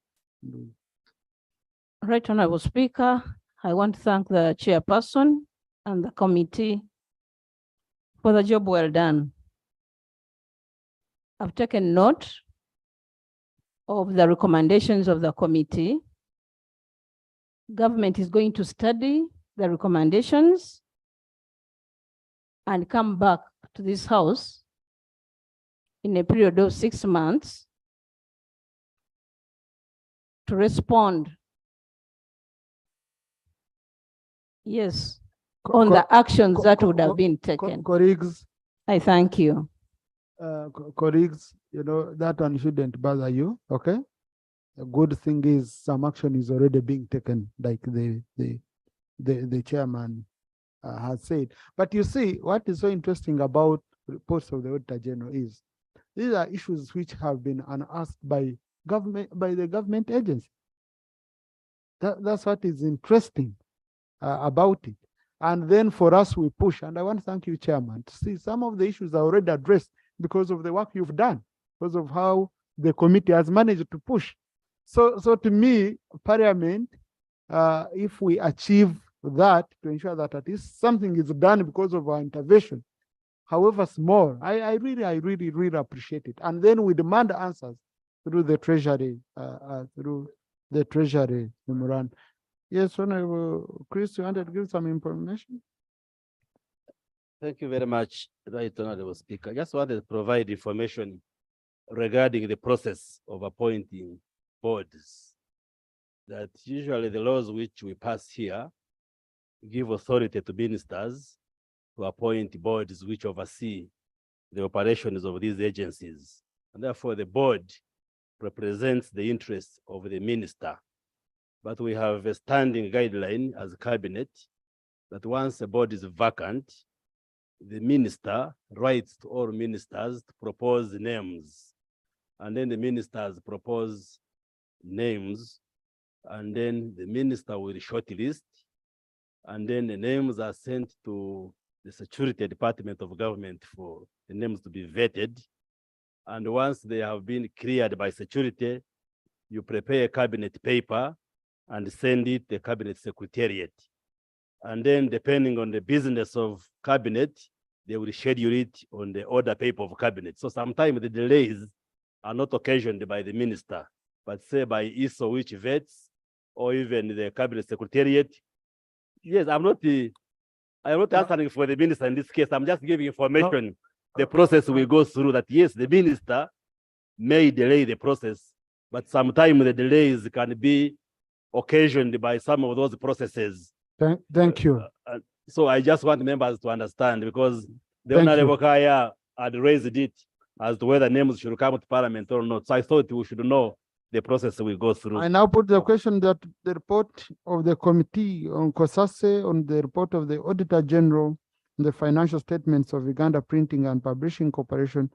Right Honorable Speaker, I want to thank the chairperson and the committee for the job well done. I've taken note of the recommendations of the committee. Government is going to study the recommendations and come back to this House in a period of 6 months to respond, yes, on the actions that would have been taken. Colleagues, I thank you. colleagues, that one shouldn't bother you, okay? A good thing is some action is already being taken, like the chairman has said. But you see, what is so interesting about reports of the Auditor General is these are issues which have been unasked by the government agency. That's what is interesting about it. And then for us, we push. And I want to thank you, Chairman, to see some of the issues are already addressed because of the work you've done, because of how the committee has managed to push. So to me, Parliament, if we achieve that, to ensure that at least something is done because of our intervention, however small, I really appreciate it. And then we demand answers through the Treasury, memorandum. Yes, Honorable Chris, you wanted to give some information? Thank you very much, Right Honorable Speaker. I just wanted to provide information regarding the process of appointing boards. That usually the laws which we pass here give authority to ministers to appoint boards which oversee the operations of these agencies. And therefore the board represents the interests of the minister. But we have a standing guideline as a cabinet that once a board is vacant, the minister writes to all ministers to propose names. And then the ministers propose names, and then the minister will shortlist, and then the names are sent to the Security Department of Government for the names to be vetted. And once they have been cleared by security, you prepare a cabinet paper and send it to the cabinet secretariat. And then depending on the business of cabinet, they will schedule it on the order paper of cabinet. So sometimes the delays are not occasioned by the minister, but say by ISO which vets, or even the cabinet secretariat. Yes, I'm not answering for the minister in this case. I'm just giving information. The process will go through that. Yes, the minister may delay the process, but sometimes the delays can be occasioned by some of those processes. Thank you. So I just want members to understand, because the Honorable Kaya had raised it as to whether names should come to Parliament or not. So I thought we should know the process we go through. I now put the question that the report of the committee on COSASE, on the report of the Auditor General, the financial statements of Uganda Printing and Publishing Corporation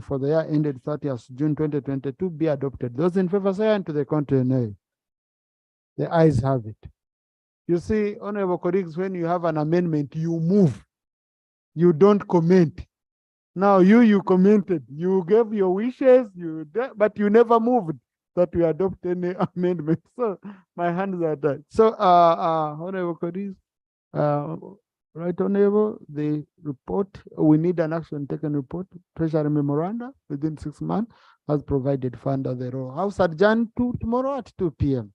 for the year ended 30th June 2022 be adopted. Those in favor say aye, and to the contrary nay. The ayes have it. You see, honorable colleagues, when you have an amendment, you move. You don't comment. Now you commented, you gave your wishes, but you never moved that we adopt any amendment. So my hands are tied. So honorable colleagues, right honorable, the report, we need an action taken report, Treasury memoranda within 6 months as provided for under the law. House adjourned to tomorrow at 2 p.m.